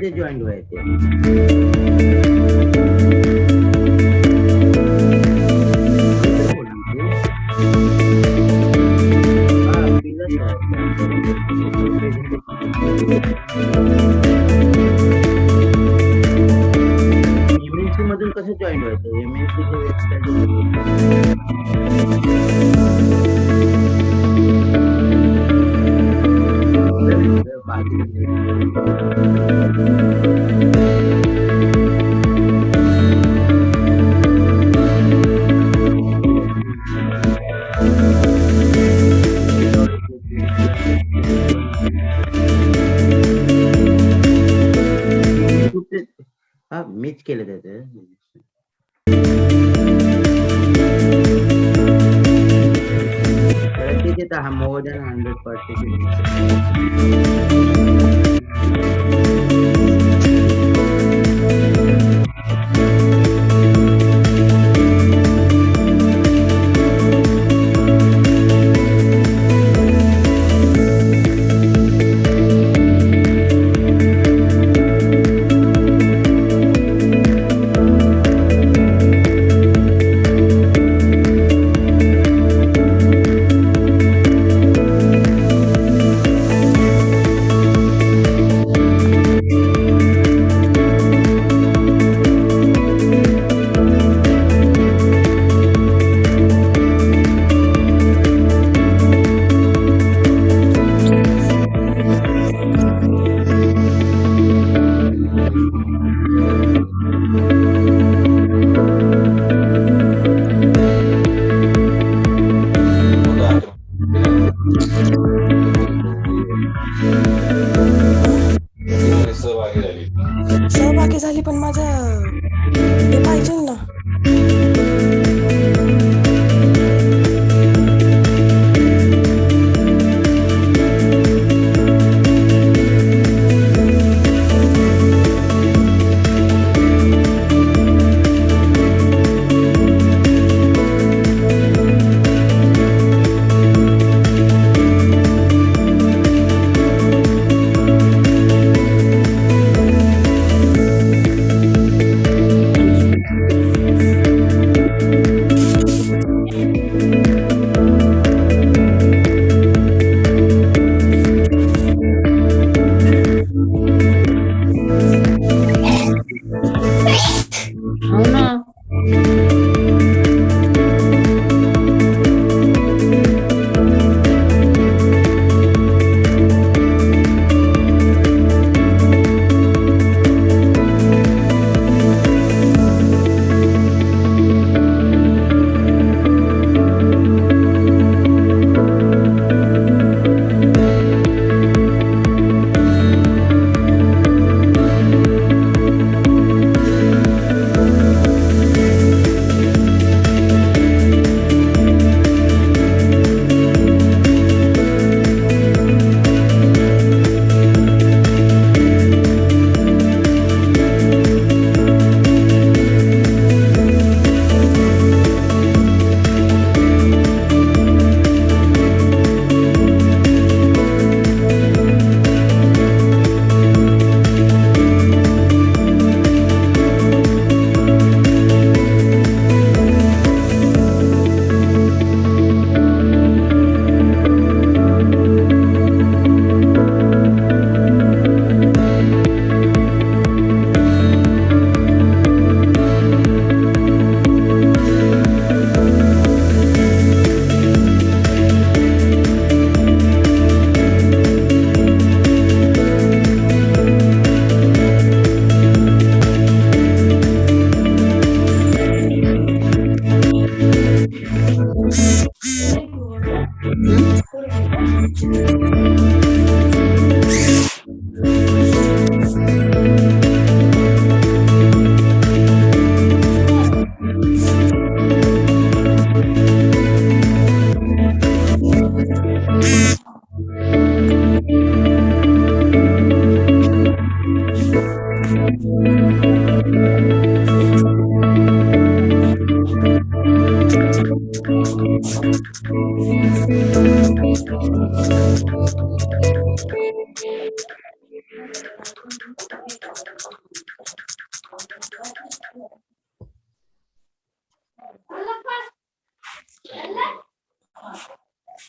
मध्ये जॉईन व्हायचे. एमएनसी मधून कसं जॉईन व्हायचं? एमएनसीची मीच केलं त्याचं. हा मोर दॅन 100. सहभागी झाली पण माझं ते पाहिजे ना.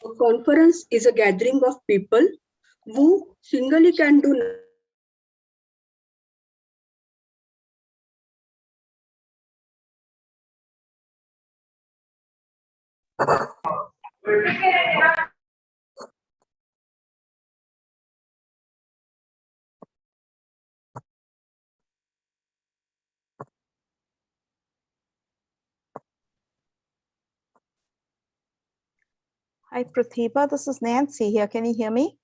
A conference is a gathering of people who singly can do Hi, Pratibha. This is Nancy here. Can you hear me?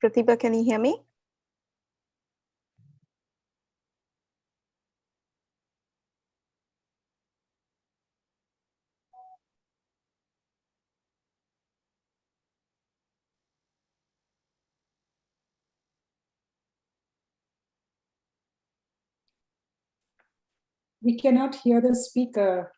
Pratibha, can you hear me? We cannot hear the speaker.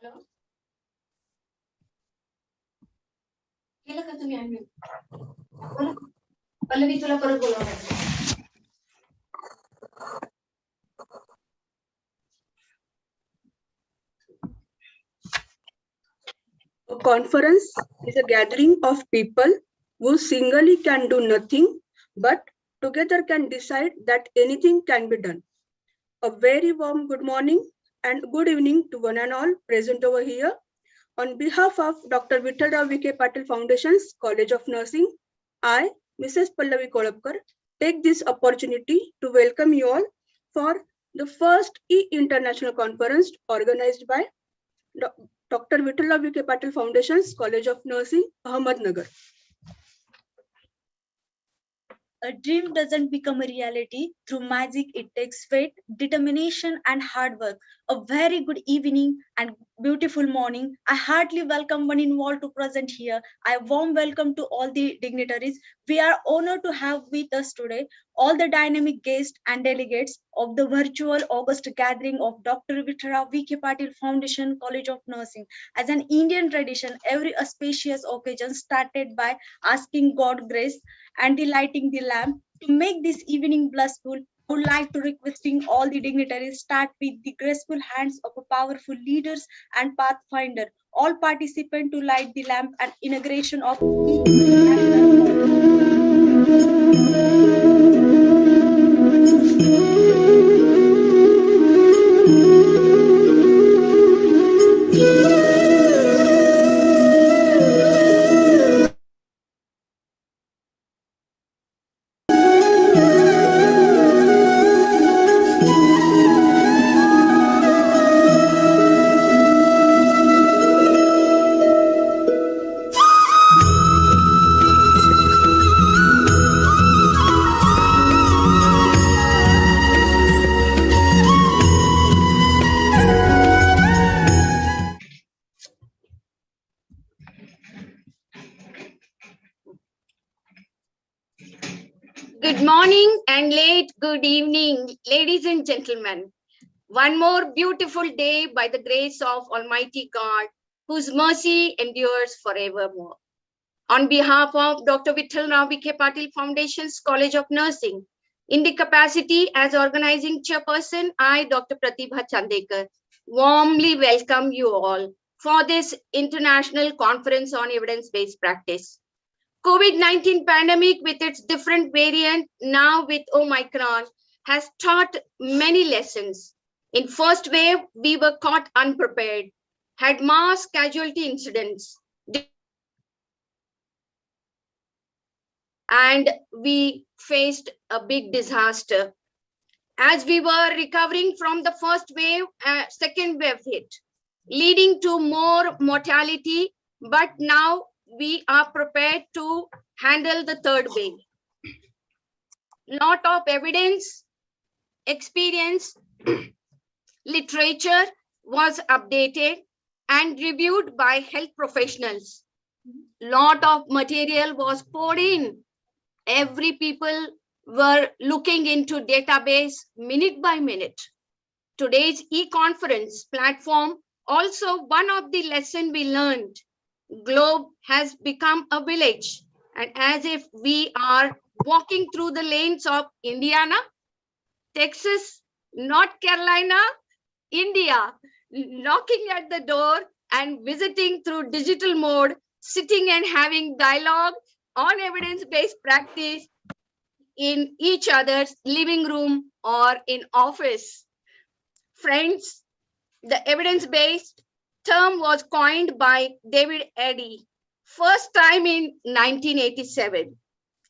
Hello? केलं का तुम्ही unmute? बोला. पल्लवी तुला परत बोलावं लागेल. A conference is a gathering of people who singly can do nothing, but together can decide that anything can be done. A very warm good morning and good evening to one and all present over here. On behalf of Dr. Vittal V.K. Patil Foundation's College of Nursing, I, Mrs. Pallavi Kolapkar, take this opportunity to welcome you all for the first E-International Conference organized by Dr. Vittal V.K. Patil Foundation's College of Nursing, Ahmednagar. A dream doesn't become a reality through magic. It takes faith, determination, and hard work. A very good evening and beautiful morning. I heartily welcome one and all to present here. I warm welcome to all the dignitaries. We are honored to have with us today all the dynamic guests and delegates of the virtual August gathering of Dr. Vittal V.K. Patil Foundation College of Nursing. As an Indian tradition, every auspicious occasion started by asking God grace and delighting the lamp. To make this evening blissful, I would like to requesting all the dignitaries start with the graceful hands of a powerful leaders and pathfinder. All participants to light the lamp and inauguration of Good morning and late good evening, ladies and gentlemen. One more beautiful day by the grace of Almighty God, whose mercy endures forevermore. On behalf of Dr. Vittal V.K. Patil Foundation's College of Nursing, in the capacity as organizing chairperson, I, Dr. Pratibha Chandekar, warmly welcome you all for this international conference on evidence-based practice. COVID-19 pandemic with its different variant, now with Omicron, has taught many lessons. In first wave, we were caught unprepared, had mass casualty incidents, and we faced a big disaster. As we were recovering from the first wave, second wave hit, leading to more mortality, but now we are prepared to handle the third wave. Lot of evidence, experience, literature was updated and reviewed by health professionals. Lot of material was poured in. Every people were looking into database minute by minute. Today's e-conference platform, also one of the lessons we learned, globe has become a village, and as if we are walking through the lanes of Indiana, Texas, North Carolina, India, knocking at the door and visiting through digital mode, sitting and having dialogue on evidence-based practice in each other's living room or in office. Friends, the evidence-based term was coined by David Eddy, first time in 1987.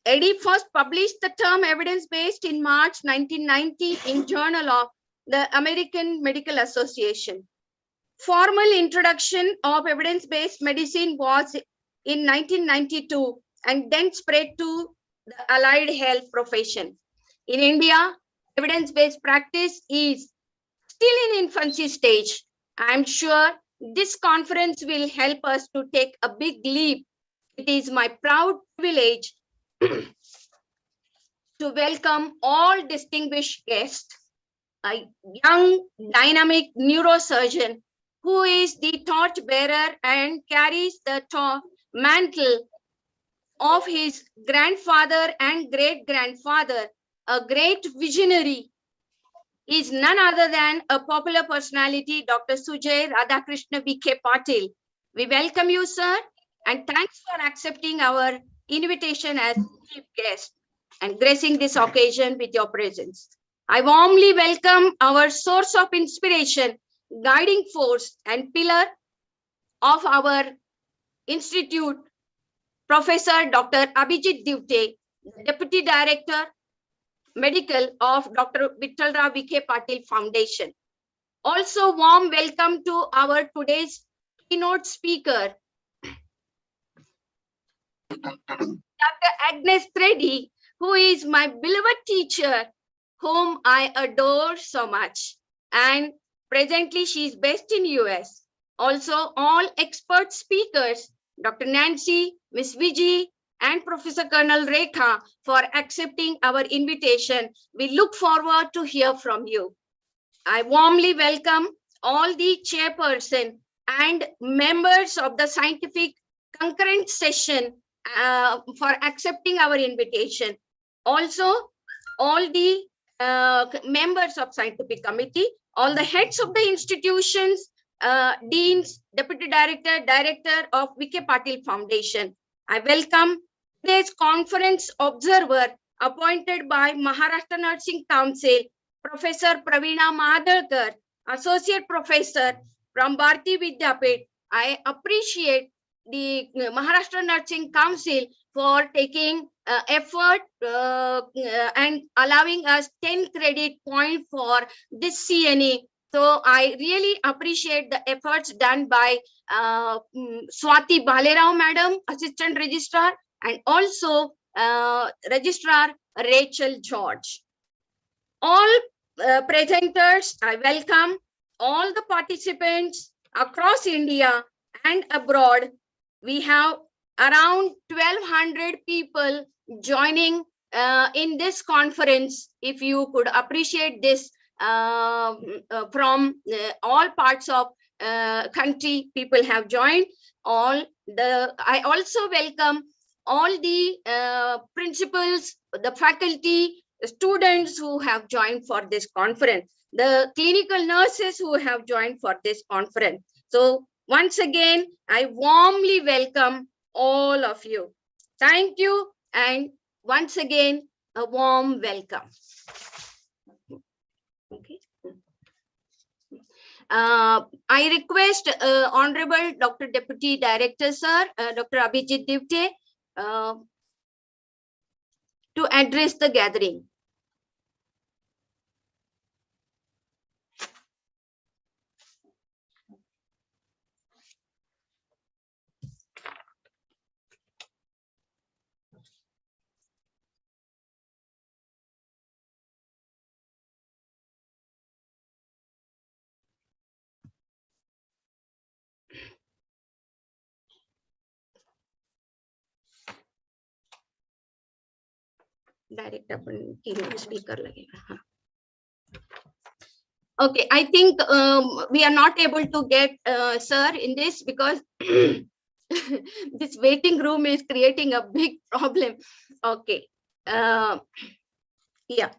Eddy first published the term evidence-based in March 1990 in Journal of the American Medical Association. Formal introduction of evidence-based medicine was in 1992 and then spread to the allied health profession. In India, evidence-based practice is still in infancy stage. I'm sure this conference will help us to take a big leap. It is my proud privilege to welcome all distinguished guests, a young dynamic neurosurgeon who is the torch bearer and carries the mantle of his grandfather and great-grandfather, a great visionary, is none other than a popular personality, Dr. Sujay Radhakrishna V.K. Patil. We welcome you, sir, and thanks for accepting our invitation as chief guest and gracing this occasion with your presence. I warmly welcome our source of inspiration, guiding force, and pillar of our institute, Professor Dr. Abhijit Divte, Deputy Director, Medical of Dr. Vittalrao V.K. Patil Foundation. Also, warm welcome to our today's keynote speaker, Dr. Agnes Reddy, who is my beloved teacher, whom I adore so much. And presently, she is based in US. Also, all expert speakers, Dr. Nancy, Ms. Viji, and Professor Colonel Rekha for accepting our invitation. We look forward to hear from you. I warmly welcome all the chairperson and members of the scientific concurrent session for accepting our invitation. Also, all the members of scientific committee, all the heads of the institutions, deans, deputy director, director of V.K. Patil Foundation. I welcome today's conference observer appointed by Maharashtra Nursing Council, Professor Praveena Madalkar, Associate Professor from Bharati Vidyapit. I appreciate the Maharashtra Nursing Council for taking effort and allowing us 10 credit point for this CNE. So I really appreciate the efforts done by Swati Balerao Madam, Assistant Registrar, and also Registrar Rachel George. All presenters, I welcome all the participants across India and abroad. We have around 1,200 people joining in this conference. If you could appreciate this from all parts of country, people have joined. I also welcome all the principals, the faculty, the students who have joined for this conference, the clinical nurses who have joined for this conference. So once again, I warmly welcome all of you. Thank you, and once again, a warm welcome. Okay. I request Honorable Dr. Deputy Director, Sir, Dr. Abhijit Divte, to address the gathering. Direct upon keynote speaker लगेगा. हाँ. Okay, I think we are not able to get sir in this because this waiting room is creating a big problem. Okay. Yeah.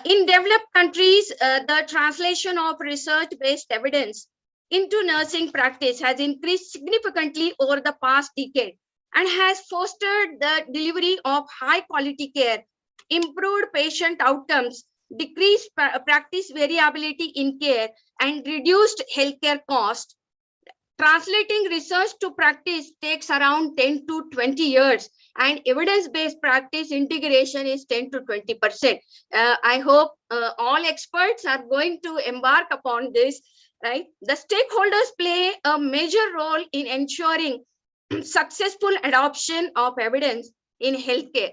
In developed countries, the translation of research-based evidence into nursing practice has increased significantly over the past decade and has fostered the delivery of high-quality care, improved patient outcomes, decreased practice variability in care, and reduced healthcare costs. Translating research to practice takes around 10 to 20 years, and evidence-based practice integration is 10 to 20%. I hope all experts are going to embark upon this, right? The stakeholders play a major role in ensuring successful adoption of evidence in healthcare.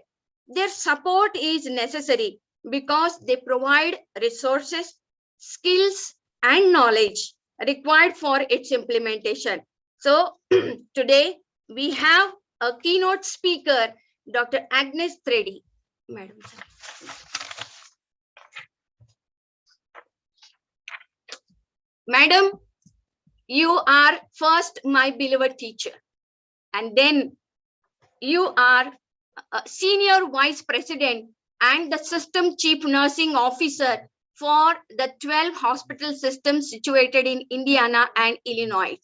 Their support is necessary because they provide resources, skills, and knowledge required for its implementation. So today we have a keynote speaker, Dr. Agnes Treddy. Madam. Madam, you are first my beloved teacher, and then you are a senior vice president and the system chief nursing officer for the 12 hospital systems situated in Indiana and Illinois.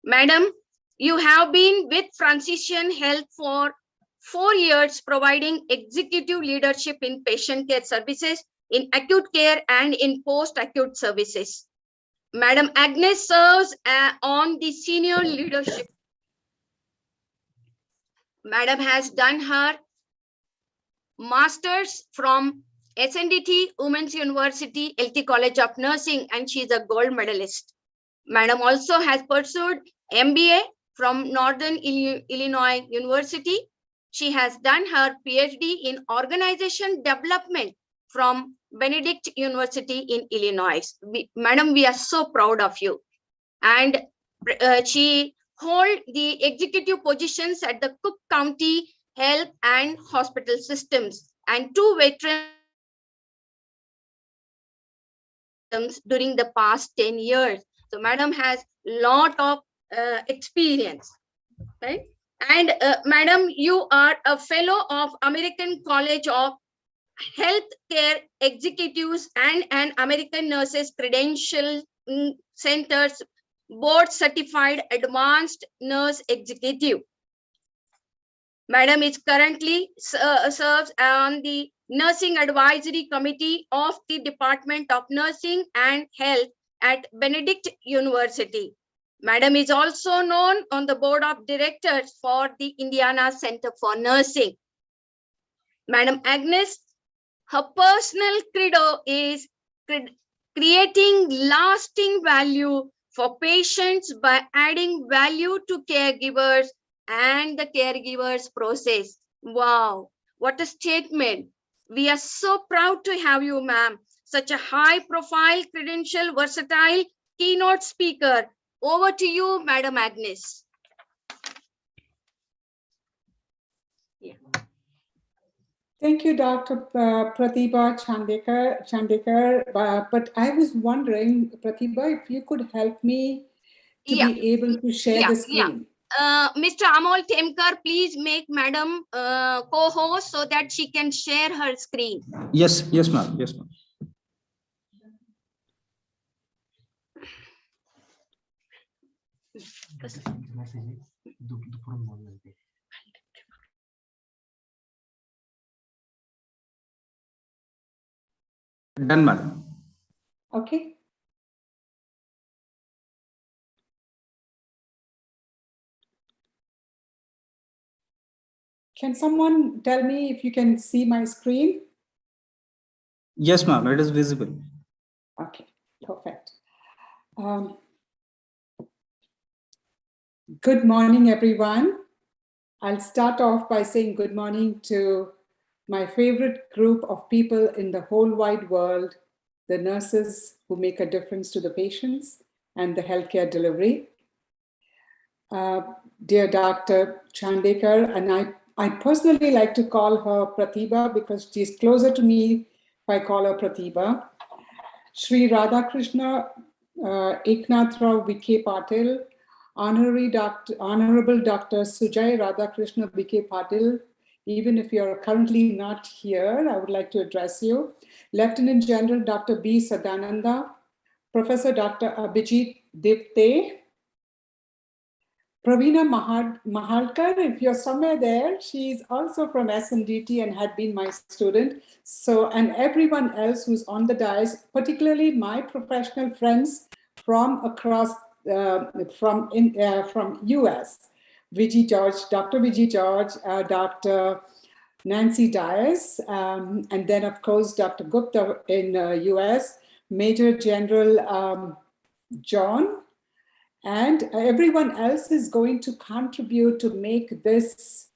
Madam, you have been with Franciscan Health for 4 years, providing executive leadership in patient care services, in acute care, and in post-acute services. Madam Agnes serves on the senior leadership. Madam has done her master's from SNDT Women's University, LT College of Nursing, and she is a gold medalist. Madam also has pursued MBA from Northern Illinois University. She has done her PhD in organization development from Benedict University in Illinois. Madam, we are so proud of you. And she holds the executive positions at the Cook County Health and Hospital Systems and 2 veterans during the past 10 years. So Madam has lot of experience, right? And Madam, you are a fellow of American College of Healthcare Executives and an American Nurses Credential Centers Board Certified Advanced Nurse Executive. Madam is currently serves on the Nursing Advisory Committee of the Department of Nursing and Health at Benedict University. Madam is also known on the board of directors for the Indiana Center for Nursing. Madam Agnes, her personal credo is creating lasting value for patients by adding value to caregivers and the caregivers process. Wow, what a statement. We are so proud to have you, ma'am. Such a high profile, credential, versatile keynote speaker. Over to you, Madam Agnes. Yeah. Thank you, Dr. Pratibha Chandekar. But I was wondering, Pratibha, if you could help me to be able to share the screen. Mr. Amol Temkar, please make Madam co-host so that she can share her screen. Yes, ma'am. Yes, ma'am. Done, madam. Okay. Can someone tell me if you can see my screen? Yes, ma'am. It is visible. Okay, perfect. Good morning, everyone. I'll start off by saying good morning to my favorite group of people in the whole wide world, the nurses who make a difference to the patients and the healthcare delivery. Dear Dr. Chandekar, and I personally like to call her Pratibha because she's closer to me if I call her Pratibha. Shri Radhakrishna Eknath Rao Vikhe Patil, Honorable Dr. Sujay Radhakrishna Vikhe Patil, even if you're currently not here, I would like to address you. Lieutenant General Dr. B. Sadananda, Professor Dr. Abhijit Dipte, Praveena Mahalkar, if you're somewhere there, she's also from SNDT and had been my student. So, and everyone else who's on the dais, particularly my professional friends from across, from US, Viji George, Dr. Viji George, Dr. Nancy Dias, and then of course, Dr. Gupta in US, Major General John, and everyone else is going to contribute to make this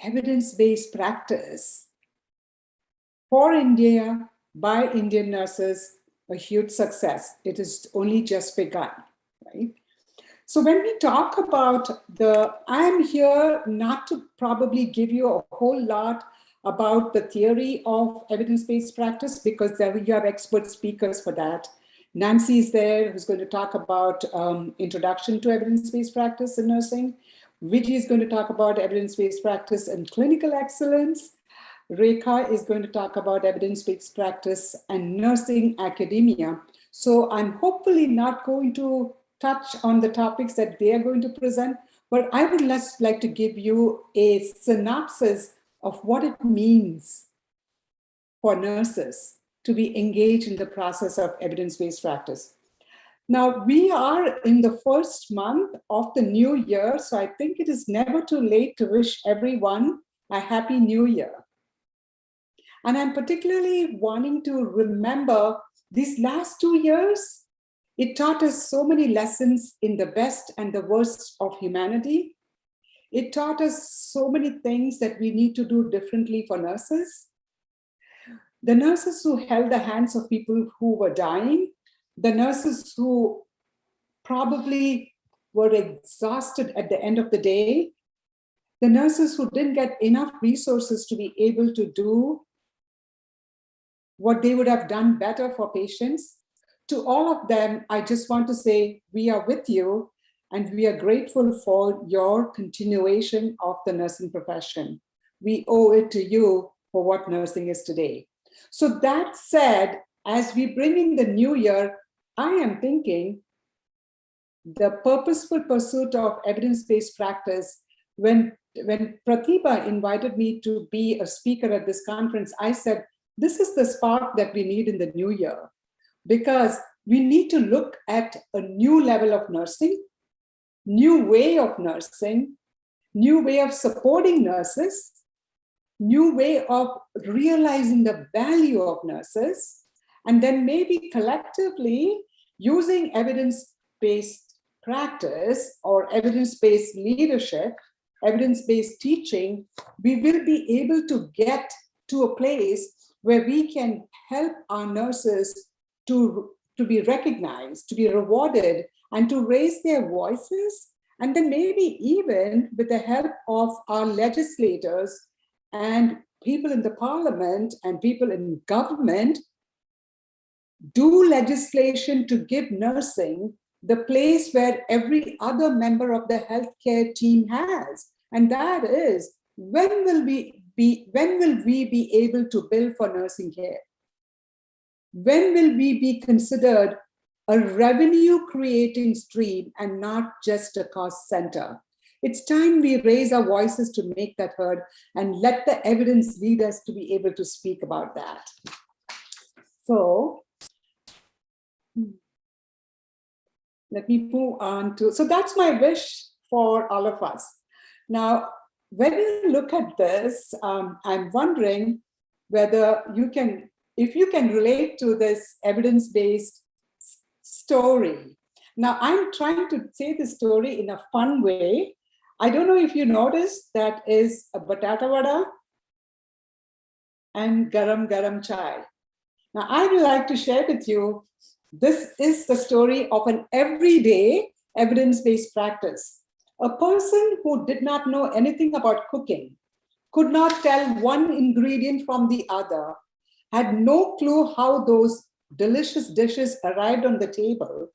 evidence-based practice for India by Indian nurses a huge success. It is only just begun, right? So when we talk about I'm here not to probably give you a whole lot about the theory of evidence-based practice, because there you have expert speakers for that. Nancy is there, who's going to talk about introduction to evidence-based practice in nursing. Viji is going to talk about evidence-based practice and clinical excellence. Rekha is going to talk about evidence-based practice and nursing academia. So I'm hopefully not going to touch on the topics that they are going to present, but I would just like to give you a synopsis of what it means for nurses to be engaged in the process of evidence-based practice. Now, we are in the first month of the new year, so I think it is never too late to wish everyone a happy new year. And I'm particularly wanting to remember these last 2 years. It taught us so many lessons in the best and the worst of humanity. It taught us so many things that we need to do differently for nurses. The nurses who held the hands of people who were dying, the nurses who probably were exhausted at the end of the day, the nurses who didn't get enough resources to be able to do what they would have done better for patients. To all of them, I just want to say, we are with you and we are grateful for your continuation of the nursing profession. We owe it to you for what nursing is today. So that said, as we bring in the new year, I am thinking the purposeful pursuit of evidence-based practice. When Pratibha invited me to be a speaker at this conference, I said, this is the spark that we need in the new year, because we need to look at a new level of nursing, new way of nursing, new way of supporting nurses, new way of realizing the value of nurses, and then maybe collectively using evidence-based practice or evidence-based leadership, evidence-based teaching, we will be able to get to a place where we can help our nurses to be recognized, to be rewarded, and to raise their voices. And then maybe even with the help of our legislators and people in the parliament and people in government, do legislation to give nursing the place where every other member of the healthcare team has. And that is, when will we be able to bill for nursing care? When will we be considered a revenue creating stream and not just a cost center? It's time we raise our voices to make that heard and let the evidence lead us to be able to speak about that. So let me move on to, so that's my wish for all of us. Now, when you look at this, I'm wondering whether you can, if you can relate to this evidence-based story. Now, I'm trying to say the story in a fun way. I don't know if you noticed, that is a batata vada and garam garam chai. Now, I would like to share with you, this is the story of an everyday evidence-based practice. A person who did not know anything about cooking, could not tell one ingredient from the other, had no clue how those delicious dishes arrived on the table,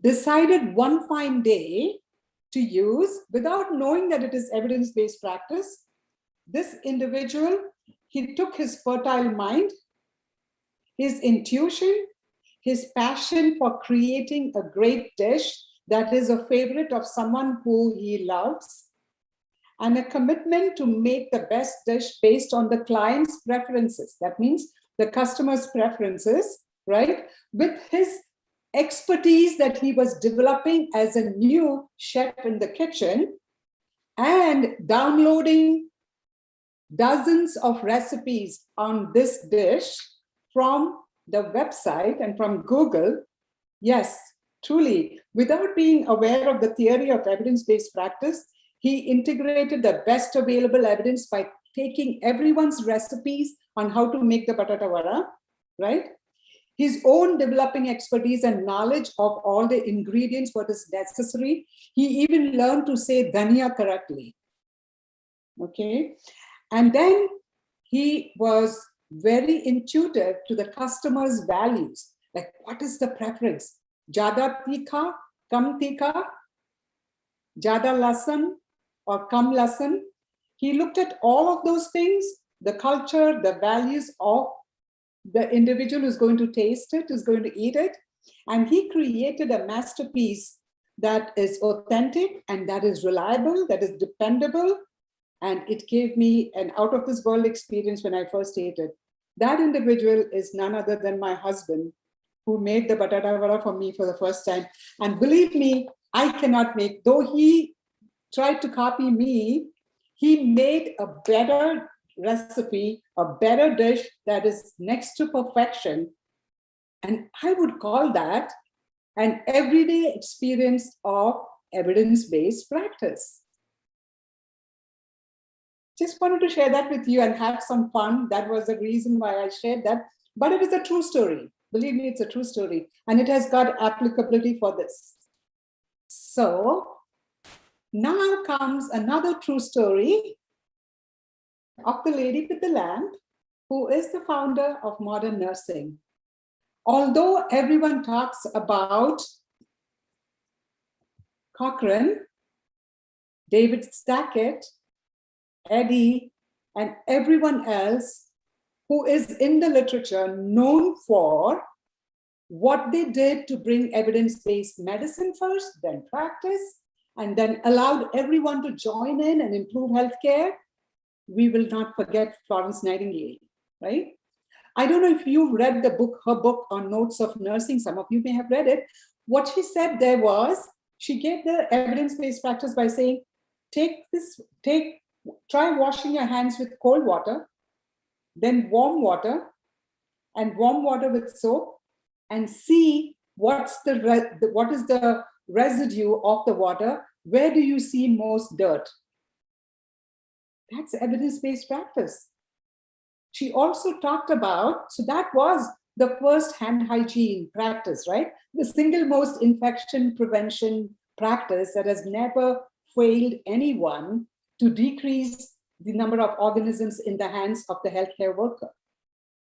decided one fine day to use, without knowing that it is evidence-based practice, this individual, he took his fertile mind, his intuition, his passion for creating a great dish that is a favorite of someone who he loves, and a commitment to make the best dish based on the client's preferences. That means the customer's preferences, right? With his expertise that he was developing as a new chef in the kitchen, and downloading dozens of recipes on this dish from the website and from Google. Yes, truly, without being aware of the theory of evidence-based practice, he integrated the best available evidence by taking everyone's recipes on how to make the batata vada, right? His own developing expertise and knowledge of all the ingredients, what is necessary. He even learned to say dhania correctly, okay? And then he was very intuitive to the customer's values. Like, what is the preference? Jada tikha, kam tikha, jada lasan, or kam lasan. He looked at all of those things, the culture, the values of the individual who's going to taste it, who's going to eat it. And he created a masterpiece that is authentic and that is reliable, that is dependable. And it gave me an out of this world experience when I first ate it. That individual is none other than my husband, who made the batata vada for me for the first time. And believe me, I cannot make, though he tried to copy me, he made a better recipe, a better dish that is next to perfection. And I would call that an everyday experience of evidence-based practice. Just wanted to share that with you and have some fun. That was the reason why I shared that. But it is a true story. Believe me, it's a true story. And it has got applicability for this. So now comes another true story of the lady with the lamp, who is the founder of modern nursing. Although everyone talks about Cochrane, David Stackett, Eddie, and everyone else who is in the literature known for what they did to bring evidence-based medicine first, then practice, and then allowed everyone to join in and improve healthcare, we will not forget Florence Nightingale, right? I don't know if you've read the book, her book on Notes of Nursing. Some of you may have read it. What she said there was, she gave the evidence-based practice by saying, try washing your hands with cold water, then warm water, and warm water with soap, and see what is the residue of the water. Where do you see most dirt? That's evidence-based practice. She also talked about, so that was the first hand hygiene practice, right? The single most infection prevention practice that has never failed anyone to decrease the number of organisms in the hands of the healthcare worker,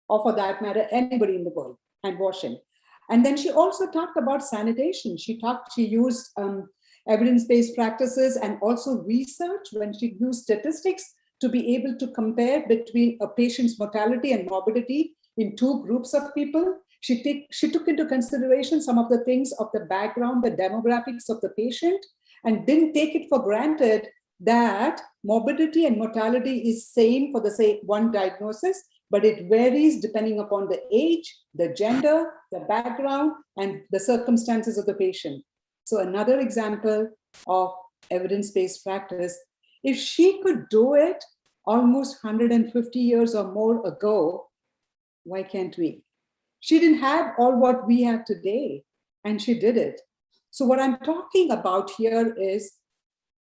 or for that matter, anybody in the world, hand washing. And then she also talked about sanitation. She used evidence-based practices and also research when she used statistics to be able to compare between a patient's mortality and morbidity in two groups of people. She took into consideration some of the things of the background, the demographics of the patient, and didn't take it for granted that morbidity and mortality is same for the same one diagnosis, but it varies depending upon the age, the gender, the background, and the circumstances of the patient. So another example of evidence-based practice. If she could do it almost 150 years or more ago, why can't we? She didn't have all what we have today, and she did it. So what I'm talking about here is,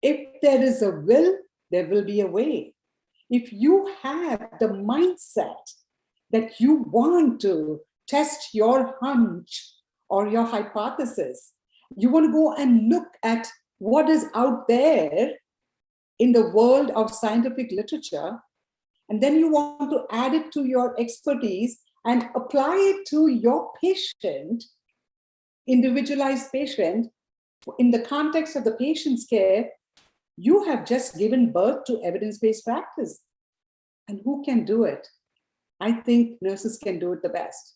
if there is a will, there will be a way. If you have the mindset that you want to test your hunch or your hypothesis You want to go and look at what is out there in the world of scientific literature, and then you want to add it to your expertise and apply it to your patient, individualized patient, in the context of the patient's care. You have just given birth to evidence-based practice. And who can do it? I think nurses can do it the best.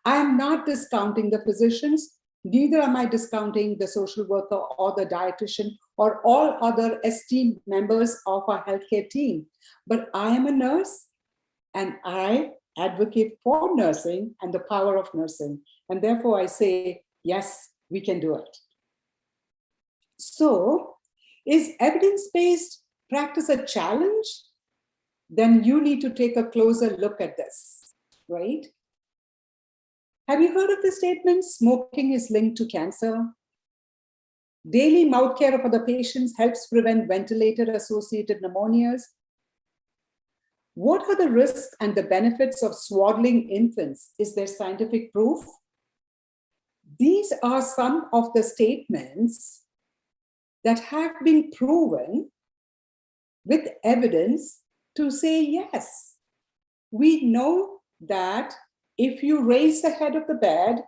I am not discounting the physicians, neither am I discounting the social worker or the dietitian or all other esteemed members of our healthcare team. But I am a nurse and I advocate for nursing and the power of nursing. And therefore I say, yes, we can do it. So, is evidence-based practice a challenge? Then you need to take a closer look at this, right? Have you heard of the statement, smoking is linked to cancer? Daily mouth care for the patients helps prevent ventilator-associated pneumonias. What are the risks and the benefits of swaddling infants? Is there scientific proof? These are some of the statements that have been proven with evidence to say yes. We know that if you raise the head of the bed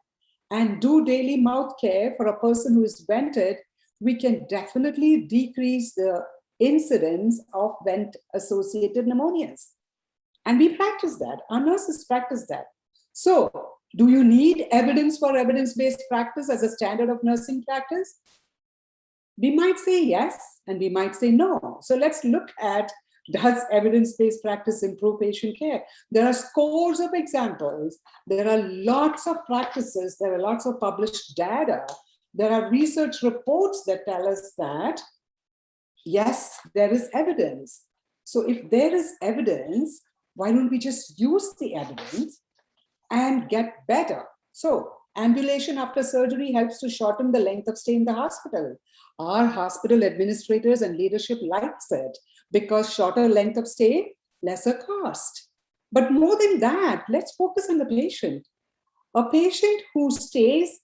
and do daily mouth care for a person who is vented, we can definitely decrease the incidence of vent-associated pneumonias. And we practice that. Our nurses practice that. So, do you need evidence for evidence-based practice as a standard of nursing practice? We might say yes, and we might say no. So let's look at, does evidence-based practice improve patient care? There are scores of examples. There are lots of practices. There are lots of published data. There are research reports that tell us that, yes, there is evidence. So if there is evidence, why don't we just use the evidence and get better? So ambulation after surgery helps to shorten the length of stay in the hospital. Our hospital administrators and leadership likes it because shorter length of stay, lesser cost. But more than that, let's focus on the patient. A patient who stays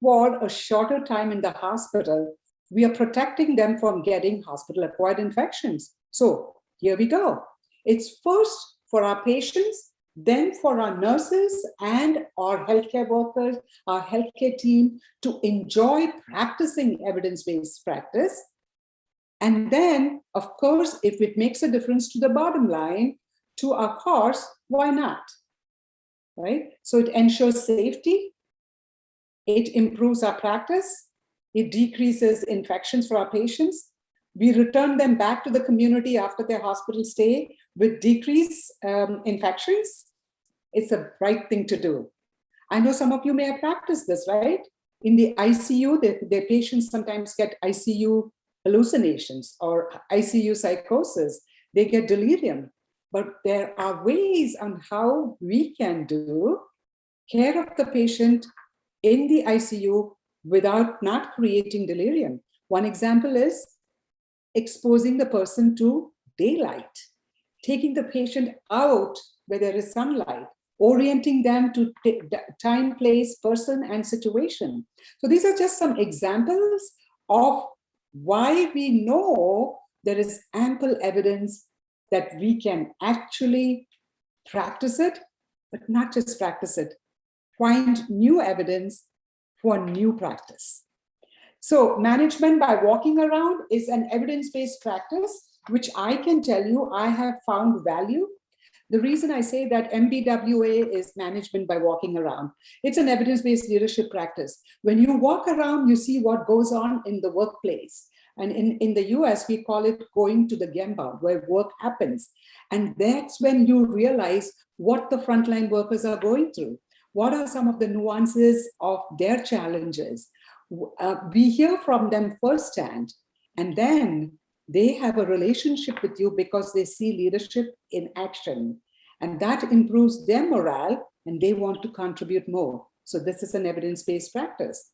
for a shorter time in the hospital, we are protecting them from getting hospital-acquired infections. So here we go. It's first for our patients, then for our nurses and our healthcare workers, our healthcare team to enjoy practicing evidence-based practice. And then, of course, if it makes a difference to the bottom line, to our cost, why not? Right? So it ensures safety, it improves our practice, it decreases infections for our patients. We return them back to the community after their hospital stay with decreased infections. It's a right thing to do. I know some of you may have practiced this, right? In the ICU, their patients sometimes get ICU hallucinations or ICU psychosis. They get delirium. But there are ways on how we can do care of the patient in the ICU without not creating delirium. One example is exposing the person to daylight, taking the patient out where there is sunlight, orienting them to time, place, person, and situation. So these are just some examples of why we know there is ample evidence that we can actually practice it, but not just practice it, find new evidence for new practice. So management by walking around is an evidence-based practice, which I can tell you I have found value. The reason I say that MBWA is management by walking around, it's an evidence-based leadership practice. When you walk around, you see what goes on in the workplace. And in the US, we call it going to the Gemba, where work happens. And that's when you realize what the frontline workers are going through. What are some of the nuances of their challenges? We hear from them firsthand, and then they have a relationship with you because they see leadership in action, and that improves their morale and they want to contribute more. So this is an evidence-based practice.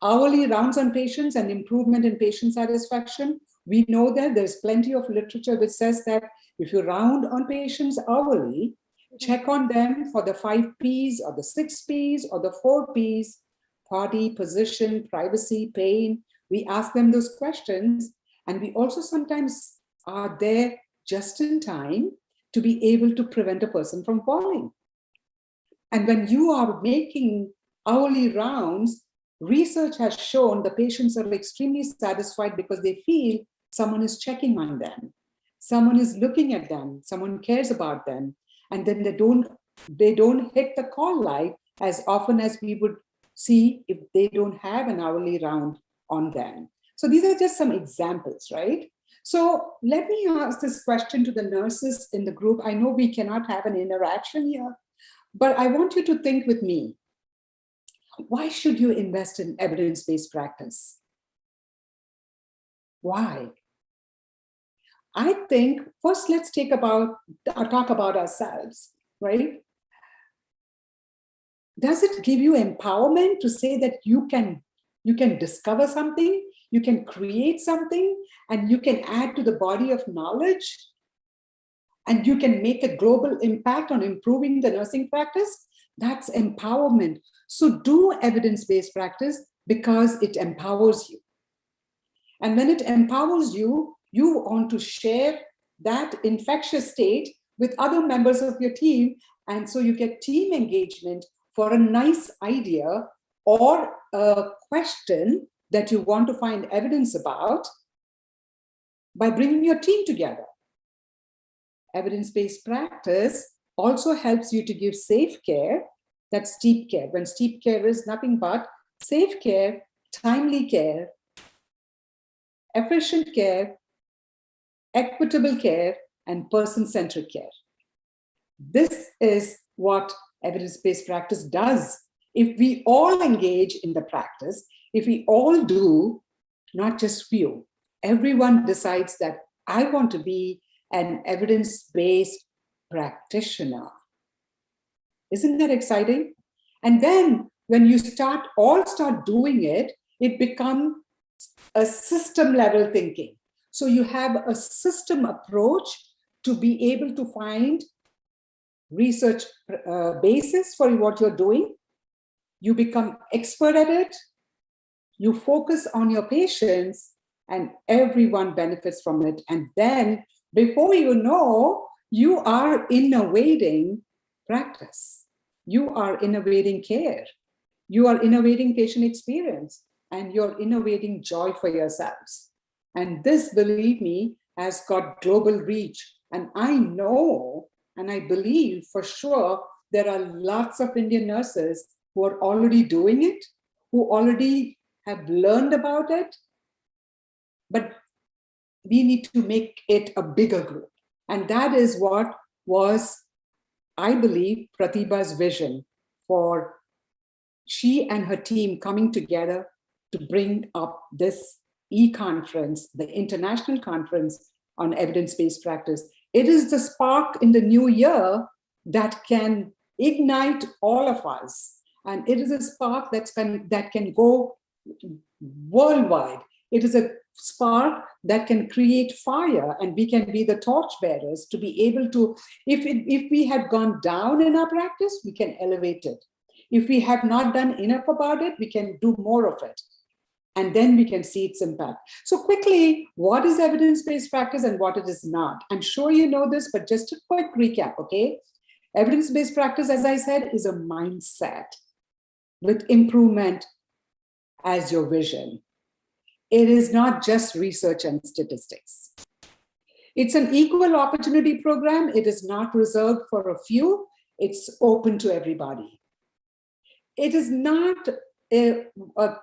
Hourly rounds on patients and improvement in patient satisfaction. We know that there's plenty of literature which says that if you round on patients hourly, check on them for the 5 Ps or the 6 Ps or the 4 Ps, body, position, privacy, pain. We ask them those questions, and we also sometimes are there just in time to be able to prevent a person from falling. And when you are making hourly rounds, research has shown the patients are extremely satisfied because they feel someone is checking on them, someone is looking at them, someone cares about them, and then they don't hit the call light as often as we would see if they don't have an hourly round on them. So these are just some examples, right? So let me ask this question to the nurses in the group. I know we cannot have an interaction here, but I want you to think with me. Why should you invest in evidence-based practice? Why? I think first let's talk about ourselves, right? Does it give you empowerment to say that you can discover something, you can create something, and you can add to the body of knowledge, and you can make a global impact on improving the nursing practice? That's empowerment. So do evidence-based practice because it empowers you. And when it empowers you, you want to share that infectious state with other members of your team. And so you get team engagement for a nice idea or a question that you want to find evidence about by bringing your team together. Evidence-based practice also helps you to give safe care. That's steep care. When steep care is nothing but safe care, timely care, efficient care, equitable care, and person-centered care. This is what evidence-based practice does. If we all engage in the practice, if we all do, not just few, everyone decides that I want to be an evidence-based practitioner. Isn't that exciting? And then when you all start doing it, it becomes a system level thinking. So you have a system approach to be able to find research basis for what you're doing. You become expert at it. You focus on your patients, and everyone benefits from it. And then before you know, you are innovating practice. You are innovating care. You are innovating patient experience, and you're innovating joy for yourselves. And this, believe me, has got global reach. And I know, and I believe for sure, there are lots of Indian nurses who are already doing it, who already have learned about it, but we need to make it a bigger group. And that is what was, I believe, Pratibha's vision for she and her team coming together to bring up this e-conference, the international conference on evidence-based practice. It is the spark in the new year that can ignite all of us. And it is a spark that can go worldwide. It is a spark that can create fire, and we can be the torchbearers to be able to, if we had gone down in our practice, we can elevate it. If we have not done enough about it, we can do more of it. And then we can see its impact. So quickly, what is evidence-based practice and what it is not? I'm sure you know this, but just a quick recap, okay? Evidence-based practice, as I said, is a mindset with improvement as your vision. It is not just research and statistics. It's an equal opportunity program. It is not reserved for a few. It's open to everybody. It is not a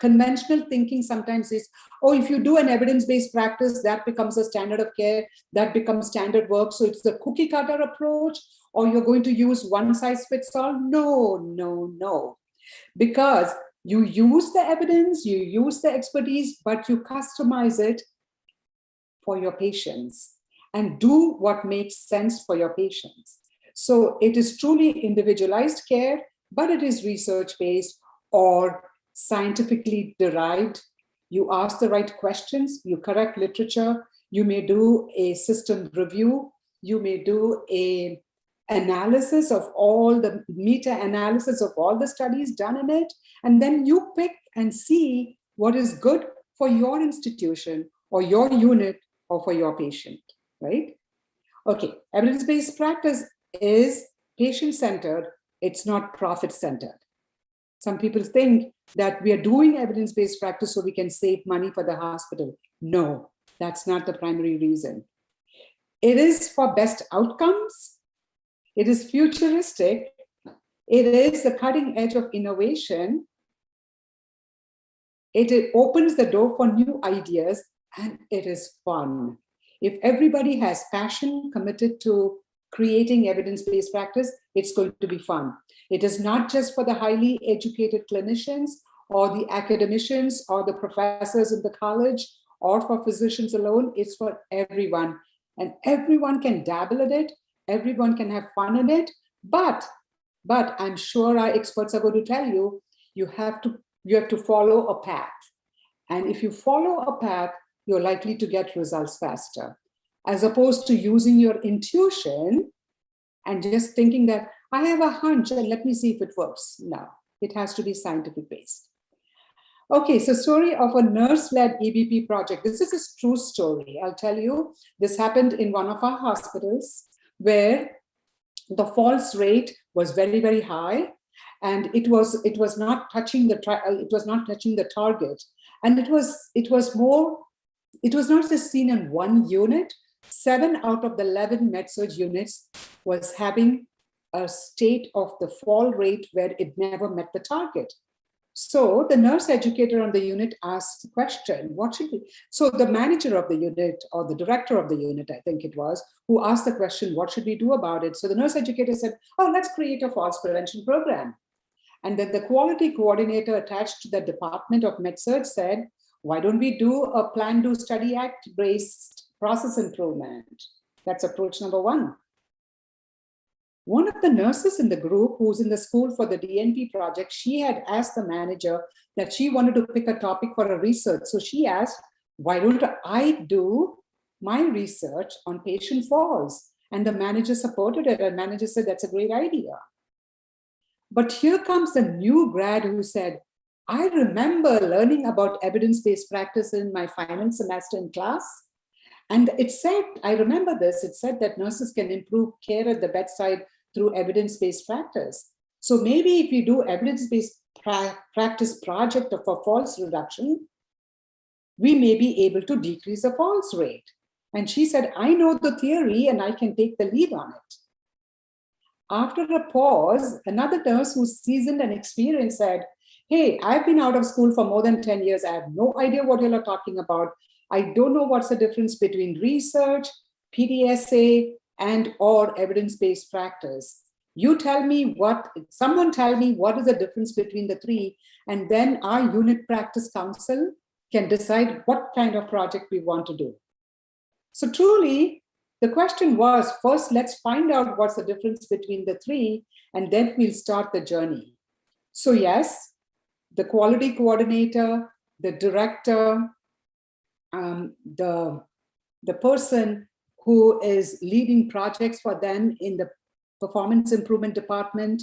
conventional thinking sometimes is, oh, if you do an evidence-based practice, that becomes a standard of care, that becomes standard work. So it's the cookie cutter approach, or you're going to use one size fits all. No, no, no. Because you use the evidence, you use the expertise, but you customize it for your patients and do what makes sense for your patients. So it is truly individualized care, but it is research-based or scientifically derived. You ask the right questions, you correct literature, you may do a system review, you may do a analysis of all the meta-analysis of all the studies done in it, and then you pick and see what is good for your institution or your unit or for your patient, right? Okay, evidence-based practice is patient-centered, it's not profit-centered. Some people think that we are doing evidence-based practice so we can save money for the hospital. No, that's not the primary reason. It is for best outcomes. It is futuristic. It is the cutting edge of innovation. It opens the door for new ideas, and it is fun. If everybody has passion, committed to creating evidence-based practice, it's going to be fun. It is not just for the highly educated clinicians or the academicians or the professors in the college or for physicians alone. It's for everyone. And everyone can dabble in it. Everyone can have fun in it. But I'm sure our experts are going to tell you, you have to follow a path. And if you follow a path, you're likely to get results faster, as opposed to using your intuition and just thinking that I have a hunch and let me see if it works. No, it has to be scientific based. Okay, so story of a nurse-led EBP project. This is a true story. I'll tell you, this happened in one of our hospitals where the false rate was very, very high, and it was not touching the target, and it was not just seen in one unit. 7 out of the 11 med-surg units was having a state of the fall rate where it never met the target. So the nurse educator on the unit asked the question, what should we? So the manager of the unit, or the director of the unit, I think it was, who asked the question, what should we do about it? So the nurse educator said, oh, let's create a falls prevention program. And then the quality coordinator attached to the Department of Med-Surg said, why don't we do a plan, do, study, act based process improvement? That's approach number 1. One of the nurses in the group who's in the school for the DNP project, she had asked the manager that she wanted to pick a topic for a research. So she asked, why don't I do my research on patient falls? And the manager supported it. And the manager said, that's a great idea. But here comes the new grad who said, I remember learning about evidence-based practice in my final semester in class. And it said, I remember this, it said that nurses can improve care at the bedside through evidence-based practice. So maybe if you do evidence-based practice project for falls reduction, we may be able to decrease the falls rate. And she said, I know the theory and I can take the lead on it. After a pause, another nurse who's seasoned and experienced said, hey, I've been out of school for more than 10 years. I have no idea what you're talking about. I don't know what's the difference between research, PDSA, and or evidence-based practice. Someone tell me what is the difference between the 3, and then our unit practice council can decide what kind of project we want to do. So truly, the question was, first, let's find out what's the difference between the 3, and then we'll start the journey. So yes, the quality coordinator, the director, the person who is leading projects for them in the performance improvement department,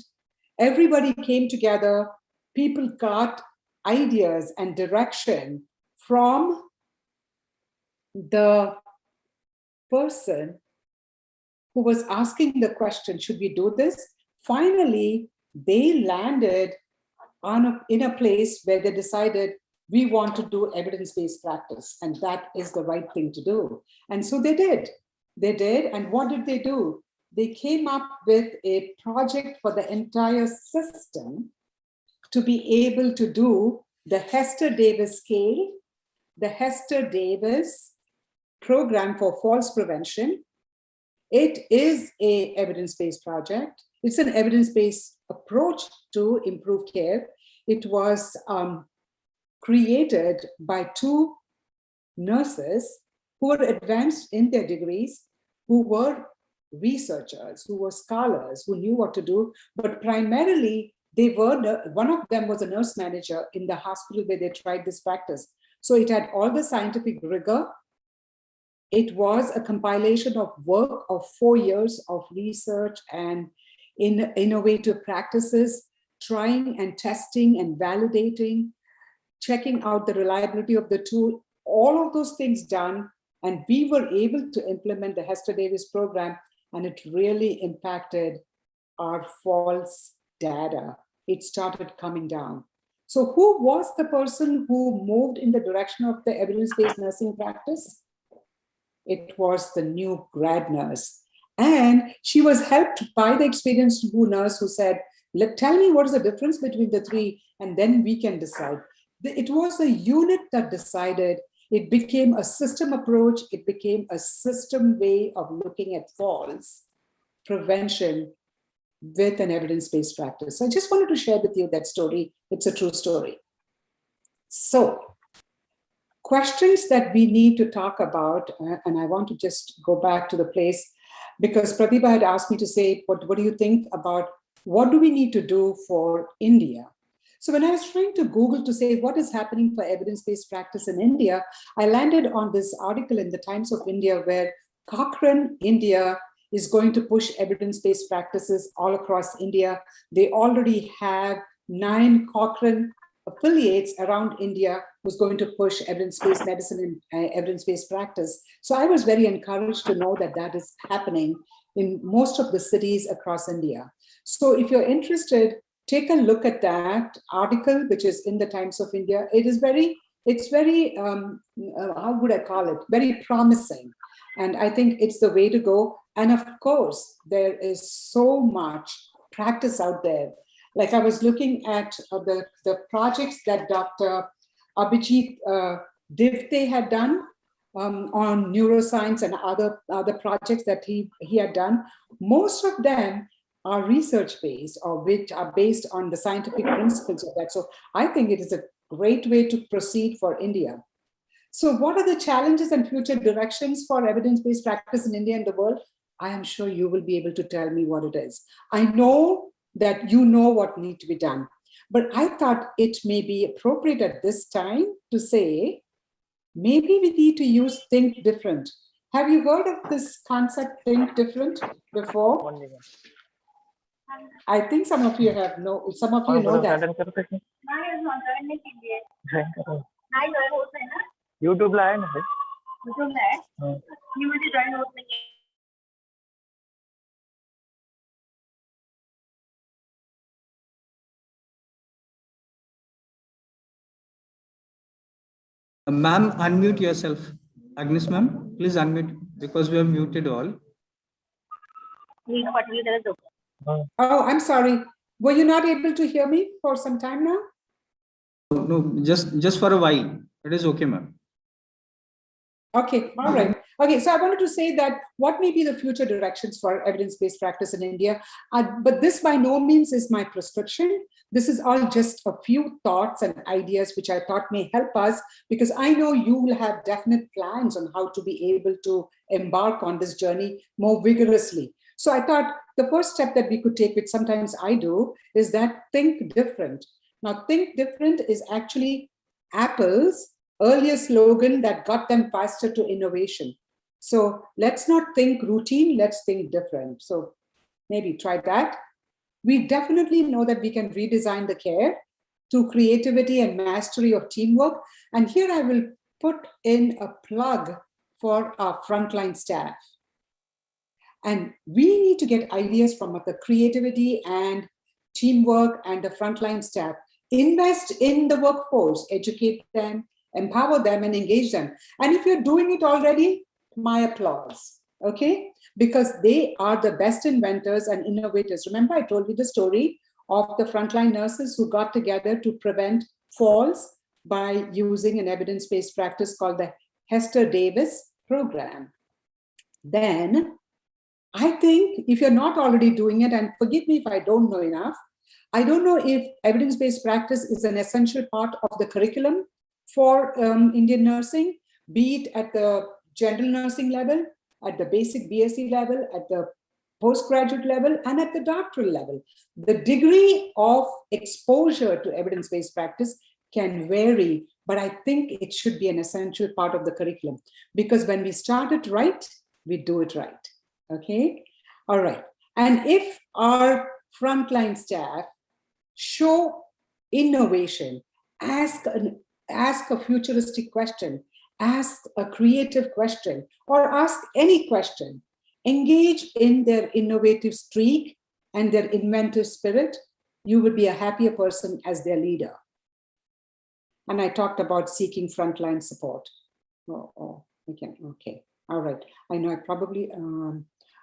everybody came together. People got ideas and direction from the person who was asking the question, should we do this? Finally, they landed in a place where they decided, we want to do evidence-based practice, and that is the right thing to do. And so they did. And what did they do? They came up with a project for the entire system to be able to do the Hester Davis scale, the Hester Davis program for falls prevention. It is an evidence-based project. It's an evidence-based approach to improve care. It was created by 2 nurses who were advanced in their degrees, who were researchers, who were scholars, who knew what to do, but primarily one of them was a nurse manager in the hospital where they tried this practice. So it had all the scientific rigor. It was a compilation of work of 4 years of research and innovative practices, trying and testing and validating checking out the reliability of the tool, all of those things done. And we were able to implement the Hester Davis program, and it really impacted our false data. It started coming down. So who was the person who moved in the direction of the evidence-based nursing practice? It was the new grad nurse. And she was helped by the experienced nurse who said, tell me what is the difference between the three, and then we can decide. It was a unit that decided. It became a system approach. It became a system way of looking at falls prevention with an evidence-based practice. I just wanted to share with you that story. It's a true story. So, questions that we need to talk about, and I want to just go back to the place because Pratibha had asked me to say, what do you think about what do we need to do for India? So when I was trying to Google to say what is happening for evidence-based practice in India, I landed on this article in the Times of India where Cochrane, India, is going to push evidence-based practices all across India. They already have 9 Cochrane affiliates around India who's going to push evidence-based medicine and evidence-based practice. So I was very encouraged to know that that is happening in most of the cities across India. So if you're interested, take a look at that article, which is in the Times of India. It's very, how would I call it? Very promising. And I think it's the way to go. And of course, there is so much practice out there. Like I was looking at the projects that Dr. Abhijit Divte had done on neuroscience and other projects that he had done. Most of them are research-based or which are based on the scientific principles of that. So I think it is a great way to proceed for India. So what are the challenges and future directions for evidence-based practice in India and the world? I am sure you will be able to tell me what it is. I know that you know what needs to be done, but I thought it may be appropriate at this time to say, maybe we need to use think different. Have you heard of this concept, think different, before? I think some of you know that. YouTube ला है ना YouTube ला है ये मुझे join होत नहीं है Ma'am, unmute yourself. Agnes ma'am, please unmute because we are muted all. Oh, I'm sorry. Were you not able to hear me for some time now? No, just for a while. It is okay, ma'am. Okay, all right. Okay, so I wanted to say that what may be the future directions for evidence-based practice in India, but this by no means is my prescription. This is all just a few thoughts and ideas which I thought may help us, because I know you will have definite plans on how to be able to embark on this journey more vigorously. So I thought the first step that we could take, which sometimes I do, is that think different. Now, think different is actually Apple's earlier slogan that got them faster to innovation. So let's not think routine, let's think different. So maybe try that. We definitely know that we can redesign the care through creativity and mastery of teamwork. And here I will put in a plug for our frontline staff. And we need to get ideas from the creativity and teamwork and the frontline staff. Invest in the workforce, educate them, empower them, and engage them. And if you're doing it already, my applause, okay? Because they are the best inventors and innovators. Remember, I told you the story of the frontline nurses who got together to prevent falls by using an evidence-based practice called the Hester Davis program. Then, I think if you're not already doing it, and forgive me if I don't know enough, I don't know if evidence-based practice is an essential part of the curriculum for Indian nursing, be it at the general nursing level, at the basic BSc level, at the postgraduate level, and at the doctoral level. The degree of exposure to evidence-based practice can vary, but I think it should be an essential part of the curriculum, because when we start it right, we do it right, okay? All right, and if our frontline staff show innovation, ask ask a futuristic question, ask a creative question, or ask any question. Engage in their innovative streak and their inventive spirit. You would be a happier person as their leader. And I talked about seeking frontline support. Okay, all right. I know I probably,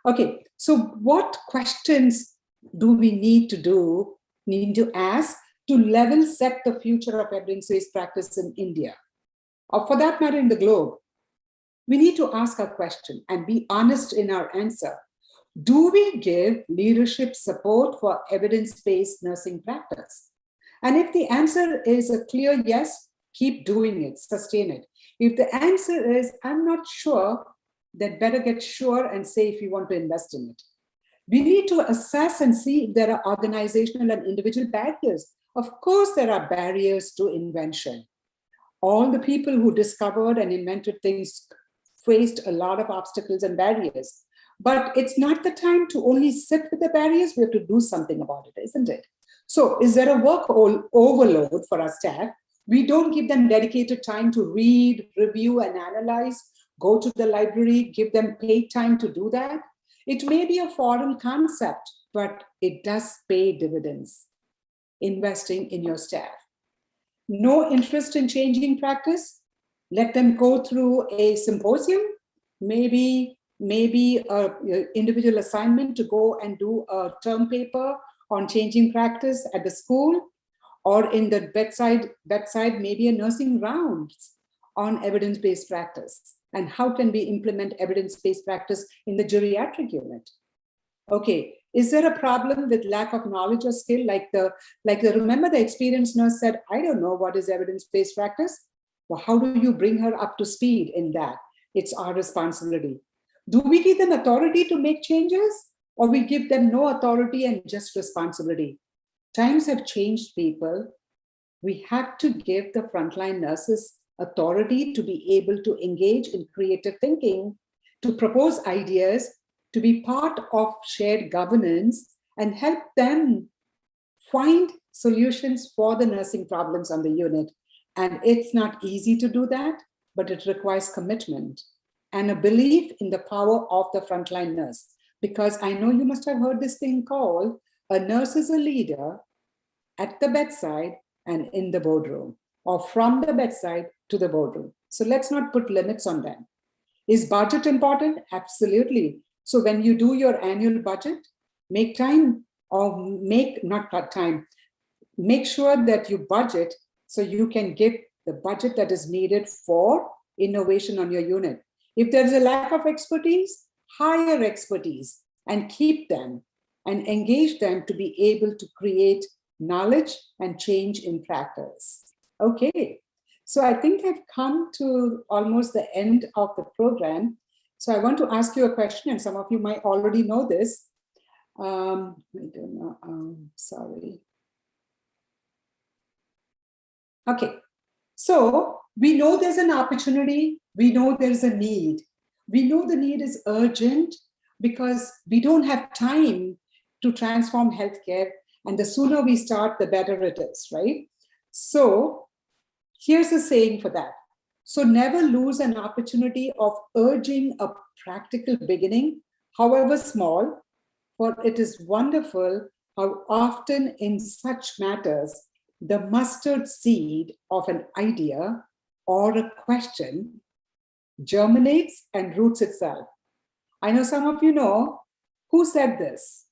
okay. So what questions do we need to ask to level set the future of evidence-based practice in India, or for that matter in the globe? We need to ask a question and be honest in our answer. Do we give leadership support for evidence-based nursing practice? And if the answer is a clear yes, keep doing it, sustain it. If the answer is, I'm not sure, then better get sure and say if you want to invest in it. We need to assess and see if there are organizational and individual barriers. Of course, there are barriers to invention. All the people who discovered and invented things faced a lot of obstacles and barriers. But it's not the time to only sit with the barriers. We have to do something about it, isn't it? So is there a work overload for our staff? We don't give them dedicated time to read, review, and analyze, go to the library, give them paid time to do that. It may be a foreign concept, but it does pay dividends, investing in your staff. No interest in changing practice? Let them go through a symposium, maybe an individual assignment to go and do a term paper on changing practice at the school, or in the bedside maybe a nursing rounds on evidence-based practice. And how can we implement evidence-based practice in the geriatric unit? Okay, is there a problem with lack of knowledge or skill? Remember the experienced nurse said, I don't know what is evidence-based practice. Well, how do you bring her up to speed in that? It's our responsibility. Do we give them authority to make changes, or we give them no authority and just responsibility? Times have changed, people. We have to give the frontline nurses authority to be able to engage in creative thinking, to propose ideas, to be part of shared governance, and help them find solutions for the nursing problems on the unit. And it's not easy to do that, but it requires commitment and a belief in the power of the frontline nurse. Because I know you must have heard this thing called, a nurse is a leader at the bedside and in the boardroom, or from the bedside to the boardroom. So let's not put limits on them. Is budget important? Absolutely. So when you do your annual budget, make time, or make sure that you budget so you can give the budget that is needed for innovation on your unit. If there's a lack of expertise, hire expertise and keep them and engage them to be able to create knowledge and change in practice. Okay, so I think I've come to almost the end of the program. So I want to ask you a question, and some of you might already know this. I don't know, sorry. Okay, so we know there's an opportunity, we know there's a need. We know the need is urgent because we don't have time to transform healthcare, and the sooner we start, the better it is, right? So here's a saying for that. So never lose an opportunity of urging a practical beginning, however small, for it is wonderful how often in such matters, the mustard seed of an idea or a question germinates and roots itself. I know some of you know who said this.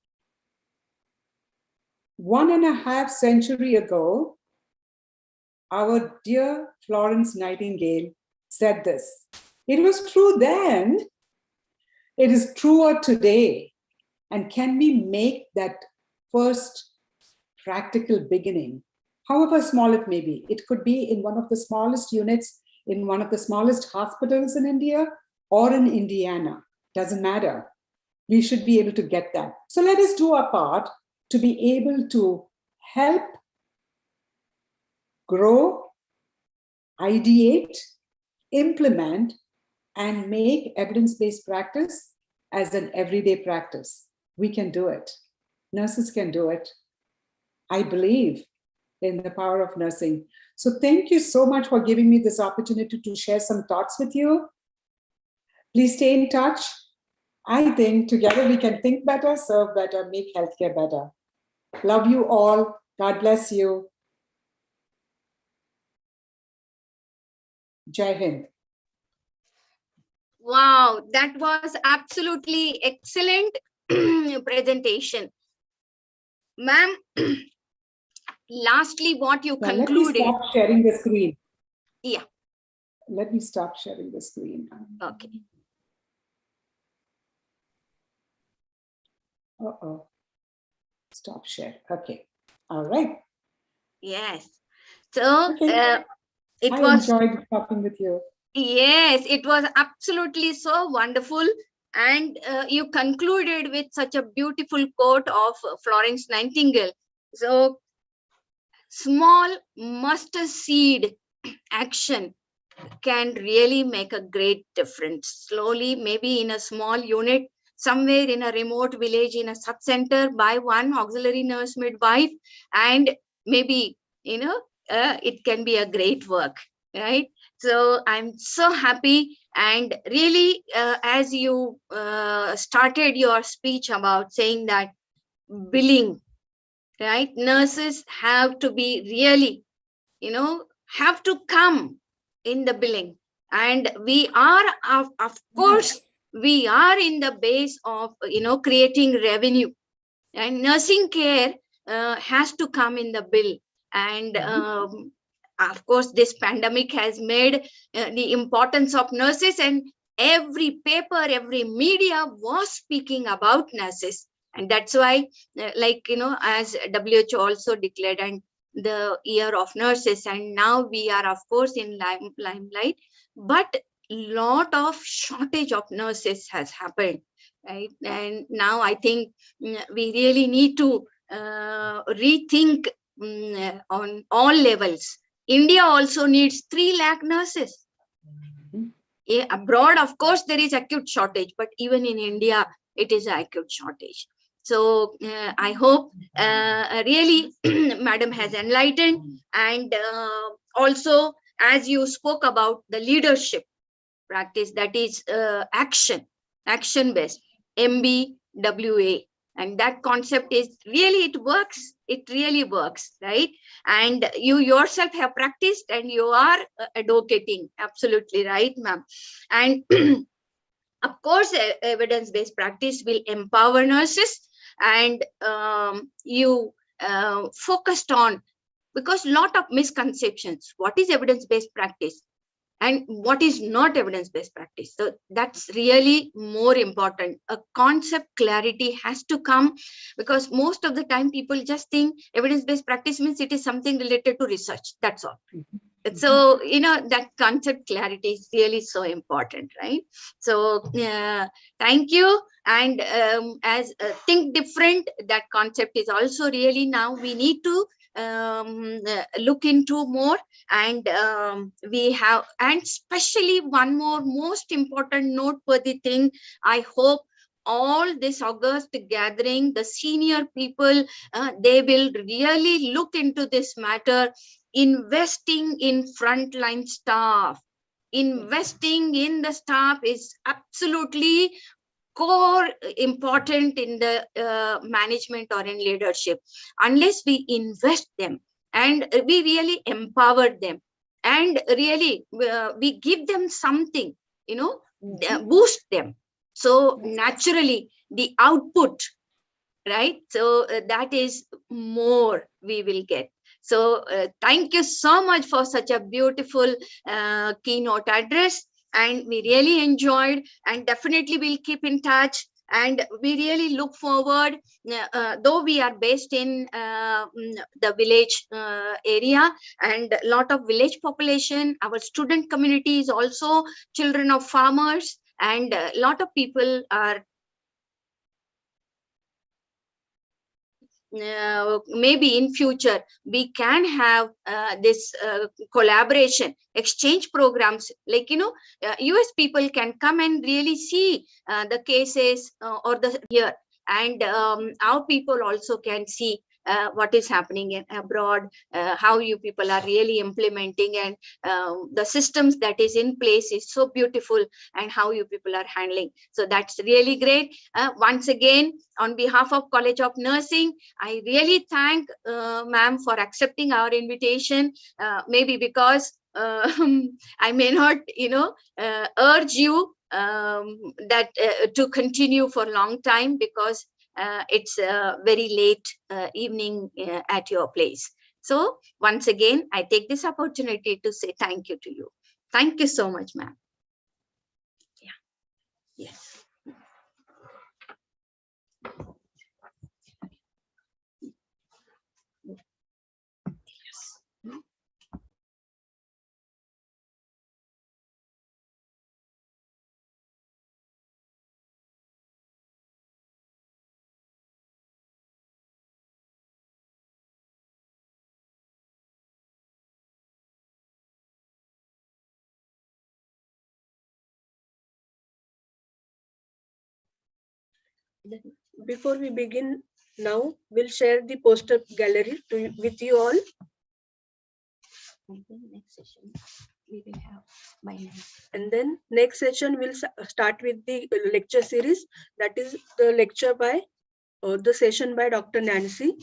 1.5 centuries ago, our dear Florence Nightingale said this. It was true then, it is truer today. And can we make that first practical beginning, however small it may be? It could be in one of the smallest units, in one of the smallest hospitals in India, or in Indiana, doesn't matter. We should be able to get that. So let us do our part to be able to help grow, ideate, implement, and make evidence-based practice as an everyday practice. We can do it. Nurses can do it. I believe in the power of nursing. So thank you so much for giving me this opportunity to share some thoughts with you. Please stay in touch. I think together we can think better, serve better, make healthcare better. Love you all. God bless you. Jai Hind. Wow, that was absolutely excellent presentation. Ma'am, lastly, what you Now, concluded. let me stop sharing the screen. Yeah. Let me stop sharing the screen. Okay. Uh-oh. Stop share. Okay. All right. Yes. So Okay. it I was enjoyed talking with you. Yes, it was absolutely so wonderful. And you concluded with such a beautiful quote of Florence Nightingale. So, small mustard seed action can really make a great difference. Slowly, maybe in a small unit, somewhere in a remote village, in a sub-center by one auxiliary nurse midwife, and maybe, it can be a great work, right? So I'm so happy. And really, as you started your speech about saying that billing, right? Nurses have to be really, have to come in the billing. And we are, of course, we are in the base of, creating revenue. And nursing care has to come in the bill. And of course, this pandemic has made the importance of nurses, and every paper, every media was speaking about nurses. And that's why, as WHO also declared, and the year of nurses, and now we are, of course, in limelight. But lot of shortage of nurses has happened, right? And now I think we really need to rethink on all levels. India also needs 3 lakh nurses. Abroad, of course, there is acute shortage, but even in India, it is an acute shortage. So I hope really Madam has enlightened. And also, as you spoke about the leadership practice, that is action based, MBWA. And that concept is really, it really works, right? And you yourself have practiced, and you are advocating. Absolutely right, ma'am. And of course, evidence-based practice will empower nurses. And you focused on, because lot of misconceptions, what is evidence-based practice and what is not evidence-based practice. So that's really more important. A concept clarity has to come, because most of the time people just think evidence-based practice means it is something related to research. That's all. So, that concept clarity is really so important, right? So thank you. And as think different, that concept is also really, now we need to look into more. And we have, and especially one more most important noteworthy thing, I hope all this August gathering, the senior people, they will really look into this matter. Investing in frontline staff, investing in the staff is absolutely core important in the management or in leadership. Unless we invest them and we really empower them, and really we give them something, boost them, so naturally the output, right? So that is more we will get. So thank you so much for such a beautiful keynote address, and we really enjoyed, and definitely we'll keep in touch. And we really look forward, though we are based in the village area, and a lot of village population, our student community is also children of farmers, and a lot of people are maybe in future we can have this collaboration exchange programs, like US people can come and really see the cases or the here. and our people also can see what is happening abroad, how you people are really implementing, and the systems that is in place is so beautiful, and how you people are handling. So that's really great. Once again, on behalf of College of Nursing, I really thank ma'am for accepting our invitation. Maybe because I may not, urge you that to continue for a long time, because it's very late evening at your place. So once again, I take this opportunity to say thank you to you. Thank you so much, ma'am. Yeah. Yes. Before we begin now, we'll share the poster gallery with you all. And then next session we will have my name. And then next session we'll start with the lecture series. That is the lecture by, or the session by Dr. Nancy.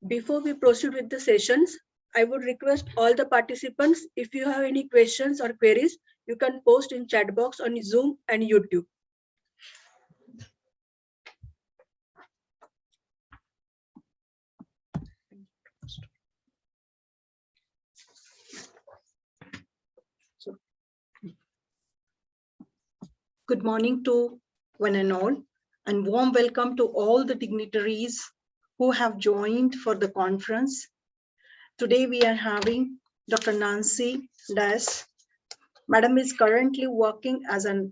Before we proceed with the sessions, I would request all the participants, if you have any questions or queries, you can post in chat box on Zoom and YouTube. Good morning to one and all, and warm welcome to all the dignitaries who have joined for the conference. Today we are having Dr. Nancy Das. Madam is currently working as an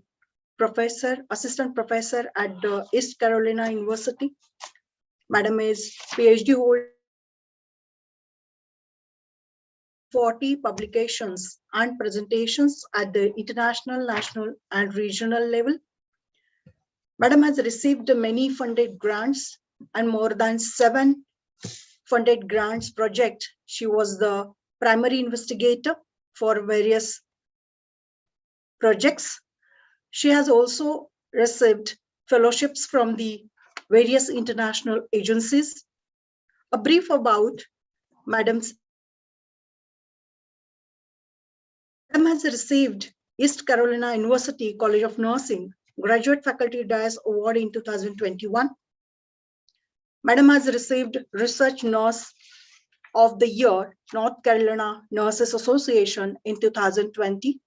assistant professor at the East Carolina University. Madam is PhD holder, 40 publications and presentations at the international, national, and regional level. Madam has received many funded grants and more than 7 funded grants project. She was the primary investigator for various projects. She has also received fellowships from the various international agencies. A brief about Madam's. Madam has received East Carolina University College of Nursing Graduate Faculty DAS Award in 2021. Madam has received Research Nurse of the Year, North Carolina Nurses Association in 2020.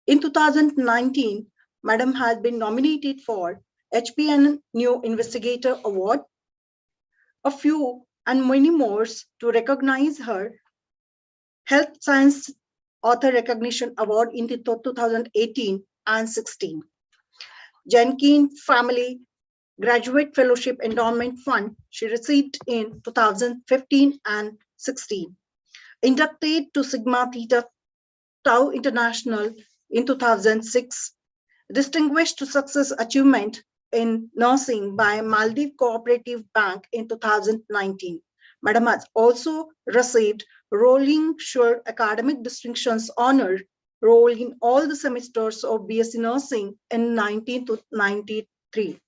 In 2019, Madam has been nominated for HPN New Investigator Award. A few and many more to recognize her. Health Science Author Recognition Award in 2018 and 16. Jenkins Family Graduate Fellowship Endowment Fund she received in 2015 and 16. Inducted to Sigma Theta Tau International in 2006. Distinguished to Success Achievement in Nursing by Maldives Cooperative Bank in 2019. Madam has also received Rolling Shore Academic Distinctions Honor role in all the semesters of BSc Nursing in 1993.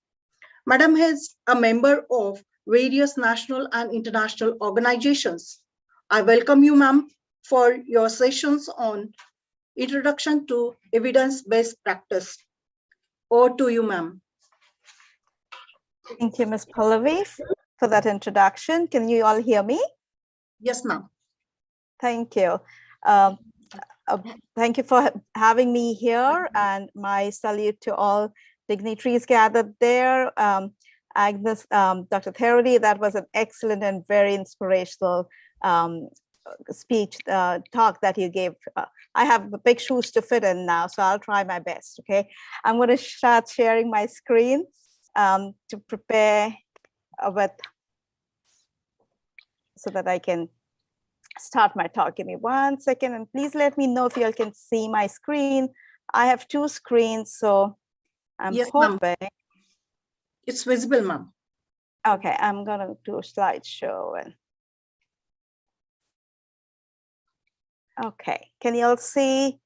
Madam is a member of various national and international organizations. I welcome you, ma'am, for your sessions on Introduction to Evidence-Based Practice. Over to you, ma'am. Thank you, Ms. Pallavi, for that introduction. Can you all hear me? Yes, ma'am. Thank you. Thank you for having me here, and my salute to all dignitaries gathered there. Agnes, Dr. Therody, that was an excellent and very inspirational speech, talk that you gave. I have big shoes to fit in now, so I'll try my best, okay? I'm going to start sharing my screen to prepare so that I can start my talk. Give me 1 second, and please let me know if you all can see my screen. I have 2 screens, so I'm hoping. It's visible, ma'am. Okay, I'm going to do a slideshow. And okay, can you all see?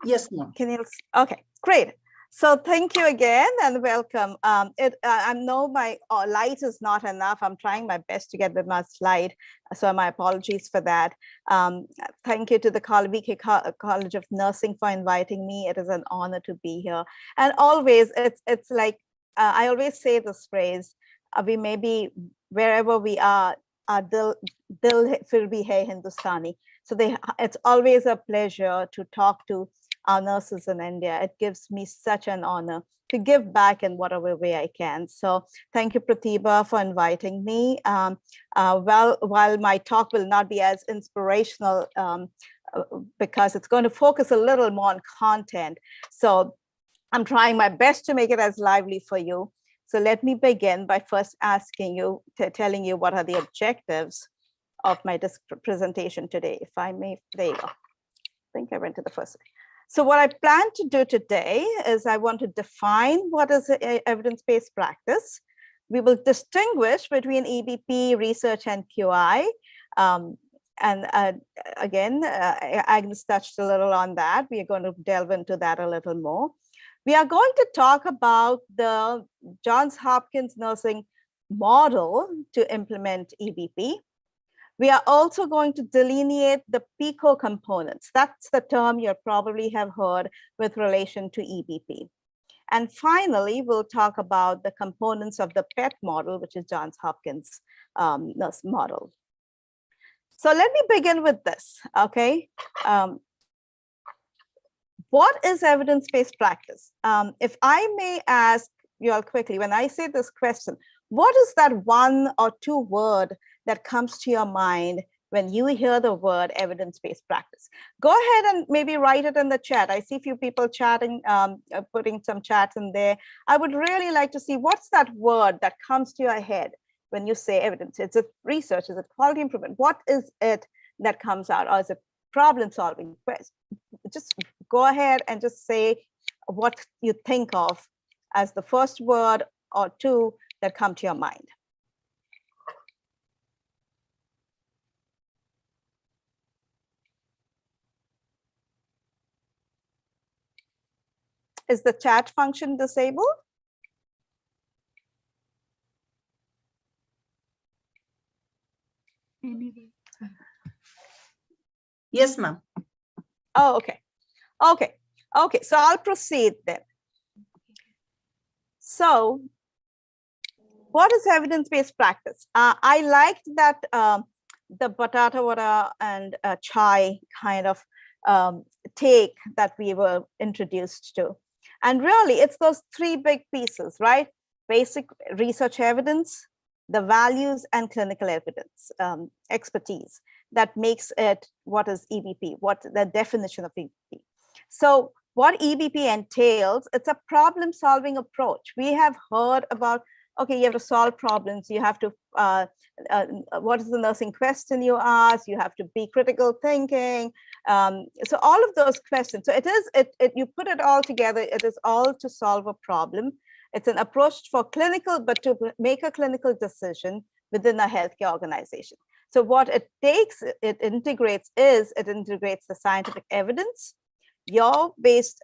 Yes, ma'am. Can you all see? Okay, great. So thank you again and welcome. I know my light is not enough. I'm trying my best to get the much light, so my apologies for that. Thank you to the VK College of Nursing for inviting me. It is an honor to be here. And always, it's like, I always say this phrase, we may be wherever we are, dil fir bhi hai Hindustani. So it's always a pleasure to talk to our nurses in India. It gives me such an honor to give back in whatever way I can. So thank you, Pratibha, for inviting me. While my talk will not be as inspirational because it's going to focus a little more on content. So I'm trying my best to make it as lively for you. So let me begin by first asking you, telling you what are the objectives of my presentation today. If I may, there you go. I think I went to the first. So what I plan to do today is I want to define what is evidence-based practice. We will distinguish between EBP, research, and QI. Again, Agnes touched a little on that. We are going to delve into that a little more. We are going to talk about the Johns Hopkins Nursing model to implement EBP. We are also going to delineate the PICO components. That's the term you probably have heard with relation to EBP. And finally, we'll talk about the components of the PET model, which is Johns Hopkins nurse model. So let me begin with this, okay? What is evidence-based practice? If I may ask you all quickly, when I say this question, what is that one or two word that comes to your mind when you hear the word evidence-based practice? Go ahead and maybe write it in the chat. I see a few people chatting, putting some chats in there. I would really like to see what's that word that comes to your head when you say evidence. Is it research? Is it quality improvement? What is it that comes out? Or is it problem solving? Just go ahead and just say what you think of as the first word or two that come to your mind. Is the chat function disabled? Yes, ma'am. Oh, okay. Okay. Okay. So I'll proceed then. So what is evidence-based practice? I liked that the batata vada and chai kind of take that we were introduced to. And really, it's those three big pieces, right? Basic research evidence, the values, and clinical evidence expertise that makes it what is EBP, what the definition of EBP. So what EBP entails, it's a problem-solving approach. We have heard about, okay, you have to solve problems, you have to, what is the nursing question you ask, you have to be critical thinking. So all of those questions, so you put it all together, it is all to solve a problem. It's an approach for clinical, but to make a clinical decision within a healthcare organization. So what it takes, it integrates the scientific evidence, your best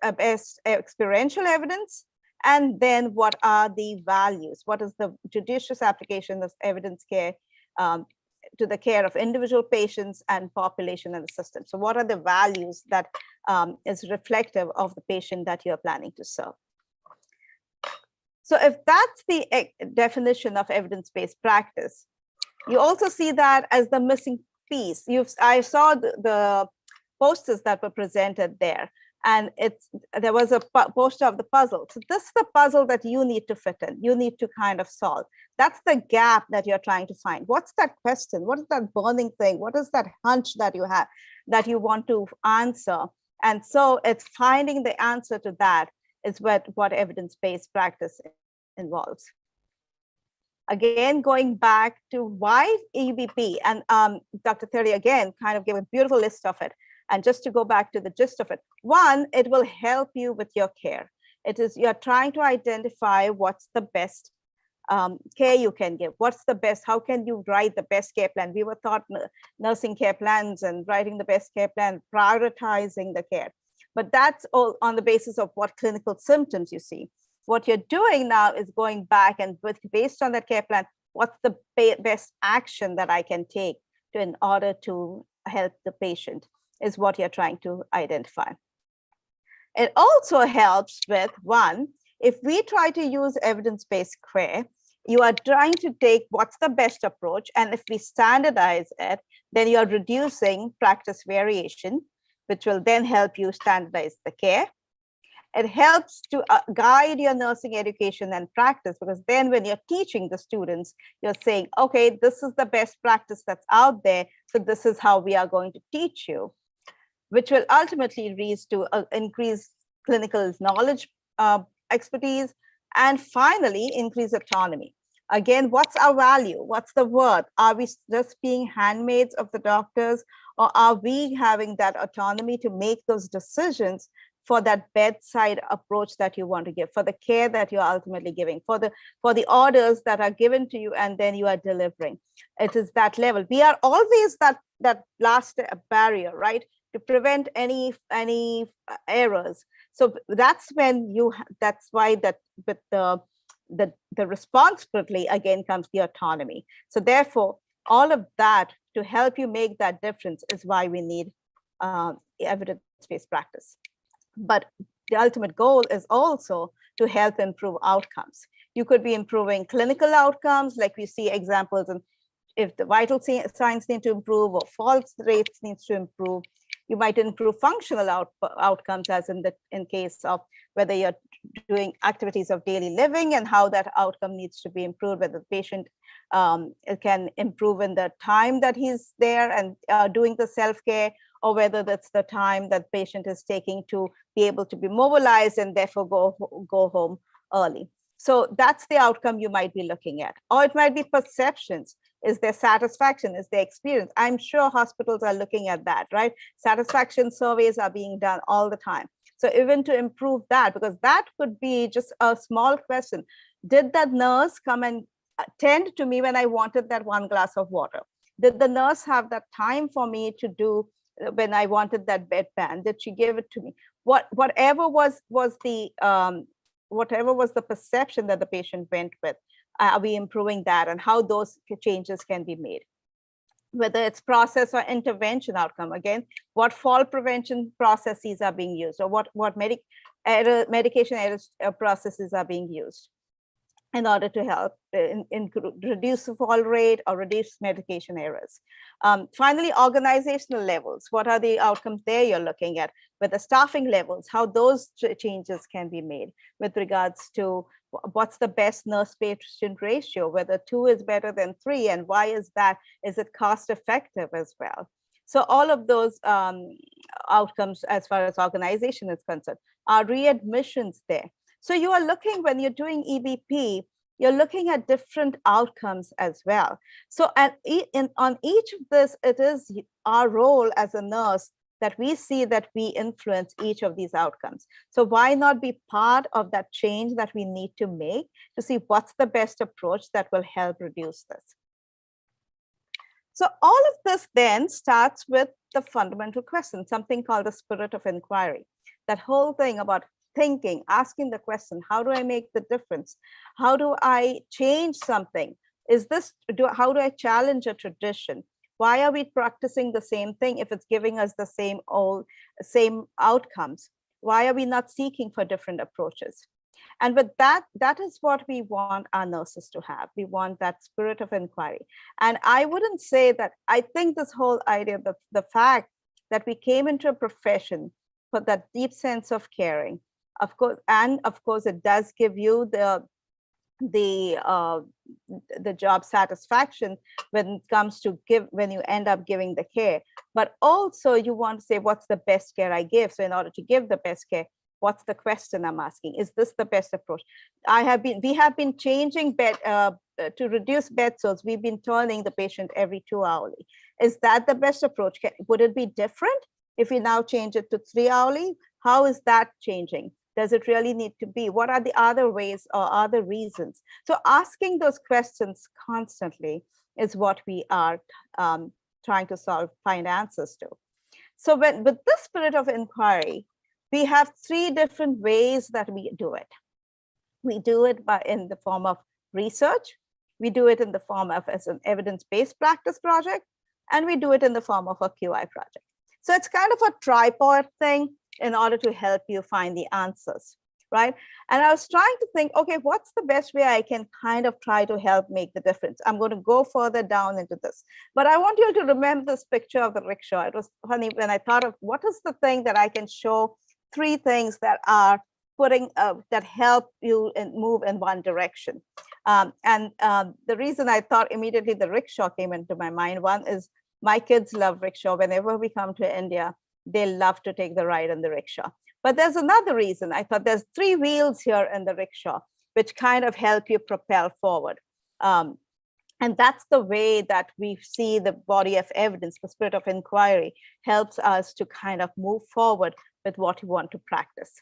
experiential evidence, and then what are the values? What is the judicious application of evidence care to the care of individual patients and population and the system? So what are the values that is reflective of the patient that you're planning to serve? So if that's the definition of evidence-based practice, you also see that as the missing piece. I saw the posters that were presented there, and there was a poster of the puzzle. So this is the puzzle that you need to fit in. You need to kind of solve. That's the gap that you're trying to find. What's that question? What is that burning thing? What is that hunch that you have that you want to answer? And so it's finding the answer to that is what evidence-based practice involves. Again, going back to why EBP, and Dr. Thierry again kind of gave a beautiful list of it. And just to go back to the gist of it, one, it will help you with your care. You're trying to identify what's the best care you can give. What's the best, how can you write the best care plan? We were taught nursing care plans and writing the best care plan, prioritizing the care. But that's all on the basis of what clinical symptoms you see. What you're doing now is going back and based on that care plan, what's the best action that I can take in order to help the patient is what you're trying to identify. It also helps with, one, if we try to use evidence-based care, you are trying to take what's the best approach, and if we standardize it, then you're reducing practice variation, which will then help you standardize the care. It helps to guide your nursing education and practice, because then when you're teaching the students, you're saying, okay, this is the best practice that's out there, so this is how we are going to teach you, which will ultimately lead to increased clinical knowledge, expertise, and finally, increase autonomy. Again, what's our value? What's the worth? Are we just being handmaids of the doctors, or are we having that autonomy to make those decisions for that bedside approach that you want to give, for the care that you're ultimately giving, for the orders that are given to you and then you are delivering? It is that level. We are always that last barrier, right, to prevent any errors. So that's when that's why that with the the responsibility again comes the autonomy. So therefore, all of that to help you make that difference is why we need evidence-based practice. But the ultimate goal is also to help improve outcomes. You could be improving clinical outcomes, like we see examples, and if the vital signs need to improve or false rates needs to improve. You might improve functional outcomes, as in case of whether you're doing activities of daily living and how that outcome needs to be improved, whether the patient can improve in the time that he's there and doing the self-care, or whether that's the time that patient is taking to be able to be mobilized and therefore go home early. So that's the outcome you might be looking at. Or it might be perceptions. Is there satisfaction? Is there experience? I'm sure hospitals are looking at that, right? Satisfaction surveys are being done all the time. So even to improve that, because that could be just a small question. Did that nurse come and tend to me when I wanted that one glass of water? Did the nurse have that time for me to do when I wanted that bedpan? Did she give it to me? Whatever was the perception that the patient went with, are we improving that, and how those changes can be made? Whether it's process or intervention outcome, again, what fall prevention processes are being used, or what medication error processes are being used in order to help reduce the fall rate or reduce medication errors. Finally, organizational levels. What are the outcomes there you're looking at? With the staffing levels, how those changes can be made with regards to what's the best nurse-patient ratio, whether 2 is better than 3, and why is that? Is it cost effective as well? So all of those outcomes as far as organization is concerned are readmissions there. So you are looking, when you're doing EBP, you're looking at different outcomes as well. So on each of this, it is our role as a nurse that we see that we influence each of these outcomes. So why not be part of that change that we need to make to see what's the best approach that will help reduce this? So all of this then starts with the fundamental question, something called the spirit of inquiry. That whole thing about thinking, asking the question, how do I make the difference? How do I change something? How do I challenge a tradition? Why are we practicing the same thing if it's giving us the same outcomes? Why are we not seeking for different approaches? And with that is what we want our nurses to have. We want that spirit of inquiry. And I wouldn't say that, I think this whole idea, the fact that we came into a profession for that deep sense of caring, of course, and of course, it does give you the job satisfaction when it comes to when you end up giving the care, but also you want to say, what's the best care I give? So in order to give the best care, what's the question I'm asking? Is this the best approach? We have been changing bed to reduce bed sores. We've been turning the patient every 2 hourly. Is that the best approach? Would it be different if we now change it to 3 hourly? How is that changing? Does it really need to be? What are the other ways or other reasons? So asking those questions constantly is what we are trying to find answers to. So with this spirit of inquiry, we have 3 different ways that we do it. We do it in the form of research. We do it in the form of as an evidence-based practice project, and we do it in the form of a QI project. So it's kind of a tripod thing in order to help you find the answers, right? And I was trying to think, okay, what's the best way I can kind of try to help make the difference? I'm going to go further down into this, but I want you to remember this picture of the rickshaw. It was funny when I thought of what is the thing that I can show 3 things that are that help you and move in one direction. The reason I thought immediately the rickshaw came into my mind, one is my kids love rickshaw. Whenever we come to India, they love to take the ride on the rickshaw. But there's another reason. I thought there's 3 wheels here in the rickshaw, which kind of help you propel forward. And that's the way that we see the body of evidence, the spirit of inquiry helps us to kind of move forward with what you want to practice.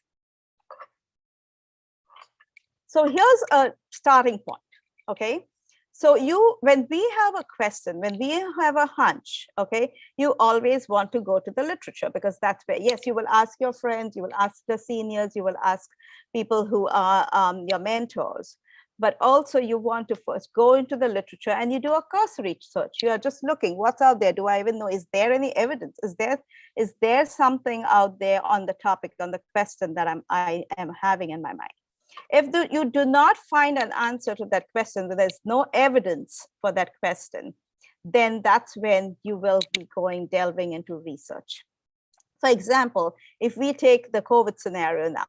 So here's a starting point, okay? So when we have a question, when we have a hunch, okay, you always want to go to the literature, because that's where, yes, you will ask your friends, you will ask the seniors, you will ask people who are your mentors. but also you want to first go into the literature and you do a cursory search. You are just looking, what's out there? Do I even know? Is there any evidence? Is there something out there on the topic, on the question that I am having in my mind? If you do not find an answer to that question, there's no evidence for that question, then that's when you will be delving into research. For example, if we take the COVID scenario now,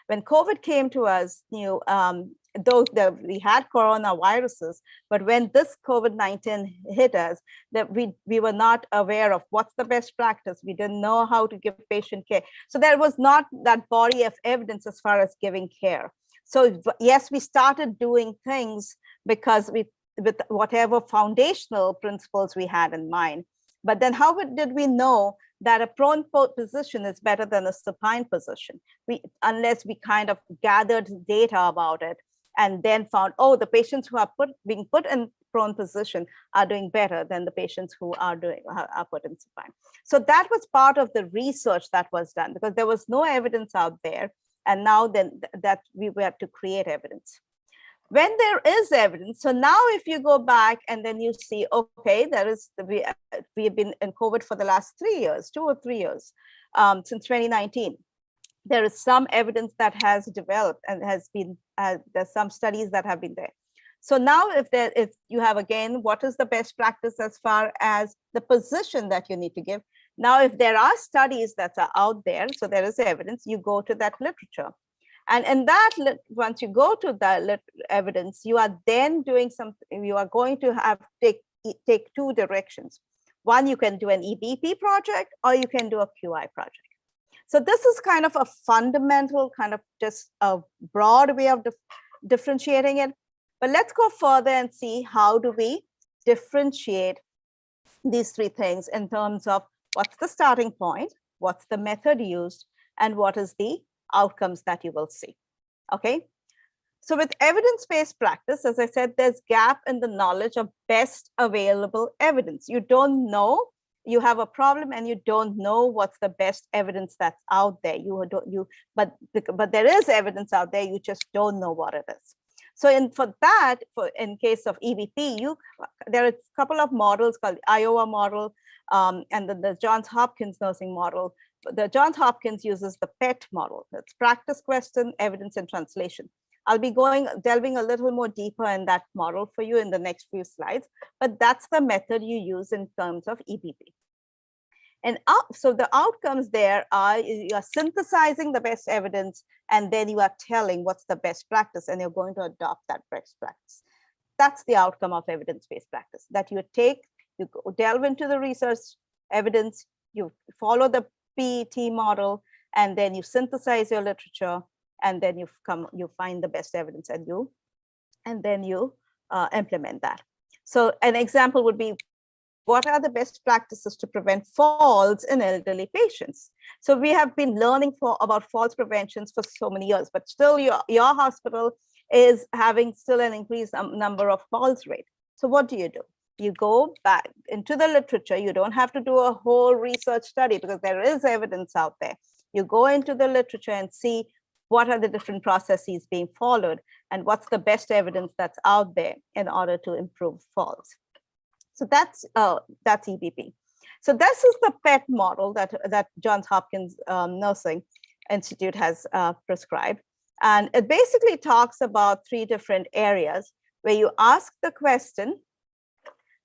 when COVID came to us, though we had coronaviruses, but when this COVID-19 hit us, that we were not aware of what's the best practice. We didn't know how to give patient care. So there was not that body of evidence as far as giving care. So yes, we started doing things because with whatever foundational principles we had in mind. But then how did we know that a prone position is better than a supine position? Unless we kind of gathered data about it and then found, oh, the patients who are being put in prone position are doing better than the patients who are put in supine. So that was part of the research that was done, because there was no evidence out there. And now then that we had to create evidence. When there is evidence, so now if you go back and then you see, okay, we have been in COVID for the last 3 years, 2 or 3 years, since 2019. There is some evidence that has developed and there's some studies that have been there. So now if you have, again, what is the best practice as far as the position that you need to give? Now, if there are studies that are out there, so there is evidence, you go to that literature. And in that, once you go to the evidence, you are then doing something, you are going to take 2 directions. One, you can do an EBP project, or you can do a QI project. So this is kind of a fundamental, kind of just a broad way of differentiating it. But let's go further and see how do we differentiate these 3 things in terms of what's the starting point, what's the method used, and what is the outcomes that you will see. Okay. So with evidence-based practice, as I said, there's gap in the knowledge of best available evidence. You don't know, you have a problem and you don't know what's the best evidence that's out there. But there is evidence out there, you just don't know what it is. So in case of EBP, there are a couple of models called the Iowa model and then the Johns Hopkins nursing model. The Johns Hopkins uses the PET model. That's practice, question, evidence, and translation. I'll be delving a little more deeper in that model for you in the next few slides, but that's the method you use in terms of EBP. And so the outcomes there are, you are synthesizing the best evidence, and then you are telling what's the best practice, and you're going to adopt that best practice. That's the outcome of evidence-based practice, that you delve into the research evidence, you follow the PET model, and then you synthesize your literature, and then you find the best evidence, and then you implement that. So an example would be, what are the best practices to prevent falls in elderly patients? So we have been learning about falls preventions for so many years, but still your hospital is having still an increased number of falls rate. So what do? You go back into the literature. You don't have to do a whole research study because there is evidence out there. You go into the literature and see what are the different processes being followed and what's the best evidence that's out there in order to improve falls. So that's EBP. So this is the PET model that Johns Hopkins Nursing Institute has prescribed. And it basically talks about 3 different areas where you ask the question,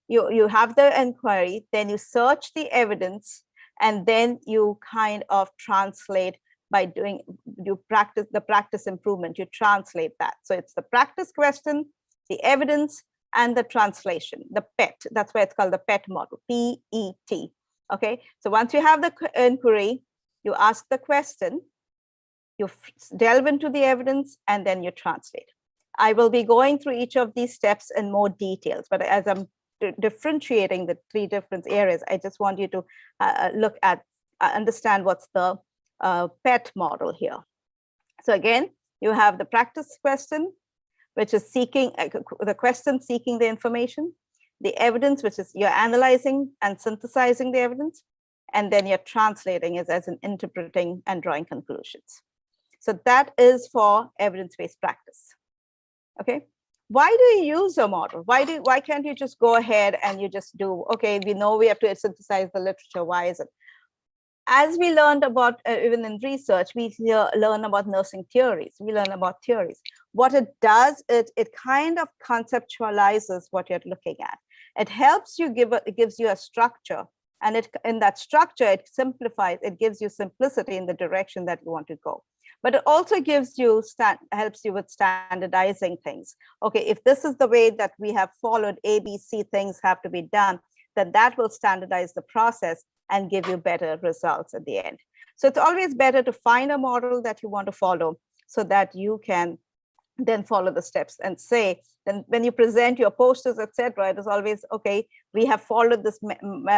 you have the inquiry, then you search the evidence, and then you kind of translate by you practice the practice improvement, you translate that. So it's the practice question, the evidence, and the translation, the PET. That's why it's called the PET model, P-E-T. Okay, so once you have the inquiry, you ask the question, you delve into the evidence, and then you translate. I will be going through each of these steps in more details, but as I'm differentiating the 3 different areas, I just want you to understand what's the PET model here. So again, you have the practice question, which is the question seeking the information, the evidence, which is you're analyzing and synthesizing the evidence, and then you're translating it as in interpreting and drawing conclusions. So that is for evidence-based practice. Okay, why do you use a model? Why can't you just go ahead and you just do, okay, we know we have to synthesize the literature, why is it? As we learned about, even in research, we learn about nursing theories, we learn about theories. What it does, it kind of conceptualizes what you're looking at. It helps you, it gives you a structure, and in that structure, it simplifies, it gives you simplicity in the direction that you want to go. But it also gives you, helps you with standardizing things. Okay, if this is the way that we have followed, ABC things have to be done, then that will standardize the process and give you better results at the end. So it's always better to find a model that you want to follow so that you can then follow the steps and say, then when you present your posters, etc., it is always, okay, we have followed this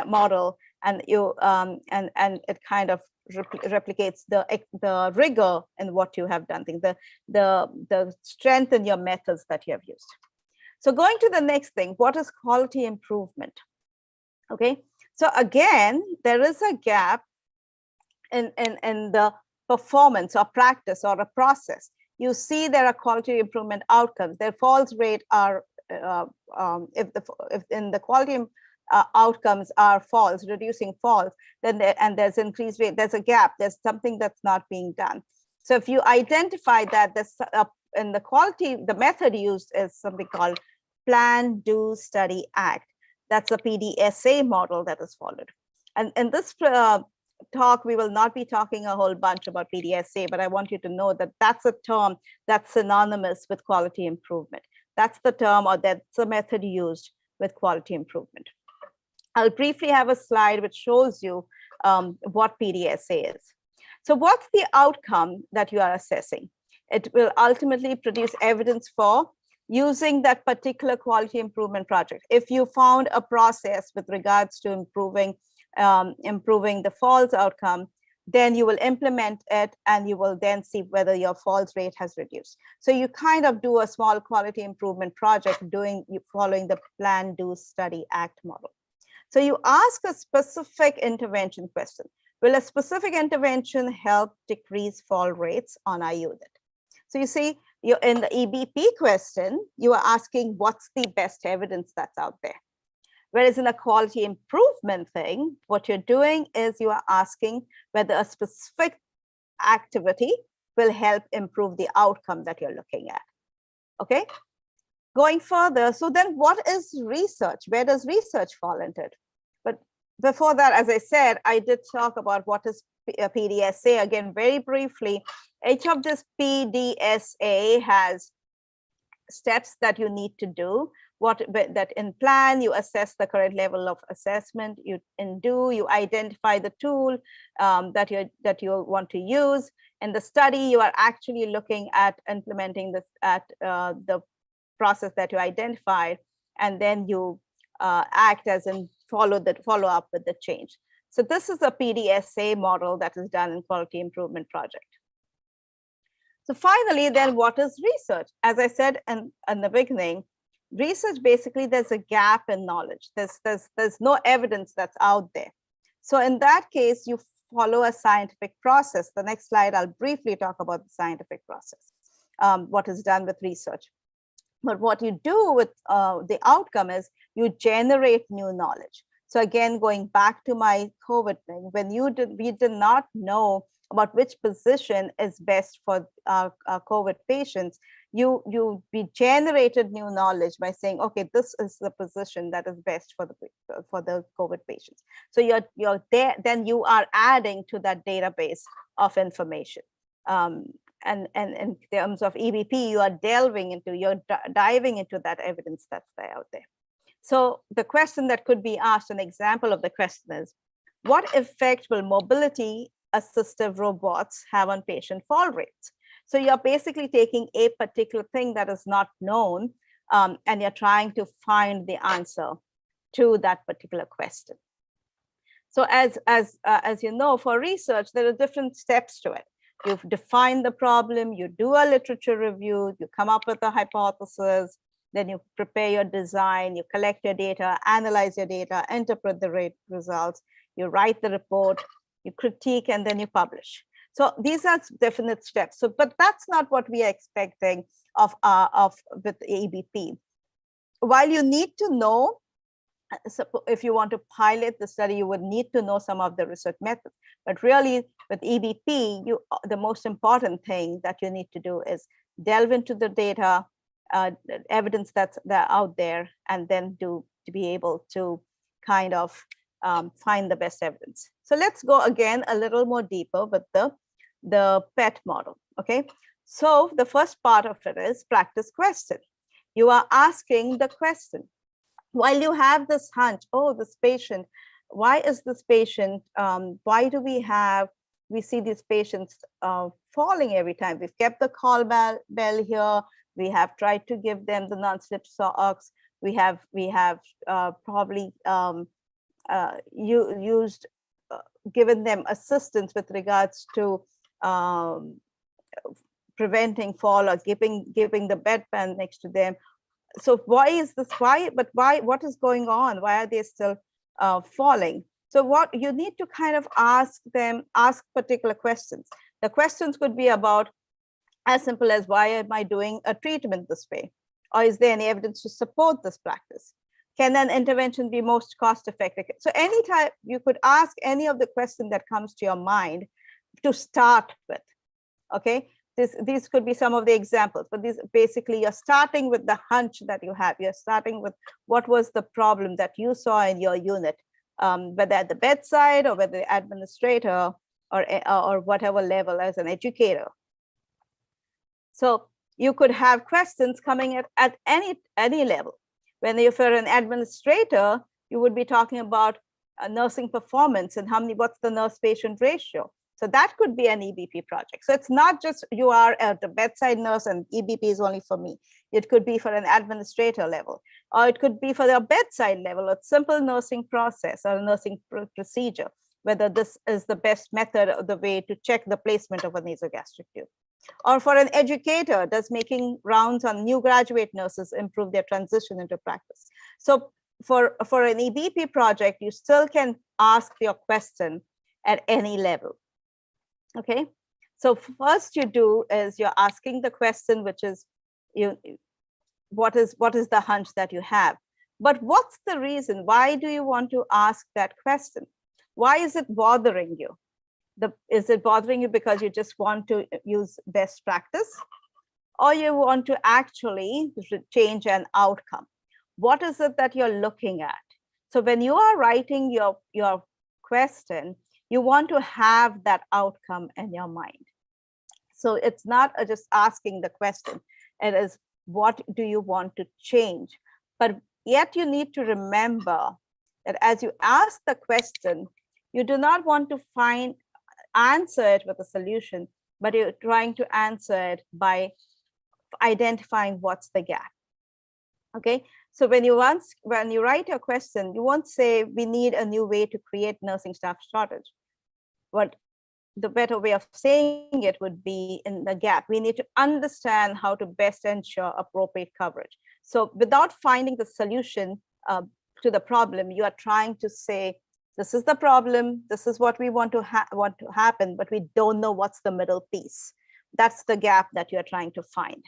model, and you and it kind of replicates the rigor in what you have done, the strength in your methods that you have used. So going to the next thing, what is quality improvement? Okay, so again, there is a gap in the performance or practice or a process. You see there are quality improvement outcomes. Their falls rate are, if in the quality outcomes are falls, reducing falls, then and there's increased rate, there's a gap, there's something that's not being done. So if you identify that, this in the quality, the method used is something called Plan, Do, Study, Act. That's a PDSA model that is followed. And in this talk, we will not be talking a whole bunch about PDSA, but I want you to know that that's a term that's synonymous with quality improvement. That's the term, or that's the method used with quality improvement. I'll briefly have a slide which shows you what PDSA is. So what's the outcome that you are assessing? It will ultimately produce evidence for using that particular quality improvement project. If you found a process with regards to improving the falls outcome, then you will implement it, and you will then see whether your falls rate has reduced. So you kind of do a small quality improvement project following the Plan, Do, Study, Act model. So you ask a specific intervention question. Will a specific intervention help decrease fall rates on our unit? So you see, you're in the EBP question, you are asking what's the best evidence that's out there. Whereas in a quality improvement thing, what you're doing is you are asking whether a specific activity will help improve the outcome that you're looking at. Okay, going further, so then what is research? Where does research fall into it? But before that, as I said, I did talk about what is PDSA. Again, very briefly, each of this PDSA has steps that you need to do. That in Plan, you assess the current level of assessment. In Do, you identify the tool that you want to use. In the Study, you are actually looking at implementing the process that you identified, and then you act as in follow up with the change. So this is a PDSA model that is done in quality improvement project. So finally, then what is research? As I said in the beginning, research, basically there's a gap in knowledge. There's no evidence that's out there. So in that case, you follow a scientific process. The next slide, I'll briefly talk about the scientific process, what is done with research. But what you do with the outcome is you generate new knowledge. So again, going back to my COVID thing, when we did not know about which position is best for our COVID patients, we generated new knowledge by saying, okay, this is the position that is best for the COVID patients. So you're there, then you are adding to that database of information. And in terms of EBP, you are you're diving into that evidence that's there out there. So the question that could be asked, an example of the question is, what effect will mobility assistive robots have on patient fall rates? So you're basically taking a particular thing that is not known, and you're trying to find the answer to that particular question. So as you know, for research, there are different steps to it. You've defined the problem, you do a literature review, you come up with a hypothesis, then you prepare your design, you collect your data, analyze your data, interpret the results, you write the report, you critique, and then you publish. So these are definite steps. So, but that's not what we are expecting with ABP. While you need to know, if you want to pilot the study, you would need to know some of the research methods. But really, with EBP, the most important thing that you need to do is delve into the data, evidence that's out there, and then to be able to kind of find the best evidence. So let's go again a little more deeper with the PET model. Okay, so the first part of it is practice question. You are asking the question. While you have this hunch, oh, this patient, why is this patient, why do we see these patients falling every time? We've kept the call bell here. We have tried to give them the non-slip socks. We have probably given them assistance with regards to preventing fall or giving the bedpan next to them. So why is this? What is going on? Why are they still falling? So what you need to kind of ask particular questions. The questions could be about as simple as, why am I doing a treatment this way? Or is there any evidence to support this practice? Can an intervention be most cost effective? So anytime you could ask any of the questions that comes to your mind to start with, okay? These could be some of the examples, but these basically you're starting with the hunch that you have. You're starting with what was the problem that you saw in your unit, whether at the bedside or whether the administrator or whatever level as an educator. So you could have questions coming at any level. When if you're an administrator, you would be talking about nursing performance and what's the nurse-patient ratio. So that could be an EBP project. So it's not just you are at the bedside nurse and EBP is only for me. It could be for an administrator level, or it could be for the bedside level, a simple nursing process or a nursing procedure, whether this is the best method or the way to check the placement of a nasogastric tube. Or for an educator, does making rounds on new graduate nurses improve their transition into practice? So for an EBP project, you still can ask your question at any level. Okay, so first you do is you're asking the question, which is what is the hunch that you have? But what's the reason? Why do you want to ask that question? Why is it bothering you? Is it bothering you because you just want to use best practice, or you want to actually change an outcome? What is it that you're looking at? So when you are writing your question, you want to have that outcome in your mind. So it's not just asking the question, it is what do you want to change? But yet you need to remember that as you ask the question, you do not want to answer it with a solution, but you're trying to answer it by identifying what's the gap. Okay, so when you write your question, you won't say we need a new way to create nursing staff shortage. But the better way of saying it would be in the gap. We need to understand how to best ensure appropriate coverage. So without finding the solution to the problem, you are trying to say, this is the problem, this is what we want to happen, but we don't know what's the middle piece. That's the gap that you're trying to find.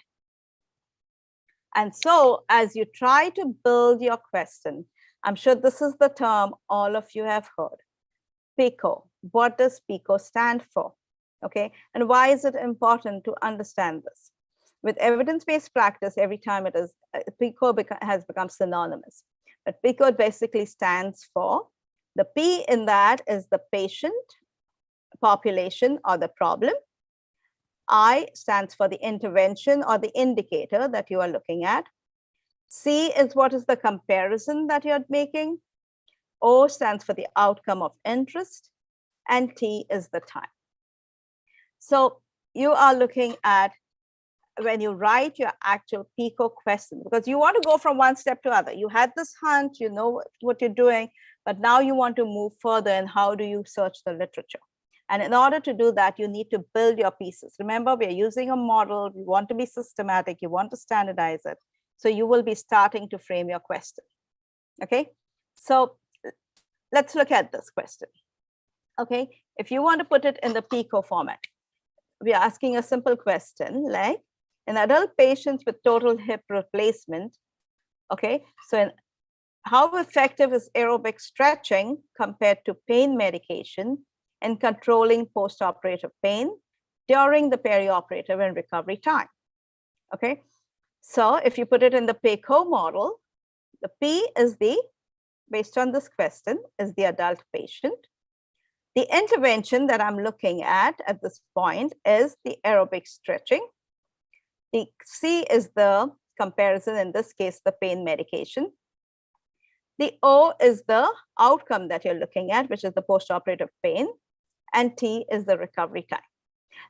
And so as you try to build your question, I'm sure this is the term all of you have heard, PICO. What does PICO stand for? Okay, and why is it important to understand this? With evidence-based practice, every time it is, PICO has become synonymous. But PICO basically stands for, the P in that is the patient, population, or the problem. I stands for the intervention or the indicator that you are looking at. C is what is the comparison that you're making. O stands for the outcome of interest, and T is the time. So you are looking at, when you write your actual PICO question, because you want to go from one step to other. You had this hunch, you know what you're doing, but now you want to move further, and how do you search the literature? And in order to do that, you need to build your pieces. Remember, we're using a model, you want to be systematic, you want to standardize it. So you will be starting to frame your question, okay? So let's look at this question, okay? If you want to put it in the PICO format, we're asking a simple question like, In adult patients with total hip replacement, okay, so how effective is aerobic stretching compared to pain medication in controlling post-operative pain during the perioperative and recovery time? Okay, so if you put it in the PACO model, the P is based on this question, is the adult patient. The intervention that I'm looking at this point is the aerobic stretching. The C is the comparison, in this case, the pain medication. The O is the outcome that you're looking at, which is the postoperative pain, and T is the recovery time.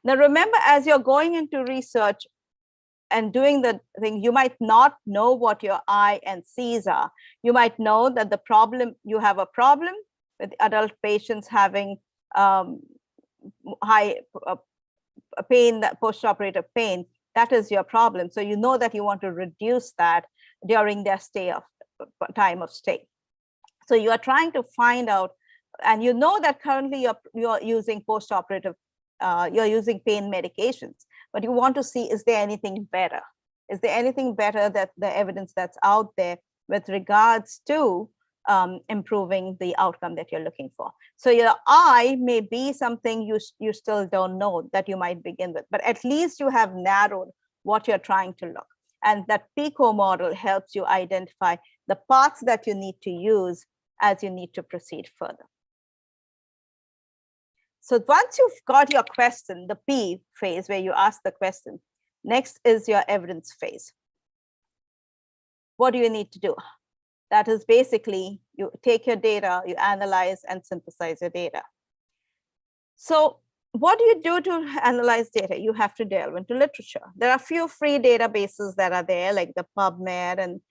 Now, remember, as you're going into research and doing the thing, you might not know what your I and C's are. You might know that the problem, you have a problem with adult patients having high pain, that postoperative pain. That is your problem. So you know that you want to reduce that during their time of stay. So you are trying to find out, and you know that currently you're using postoperative, you're using pain medications, but you want to see, is there anything better? Is there anything better, that the evidence that's out there with regards to improving the outcome that you're looking for? So your I may be something you still don't know that you might begin with, but at least you have narrowed what you're trying to look. And that PICO model helps you identify the paths that you need to use as you need to proceed further. So once you've got your question, the P phase where you ask the question, next is your evidence phase. What do you need to do? That is basically, you take your data, you analyze and synthesize your data. So what do you do to analyze data? You have to delve into literature. There are a few free databases that are there, like the PubMed and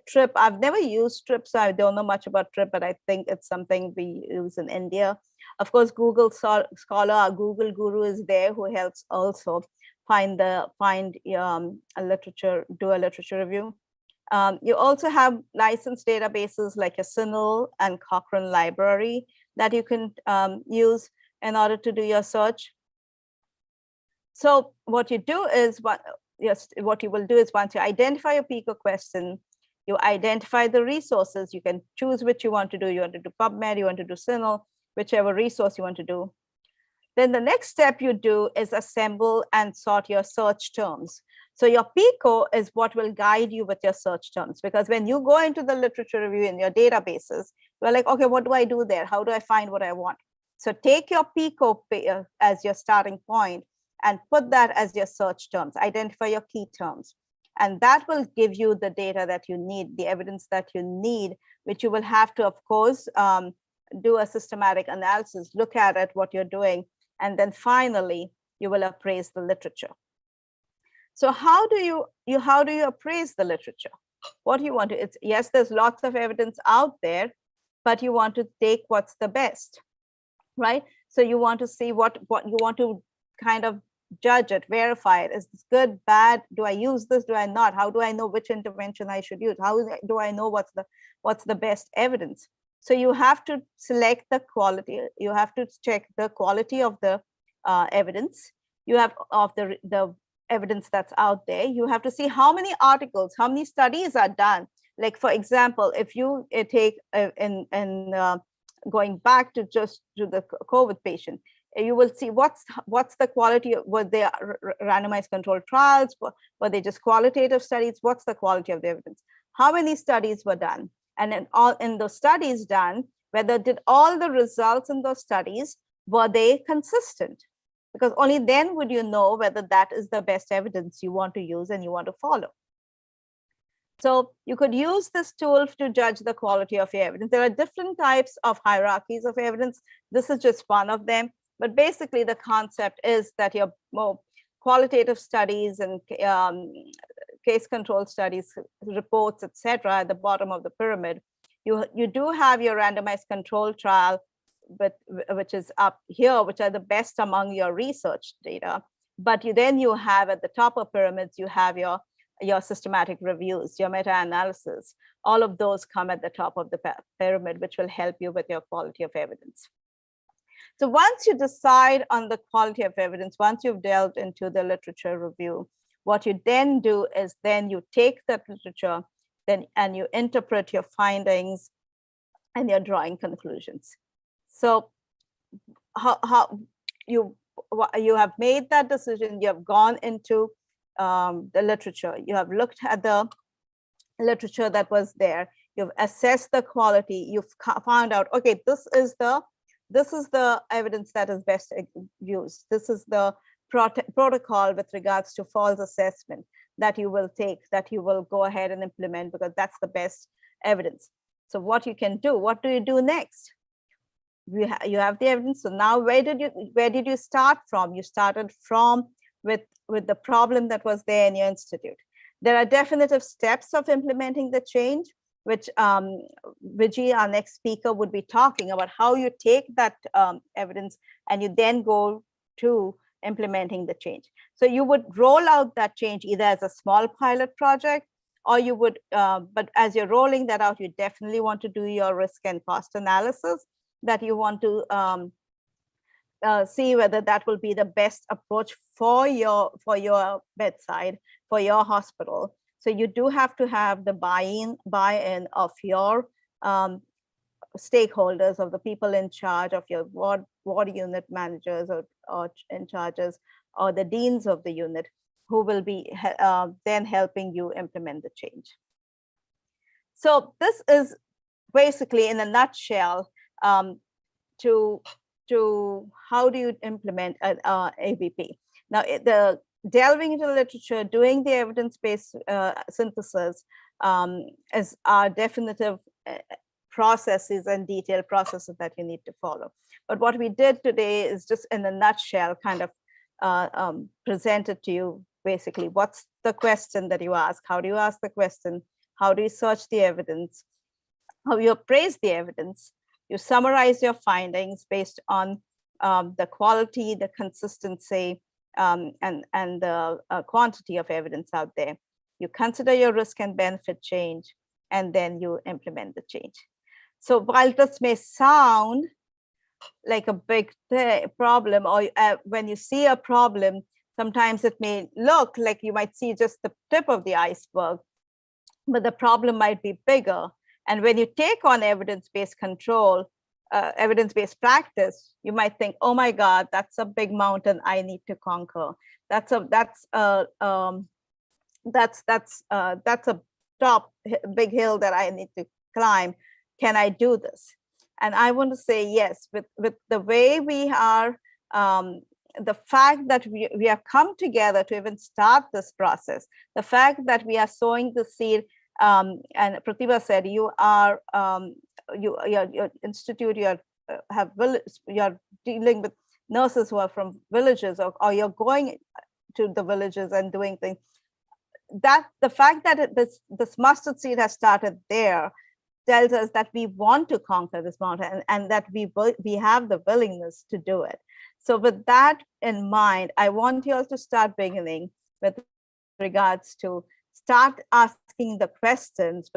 TRIP. I've never used TRIP, so I don't know much about TRIP, but I think it's something we use in India. Of course, Google Scholar, our Google Guru is there, who helps also find a literature, do a literature review. You also have licensed databases like a CINAHL and Cochrane Library that you can use in order to do your search. So what you do is, what you will do is, once you identify your PICO question, you identify the resources. You can choose which you want to do. You want to do PubMed, you want to do CINAHL, whichever resource you want to do. Then the next step you do is assemble and sort your search terms. So your PICO is what will guide you with your search terms, because when you go into the literature review in your databases, you're like, okay, what do I do there? How do I find what I want? So take your PICO as your starting point and put that as your search terms. Identify your key terms. And that will give you the data that you need, the evidence that you need, which you will have to, of course, do a systematic analysis, look at it, what you're doing, and then finally, you will appraise the literature. So how do you appraise the literature? What do you want to, yes, there's lots of evidence out there, but you want to take what's the best, right? So you want to see what you want to kind of judge it, verify it. Is this good, bad? Do I use this? Do I not? How do I know which intervention I should use? How do I know what's the best evidence? So you have to select the quality. You have to check the quality of the evidence. You have of the evidence that's out there. You have to see how many articles, how many studies are done. Like, for example, if you take going back to the COVID patient, you will see what's the quality of, were they randomized controlled trials, were they just qualitative studies? What's the quality of the evidence? How many studies were done? And in those studies done, did all the results in those studies, were they consistent? Because only then would you know whether that is the best evidence you want to use and you want to follow. So you could use this tool to judge the quality of your evidence. There are different types of hierarchies of evidence. This is just one of them. But basically, the concept is that your more qualitative studies and case control studies, reports, etc., at the bottom of the pyramid, you do have your randomized control trial, which is up here, which are the best among your research data. But then you have at the top of pyramids, you have your systematic reviews, your meta-analysis. All of those come at the top of the pyramid, which will help you with your quality of evidence. So once you decide on the quality of evidence, once you've delved into the literature review, What you then do is then you take that literature and you interpret your findings and you're drawing conclusions. So how you have made that decision, you have gone into the literature, you have looked at the literature that was there, you've assessed the quality, you've found out, okay, this is the evidence that is best used. This is the protocol with regards to false assessment that you will take, that you will go ahead and implement, because that's the best evidence. So what you can do, what do you do next? You have the evidence. So now where did you start from? You started from with the problem that was there in your institute. There are definitive steps of implementing the change, which Viji, our next speaker, would be talking about how you take that evidence and you then go to implementing the change. So you would roll out that change either as a small pilot project, or you would, but as you're rolling that out, you definitely want to do your risk and cost analysis, that you want to see whether that will be the best approach for your bedside, for your hospital. So you do have to have the buy-in of your stakeholders, of the people in charge, of your ward unit managers or in charges, or the deans of the unit, who will be then helping you implement the change. So this is basically, in a nutshell, to how do you implement an ABP. Now, the delving into the literature, doing the evidence-based synthesis is our definitive processes and detailed processes that you need to follow. But what we did today is just in a nutshell kind of presented to you basically what's the question that you ask, how do you ask the question, how do you search the evidence, how you appraise the evidence, you summarize your findings based on the quality, the consistency, and the quantity of evidence out there. You consider your risk and benefit change, and then you implement the change. So while this may sound like a big problem, or when you see a problem, sometimes it may look like you might see just the tip of the iceberg, but the problem might be bigger. And when you take on evidence-based control, evidence-based practice, you might think, oh my God, that's a big mountain I need to conquer. That's a top big hill that I need to climb. Can I do this? And I want to say yes, with the way we are, the fact that we have come together to even start this process, the fact that we are sowing the seed, and Pratibha said, you are your institute, you're dealing with nurses who are from villages, or you're going to the villages and doing things. That the fact that this mustard seed has started there tells us that we want to conquer this mountain, and that we have the willingness to do it. So with that in mind, I want you all to start beginning with regards to start asking the questions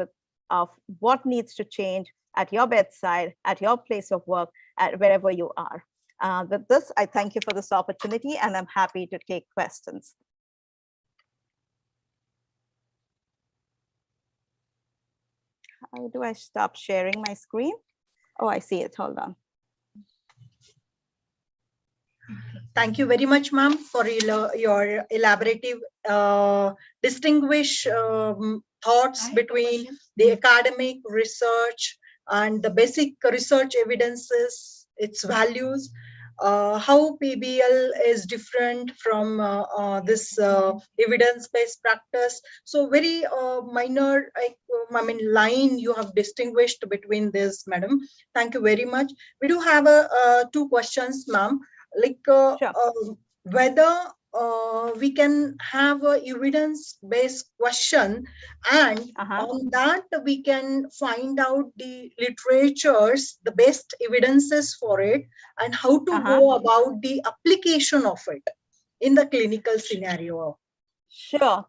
of what needs to change at your bedside, at your place of work, at wherever you are. With this, I thank you for this opportunity, and I'm happy to take questions. How do I stop sharing my screen? Oh, I see it. Hold on. Thank you very much, ma'am, for your elaborative, distinguished thoughts between the academic research and the basic research evidences, its values, how PBL is different from this evidence-based practice. So very minor, line you have distinguished between this, madam. Thank you very much. We do have two questions, ma'am. Like Sure. Whether we can have a evidence-based question, and on that we can find out the literatures, the best evidences for it, and how to go about the application of it in the clinical scenario. Sure.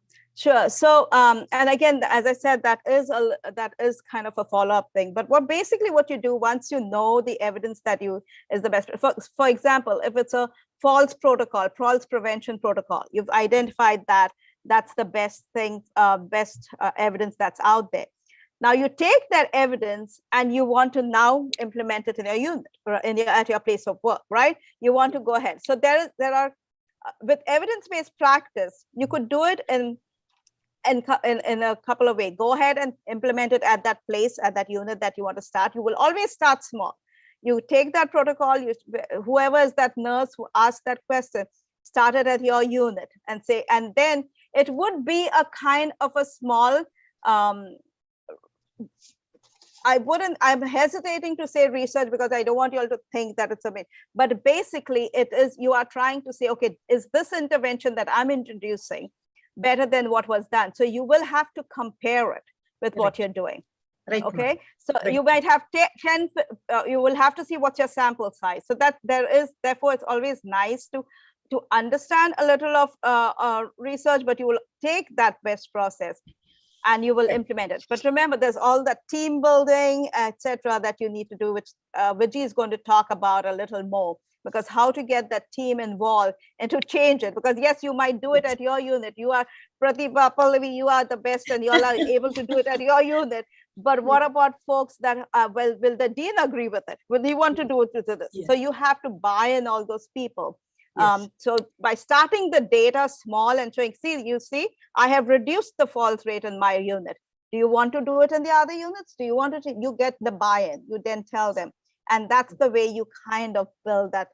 So, and again, as I said, that is kind of a follow-up thing. But what you do once you know the evidence that is the best. For example, if it's a false prevention protocol, you've identified that that's the best thing, best evidence that's out there. Now you take that evidence and you want to now implement it in your unit, or at your place of work, right? You want to go ahead. So there are with evidence-based practice, you could do it in a couple of ways. Go ahead and implement it at that place, at that unit that you want to start. You will always start small. You take that protocol, whoever is that nurse who asked that question, start it at your unit and say, and then it would be a kind of a small, I'm hesitating to say research because I don't want you all to think that it's a bit, but basically it is, you are trying to say, okay, is this intervention that I'm introducing better than what was done? So you will have to compare it with what you're doing. Right. Okay, so Right. you might have 10, you will have to see what's your sample size. So that therefore it's always nice to understand a little of research, but you will take that best process and you will implement it. But remember, there's all that team building, etc., that you need to do, which Viji is going to talk about a little more, because how to get that team involved and to change it. Because yes, you might do it at your unit. You are Pratibha, Pallavi, you are the best and you all are able to do it at your unit. But what about folks that, well, will the dean agree with it? Will he want to do it with this? Yes. So you have to buy in all those people. Yes. So by starting the data small and showing, you see, I have reduced the false rate in my unit. Do you want to do it in the other units? Do you want to, you get the buy-in, you then tell them. And that's the way you kind of build that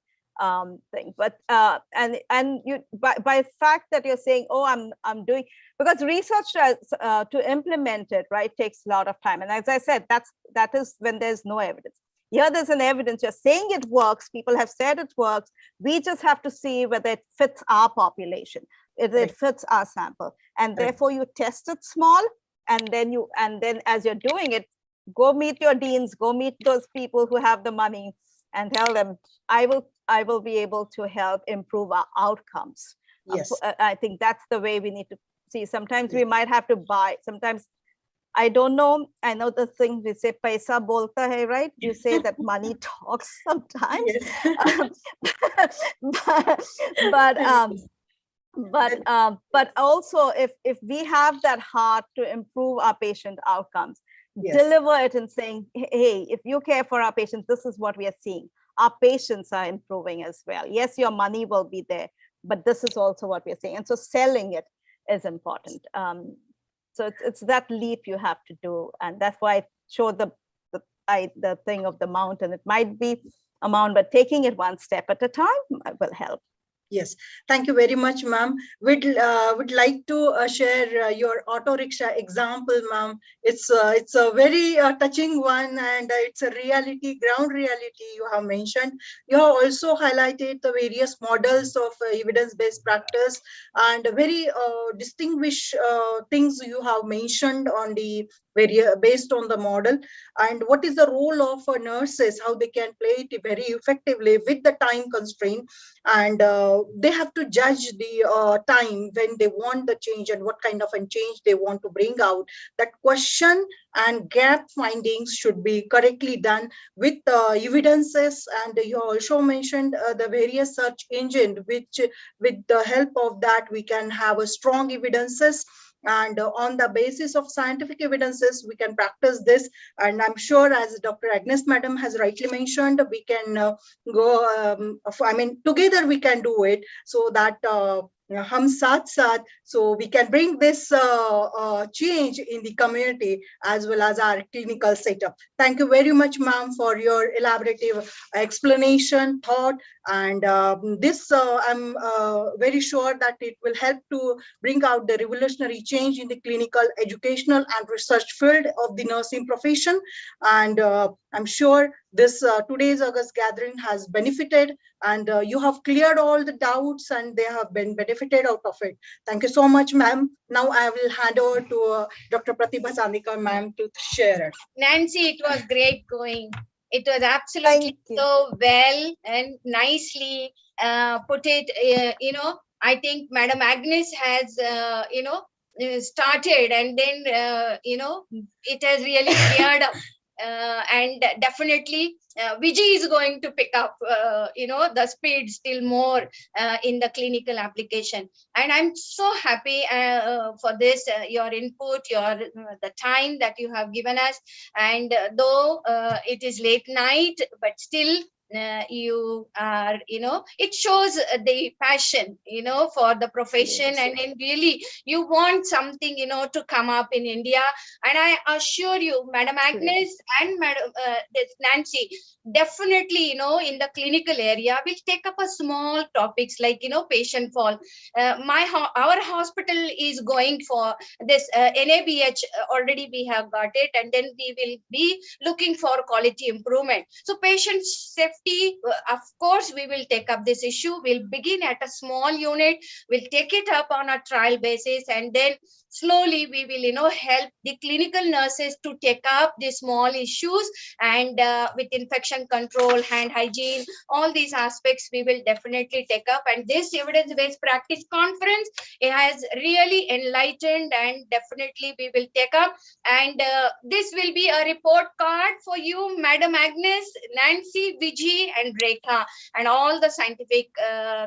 thing. But and you by fact that you're saying, oh, I'm doing, because research to implement it, right, takes a lot of time. And as I said, that is when there's no evidence. Here there's an evidence, you're saying it works, people have said it works, we just have to see whether it fits our population, it fits our sample. And therefore you test it small, and then as you're doing it, go meet your deans, go meet those people who have the money and tell them, I will be able to help improve our outcomes. Yes. I think that's the way we need to see. Sometimes we might have to buy, sometimes, I don't know. I know the thing we say, paisa bolta hai, right? You say that money talks sometimes. Yes. But also if we have that heart to improve our patient outcomes, Yes. deliver it and saying, hey, if you care for our patients, this is what we are seeing. Our patients are improving as well. Yes, your money will be there, but this is also what we're seeing. And so selling it is important. So it's that leap you have to do. And that's why I showed the thing of the mountain. It might be a mountain, but taking it one step at a time will help. Yes, thank you very much, ma'am. Would like to share your auto rickshaw example, ma'am. It's a very touching one, and it's a reality, ground reality you have mentioned. You have also highlighted the various models of evidence-based practice and very distinguished things you have mentioned on the based on the model, and what is the role of nurses, how they can play it very effectively with the time constraint, and they have to judge the time when they want the change and what kind of a change they want to bring out. That question and gap findings should be correctly done with evidences, and you also mentioned the various search engine, which with the help of that we can have a strong evidences, and on the basis of scientific evidences we can practice this. And I'm sure, as Dr. Agnes madam has rightly mentioned, we can go together we can do it, so that hum saath saath, so we can bring this change in the community as well as our clinical setup. Thank you very much, ma'am, for your elaborative explanation, thought, and this I'm very sure that it will help to bring out the revolutionary change in the clinical, educational, and research field of the nursing profession. And I'm sure this today's August gathering has benefited, and you have cleared all the doubts, and they have been benefited out of it. Thank you so much, ma'am. Now I will hand over to Dr. Pratibha Chandikar, ma'am, to share it. Nancy, it was great going. It was absolutely so well and nicely put it. I think Madam Agnes has, started, and then, it has really cleared up and definitely Viji is going to pick up, the speed still more in the clinical application. And I'm so happy for this, your input, the time that you have given us. And though it is late night, but still you are, it shows the passion, for the profession. And then really you want something, to come up in India. And I assure you, Madam Agnes and Madam Nancy, definitely, in the clinical area, we'll take up a small topics like, patient fall. Our hospital is going for this NABH, already we have got it, and then we will be looking for quality improvement. So patient safety, of course, we will take up this issue. We'll begin at a small unit. We'll take it up on a trial basis, and then slowly we will, help the clinical nurses to take up the small issues, and with infection control, hand hygiene, all these aspects we will definitely take up. And this evidence-based practice conference, it has really enlightened, and definitely we will take up. And this will be a report card for you, Madam Agnes, Nancy, Viji, and Rekha, and all the scientific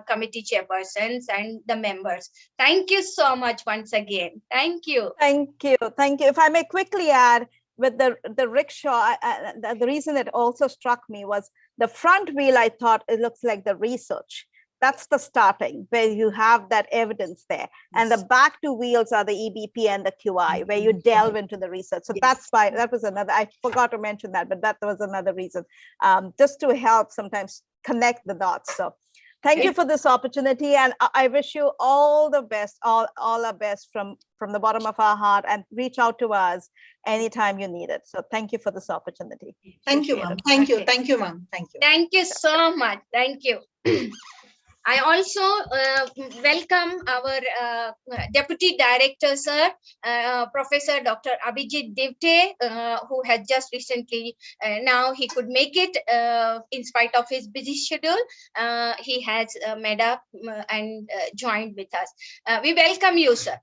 committee chairpersons and the members. Thank you so much once again. Thank you. Thank you. Thank you. If I may quickly add, with the rickshaw, the reason it also struck me was the front wheel. I thought it looks like the research. That's the starting, where you have that evidence there. And the back two wheels are the EBP and the QI, where you delve into the research. So that's why, that was another, I forgot to mention that, but that was another reason, just to help sometimes connect the dots. So thank you for this opportunity, and I wish you all the best, all our best from the bottom of our heart, and reach out to us anytime you need it. So thank you for this opportunity. Thank you, ma'am. Thank you. Thank you, ma'am. Thank you. Thank you so much. Thank you. I also welcome our Deputy Director, sir, Professor Dr. Abhijit Divte, who had just recently, now he could make it in spite of his busy schedule. He has made up and joined with us. We welcome you, sir.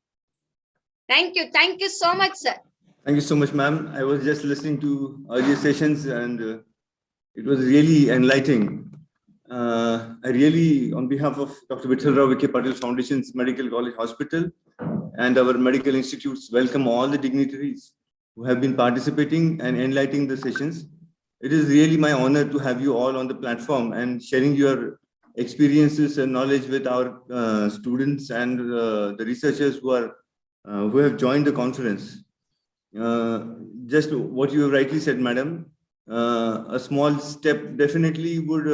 Thank you. Thank you so much, sir. Thank you so much, ma'am. I was just listening to earlier sessions, and it was really enlightening. I really, on behalf of Dr. Vithalrao Vikhe Patel Foundation's Medical College Hospital and our medical institutes, welcome all the dignitaries who have been participating and enlightening the sessions. It is really my honor to have you all on the platform and sharing your experiences and knowledge with our students and the researchers who have joined the conference. Just what you rightly said, madam. A small step definitely would,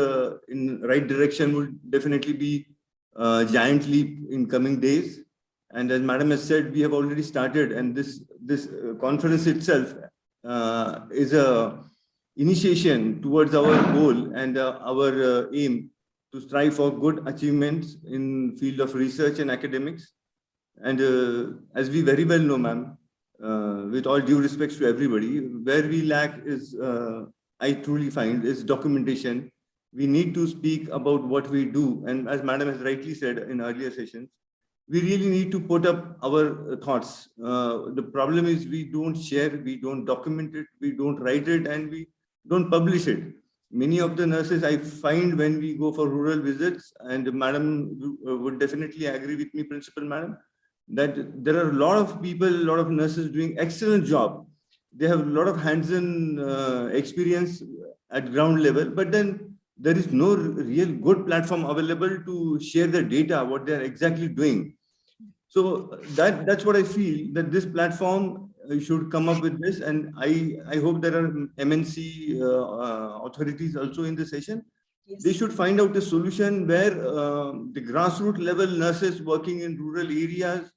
in right direction, would definitely be a giant leap in coming days. And as madam has said, we have already started, and this conference itself is a initiation towards our goal and our aim to strive for good achievements in field of research and academics. And as we very well know, ma'am, with all due respects to everybody, where we lack is, I truly find, is documentation. We need to speak about what we do. And as madam has rightly said in earlier sessions, we really need to put up our thoughts. The problem is we don't share, we don't document it, we don't write it, and we don't publish it. Many of the nurses I find when we go for rural visits, and madam would definitely agree with me, principal madam, that there are a lot of people, a lot of nurses doing excellent job. They have a lot of hands-on experience at ground level, but then there is no real good platform available to share the data, what they're exactly doing. So that's what I feel, that this platform should come up with this. And I hope there are MNC authorities also in the session. Yes. They should find out a solution where the grassroots level nurses working in rural areas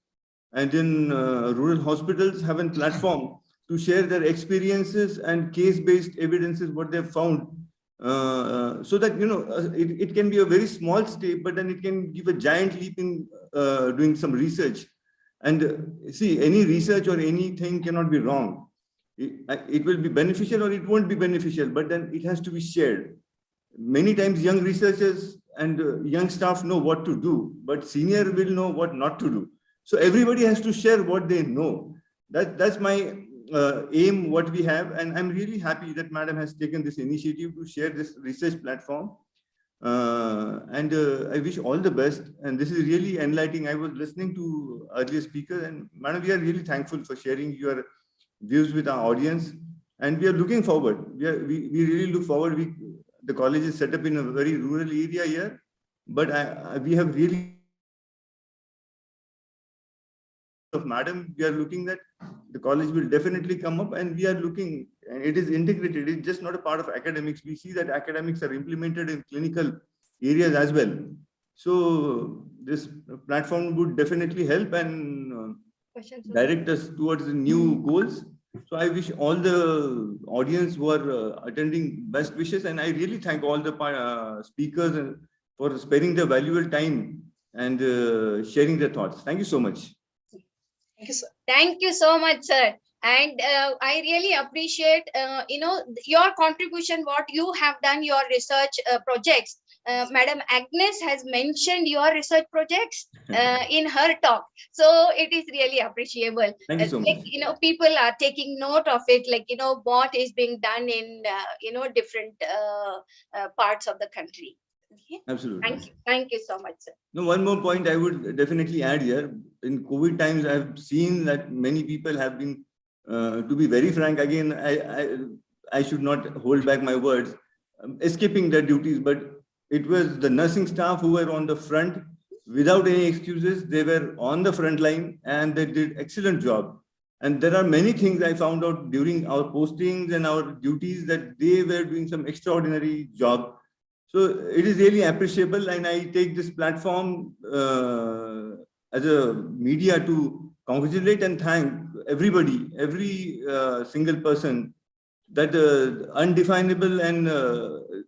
and in rural hospitals have a platform to share their experiences and case-based evidences, what they've found, so that, it can be a very small step, but then it can give a giant leap in doing some research. And see, any research or anything cannot be wrong. It will be beneficial or it won't be beneficial, but then it has to be shared. Many times young researchers and young staff know what to do, but senior will know what not to do. So everybody has to share what they know. That's my aim what we have, and I'm really happy that Madam has taken this initiative to share this research platform. I wish all the best. And this is really enlightening. I was listening to earlier speakers, and Madam, we are really thankful for sharing your views with our audience. And we are looking forward. We really look forward. The college is set up in a very rural area here, but we have really of Madam, we are looking that the college will definitely come up, and we are looking, and it is integrated. It's just not a part of academics. We see that academics are implemented in clinical areas as well. So this platform would definitely help and direct us towards the new goals. So I wish all the audience who are attending best wishes, and I really thank all the speakers for sparing their valuable time and sharing their thoughts. Thank you so much. Thank you, sir. Thank you so much, sir. And I really appreciate, your contribution, what you have done, your research projects. Madam Agnes has mentioned your research projects in her talk. So it is really appreciable. Thank you so much. People are taking note of it, what is being done in, different parts of the country. Okay. Absolutely. Thank you so much, sir. No, one more point I would definitely add here. In COVID times, I've seen that many people have been, to be very frank, again, I should not hold back my words, escaping their duties, but it was the nursing staff who were on the front without any excuses. They were on the front line and they did excellent job. And there are many things I found out during our postings and our duties that they were doing some extraordinary job. So it is really appreciable, and I take this platform as a media to congratulate and thank everybody, every single person, that undefinable and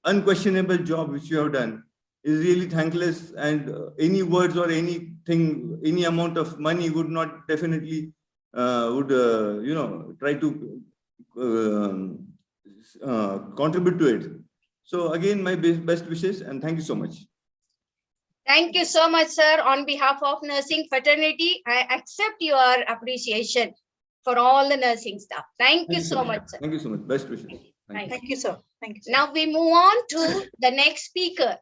unquestionable job which you have done is really thankless, and any words or anything, any amount of money would not definitely try to contribute to it. So again, my best wishes, and thank you so much. Thank you so much, sir. On behalf of nursing fraternity, I accept your appreciation for all the nursing staff. Thank you so much, sir. Thank you so much. Best wishes. Thank you, sir. Thank you, sir. Now we move on to the next speaker.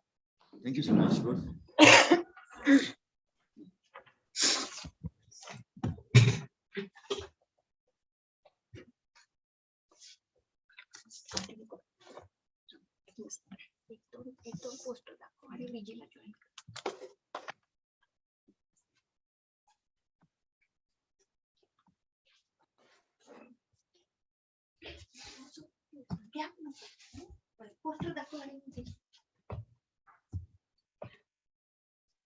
Thank you so much.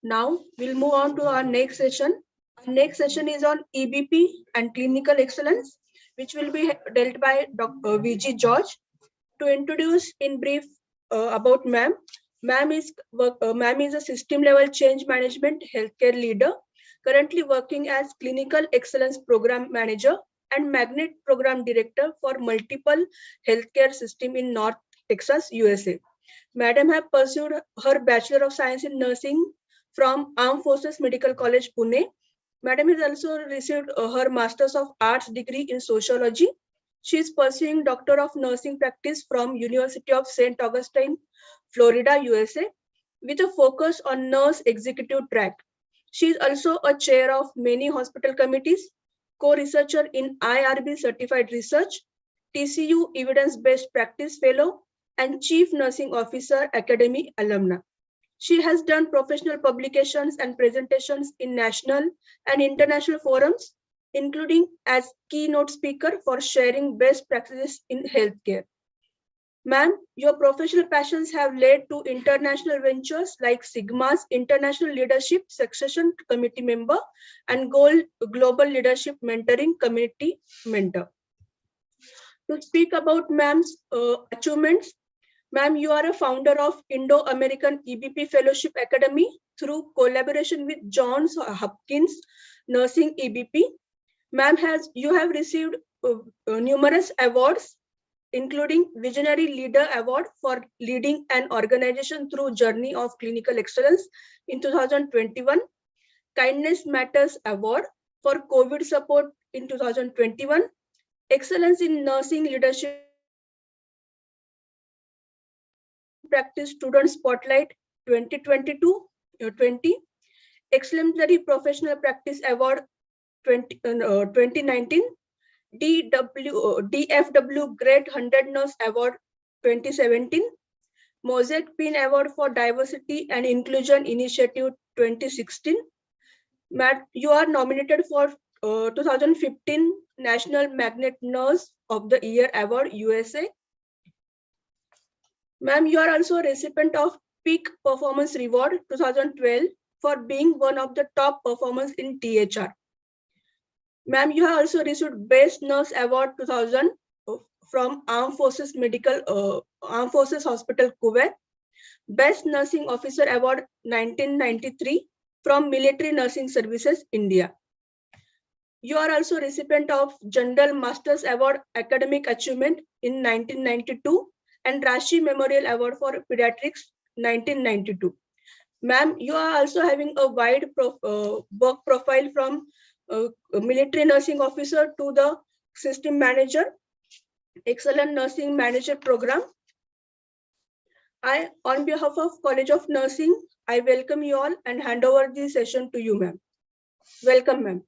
Now we'll move on to our next session. Our next session is on EBP and clinical excellence, which will be dealt by Dr. Viji George. To introduce in brief about ma'am. Ma'am is a system level change management healthcare leader, currently working as clinical excellence program manager and magnet program director for multiple healthcare system in North Texas, USA. Madam have pursued her Bachelor of Science in Nursing from Armed Forces Medical College, Pune. Madam has also received her Masters of Arts degree in Sociology. She is pursuing Doctor of Nursing Practice from University of St. Augustine, Florida, USA, with a focus on nurse executive track. She is also a chair of many hospital committees, co-researcher in IRB certified research, TCU evidence-based practice fellow, and chief nursing officer academy alumna. She has done professional publications and presentations in national and international forums, including as keynote speaker for sharing best practices in healthcare. Ma'am, your professional passions have led to international ventures like Sigma's International Leadership Succession Committee member and Global Leadership Mentoring Committee mentor. To speak about ma'am's achievements, ma'am, you are a founder of Indo-American EBP Fellowship Academy through collaboration with Johns Hopkins Nursing EBP. Ma'am, you have received numerous awards, including Visionary Leader Award for leading an organization through journey of clinical excellence in 2021, Kindness Matters Award for COVID support in 2021, Excellence in Nursing Leadership Practice Student Spotlight 2022-20, Exemplary Professional Practice Award 2019, DFW Great 100 Nurse Award 2017, Mosaic Pin Award for Diversity and Inclusion Initiative 2016. Matt, you are nominated for 2015 National Magnet Nurse of the Year Award USA. Ma'am, you are also a recipient of Peak Performance Reward 2012 for being one of the top performers in THR. Ma'am, you have also received Best Nurse Award 2000 from Armed Forces Hospital, Kuwait. Best Nursing Officer Award 1993 from Military Nursing Services, India. You are also recipient of General Masters Award Academic Achievement in 1992 and Rashi Memorial Award for Pediatrics 1992. Ma'am, you are also having a wide work profile from Military Nursing Officer to the System Manager, Excellent Nursing Manager Program. On behalf of College of Nursing, I welcome you all and hand over the session to you, ma'am. Welcome, ma'am.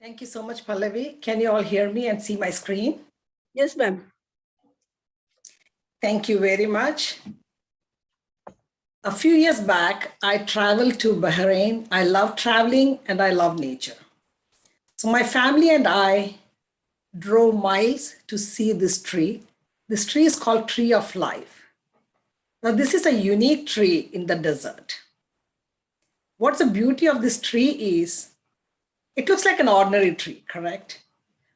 Thank you so much, Pallavi. Can you all hear me and see my screen? Yes, ma'am. Thank you very much. A few years back, I traveled to Bahrain. I love traveling and I love nature. So my family and I drove miles to see this tree. This tree is called Tree of Life. Now, this is a unique tree in the desert. What's the beauty of this tree is, it looks like an ordinary tree, correct?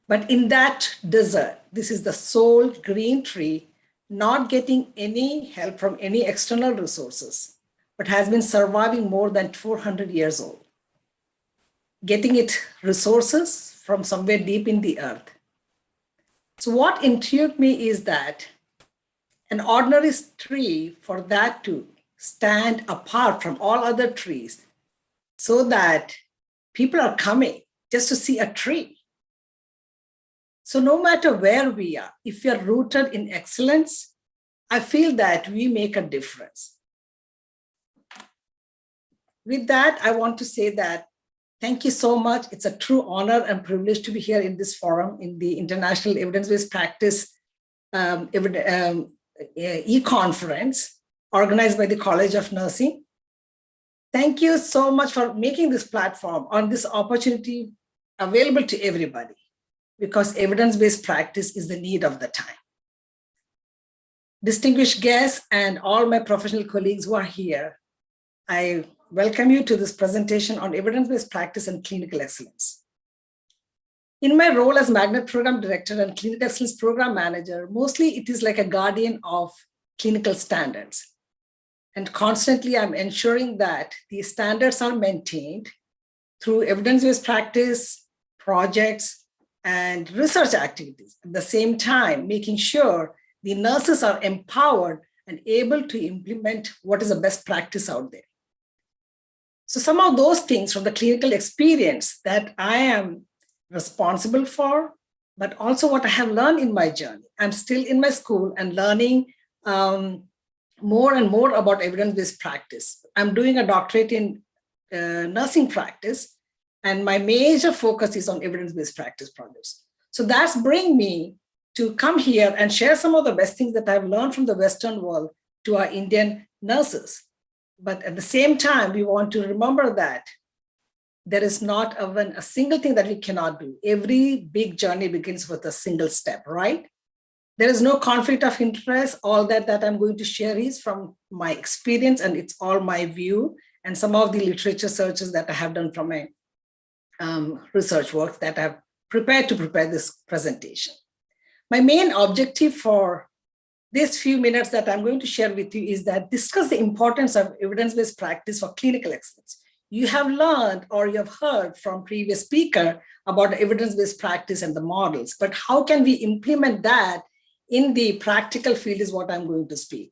But in that desert, this is the sole green tree, not getting any help from any external resources, but has been surviving more than 400 years old. Getting it resources from somewhere deep in the earth. So what intrigued me is that an ordinary tree, for that to stand apart from all other trees, so that people are coming just to see a tree. So no matter where we are, if we are rooted in excellence, I feel that we make a difference. With that, I want to say that thank you so much. It's a true honor and privilege to be here in this forum in the International Evidence-Based Practice e-conference organized by the College of Nursing. Thank you so much for making this platform on this opportunity available to everybody, because evidence-based practice is the need of the time. Distinguished guests and all my professional colleagues who are here, I welcome you to this presentation on evidence-based practice and clinical excellence. In my role as Magnet Program Director and Clinical Excellence Program Manager, mostly it is like a guardian of clinical standards. And constantly I'm ensuring that these standards are maintained through evidence-based practice, projects, and research activities. At the same time, making sure the nurses are empowered and able to implement what is the best practice out there. So some of those things from the clinical experience that I am responsible for, but also what I have learned in my journey. I'm still in my school and learning more and more about evidence-based practice. I'm doing a doctorate in nursing practice, and my major focus is on evidence-based practice projects. So that's bring me to come here and share some of the best things that I've learned from the Western world to our Indian nurses. But at the same time, we want to remember that there is not even a single thing that we cannot do. Every big journey begins with a single step, right? There is no conflict of interest. All that I'm going to share is from my experience, and it's all my view and some of the literature searches that I have done from my research work that I've prepared to prepare this presentation. My main objective for these few minutes that I'm going to share with you is that discuss the importance of evidence-based practice for clinical excellence. You have learned or you have heard from previous speaker about evidence-based practice and the models, but how can we implement that in the practical field is what I'm going to speak.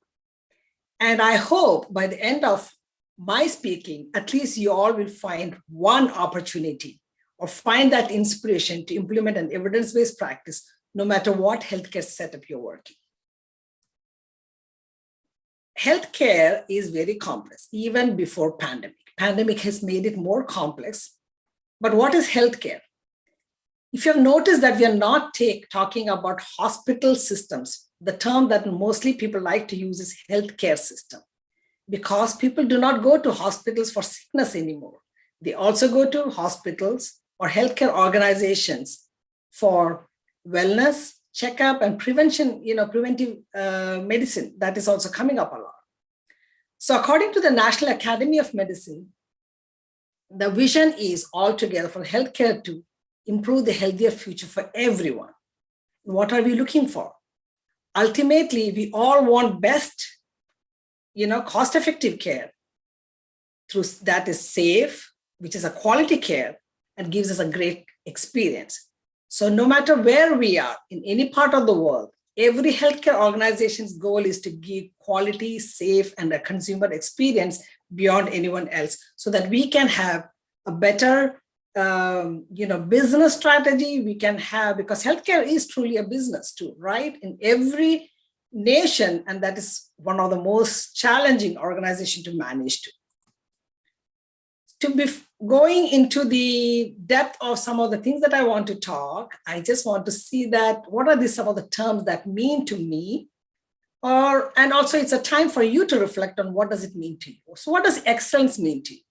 And I hope by the end of my speaking, at least you all will find one opportunity or find that inspiration to implement an evidence-based practice, no matter what healthcare setup you're working. Healthcare is very complex, even before pandemic. Pandemic has made it more complex. But what is healthcare? If you have noticed that we are not talking about hospital systems, the term that mostly people like to use is healthcare system, because people do not go to hospitals for sickness anymore. They also go to hospitals or healthcare organizations for wellness, checkup, and prevention, preventive medicine. That is also coming up a lot. So according to the National Academy of Medicine, the vision is altogether for healthcare to improve the healthier future for everyone. What are we looking for? Ultimately, we all want best, cost-effective care that is safe, which is a quality care and gives us a great experience. So no matter where we are in any part of the world, every healthcare organization's goal is to give quality, safe, and a consumer experience beyond anyone else, so that we can have a better, business strategy we can have, because healthcare is truly a business too, right? In every nation, and that is one of the most challenging organizations to manage too. To be going into the depth of some of the things that I want to talk, I just want to see that what are some of the terms that mean to me, and also it's a time for you to reflect on what does it mean to you. So what does excellence mean to you?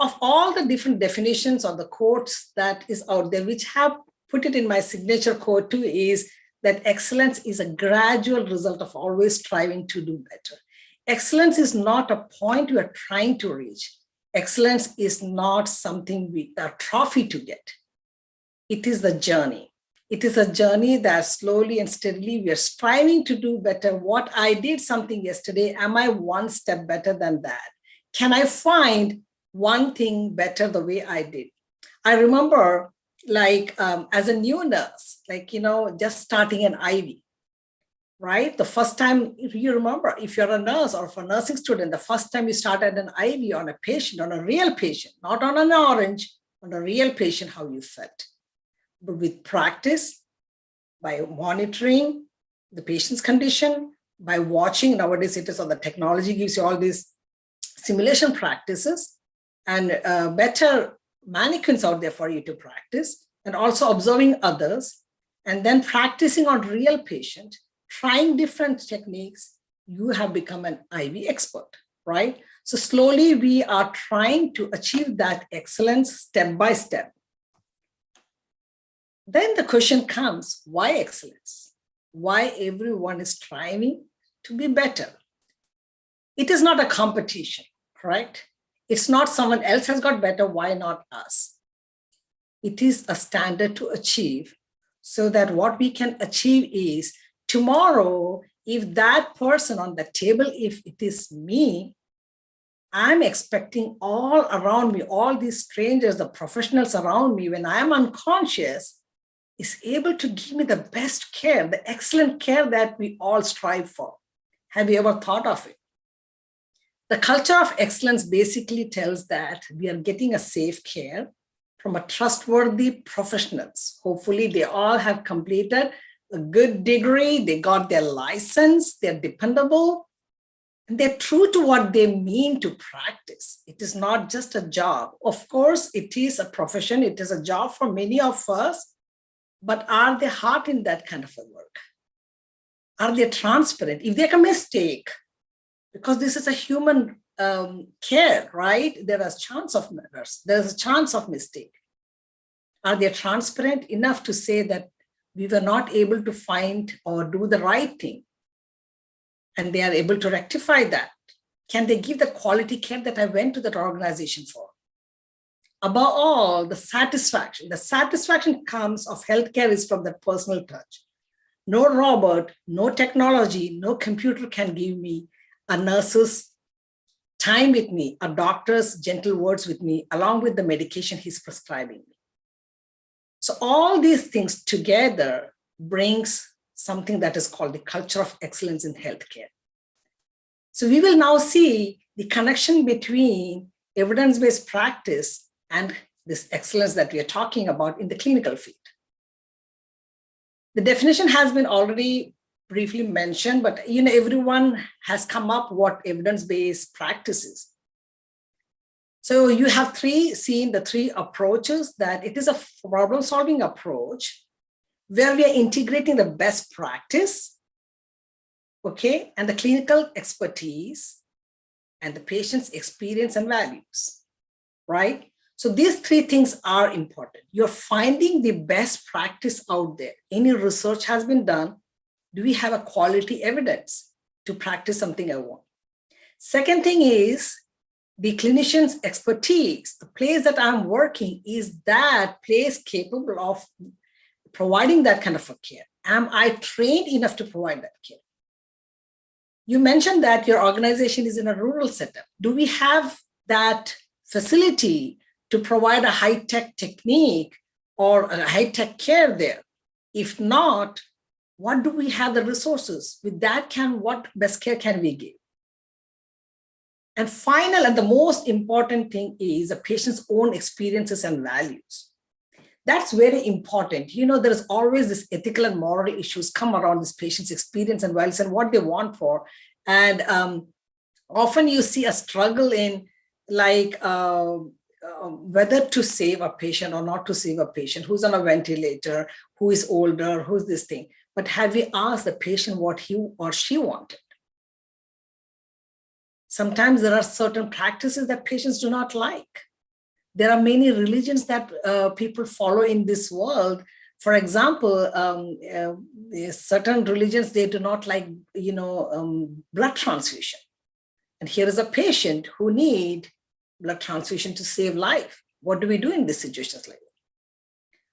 Of all the different definitions or the quotes that is out there, which have put it in my signature quote too, is that excellence is a gradual result of always striving to do better. Excellence is not a point we are trying to reach. Excellence is not something a trophy to get. It is the journey. It is a journey that slowly and steadily we are striving to do better. What I did something yesterday, am I one step better than that? Can I find one thing better the way I did? I remember as a new nurse, just starting an IV, right? The first time, if you remember, if you're a nurse or for a nursing student, the first time you started an IV on a patient, on a real patient, not on an orange, on a real patient, how you felt. But with practice, by monitoring the patient's condition, by watching, nowadays it is on the technology gives you all these simulation practices and better mannequins out there for you to practice, and also observing others, and then practicing on real patient, trying different techniques, you have become an IV expert, right? So slowly we are trying to achieve that excellence step by step. Then the question comes, why excellence? Why everyone is striving to be better? It is not a competition, correct? It's not someone else has got better, why not us? It is a standard to achieve, so that what we can achieve is tomorrow, if that person on the table, if it is me, I'm expecting all around me, all these strangers, the professionals around me, when I am unconscious, is able to give me the best care, the excellent care that we all strive for. Have you ever thought of it? The culture of excellence basically tells that we are getting a safe care from a trustworthy professionals. Hopefully they all have completed a good degree, they got their license, they're dependable, and they're true to what they mean to practice. It is not just a job. Of course, it is a profession, it is a job for many of us, but are they heart in that kind of a work? Are they transparent? If they make a mistake, because this is a human care, right? There is a chance of errors, there's a chance of mistake. Are they transparent enough to say that we were not able to find or do the right thing, and they are able to rectify that? Can they give the quality care that I went to that organization for? Above all, the satisfaction. The satisfaction comes of healthcare is from the personal touch. No robot, no technology, no computer can give me a nurse's time with me, a doctor's gentle words with me, along with the medication he's prescribing me. So all these things together brings something that is called the culture of excellence in healthcare. So we will now see the connection between evidence-based practice and this excellence that we are talking about in the clinical field. The definition has been already briefly mentioned, but everyone has come up what evidence-based practice is. So you have seen the three approaches, that it is a problem-solving approach where we are integrating the best practice, okay, and the clinical expertise and the patient's experience and values, right? So these three things are important. You're finding the best practice out there. Any research has been done. Do we have a quality evidence to practice something I want? Second thing is the clinician's expertise. The place that I'm working, is that place capable of providing that kind of a care? Am I trained enough to provide that care? You mentioned that your organization is in a rural setup. Do we have that facility to provide a high-tech technique or a high-tech care there? If not, what do we have the resources? With that, what best care can we give? And final and the most important thing is the patient's own experiences and values. That's very important. There is always this ethical and moral issues come around this patient's experience and values and what they want for. And often you see a struggle in whether to save a patient or not to save a patient, who's on a ventilator, who is older, who's this thing. But have we asked the patient what he or she wanted? Sometimes there are certain practices that patients do not like. There are many religions that people follow in this world. For example, certain religions, they do not like, blood transfusion. And here is a patient who needs blood transfusion to save life. What do we do in these situations like that?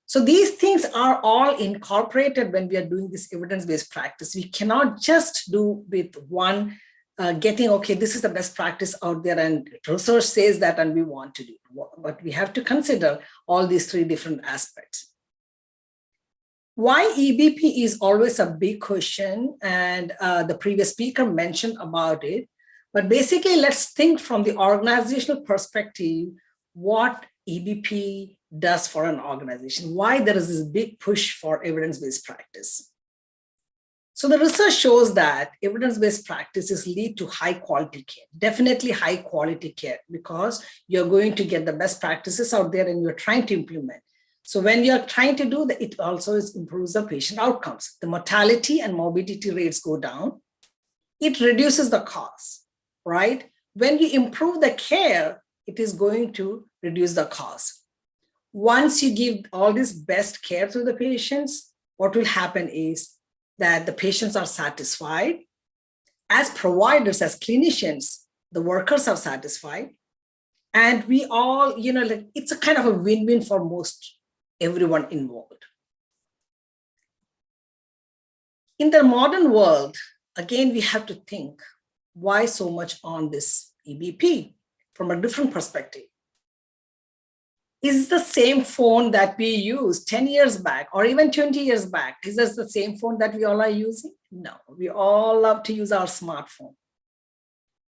So these things are all incorporated when we are doing this evidence-based practice. We cannot just do with one getting, okay, this is the best practice out there and research says that and we want to do. But we have to consider all these three different aspects. Why EBP is always a big question, and the previous speaker mentioned about it. But basically, let's think from the organizational perspective, what EBP does for an organization, why there is this big push for evidence-based practice. So the research shows that evidence-based practices lead to high quality care, definitely high quality care, because you're going to get the best practices out there and you're trying to implement. So when you're trying to do that, it also improves the patient outcomes. The mortality and morbidity rates go down. It reduces the cost, right? When you improve the care, it is going to reduce the cost. Once you give all this best care to the patients, what will happen is that the patients are satisfied. As providers, as clinicians, the workers are satisfied. And we all, it's a kind of a win-win for everyone involved. In the modern world, again, we have to think, why so much on this EBP from a different perspective? Is the same phone that we used 10 years back or even 20 years back, is this the same phone that we all are using? No, we all love to use our smartphone.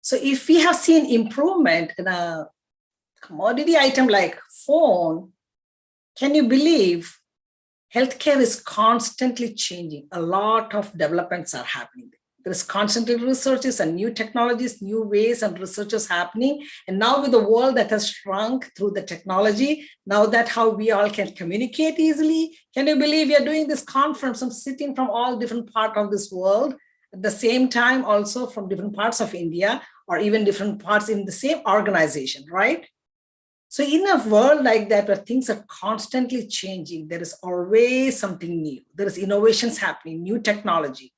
So if we have seen improvement in a commodity item like phone, can you believe healthcare is constantly changing? A lot of developments are happening. There's constantly researches and new technologies, new ways and researches happening. And now with the world that has shrunk through the technology, now that how we all can communicate easily, can you believe we are doing this conference from sitting from all different parts of this world, at the same time also from different parts of India or even different parts in the same organization, right? So in a world like that, where things are constantly changing, there is always something new. There is innovations happening, new technology.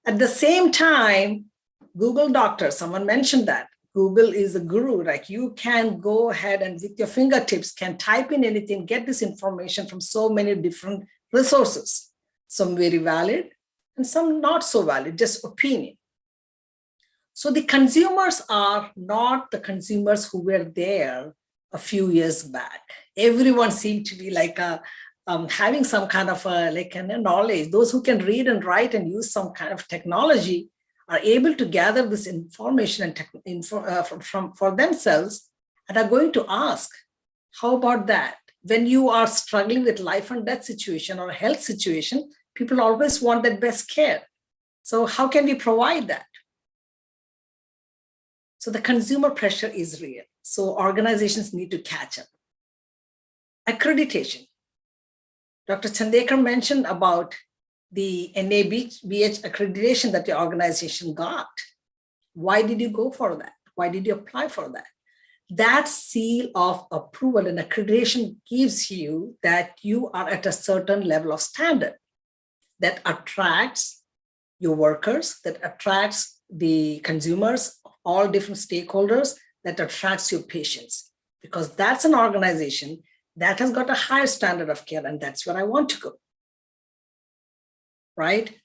At the same time, Google Doctor, someone mentioned that. Google is a guru, like you can go ahead and with your fingertips can type in anything, get this information from so many different resources. some very valid, and some not so valid, just opinion. So the consumers are not the consumers who were there a few years back. Everyone seemed to be like having some kind of a knowledge. Those who can read and write and use some kind of technology are able to gather this information and for themselves and are going to ask, how about that? When you are struggling with life and death situation or health situation, people always want that best care. So how can we provide that? So the consumer pressure is real. So organizations need to catch up. Accreditation. Dr. Chandekar mentioned about the NABH accreditation that your organization got. Why did you go for that? Why did you apply for that? That seal of approval and accreditation gives you that you are at a certain level of standard that attracts your workers, that attracts the consumers, all different stakeholders, that attracts your patients, because that's an organization that has got a higher standard of care, and that's where I want to go, right?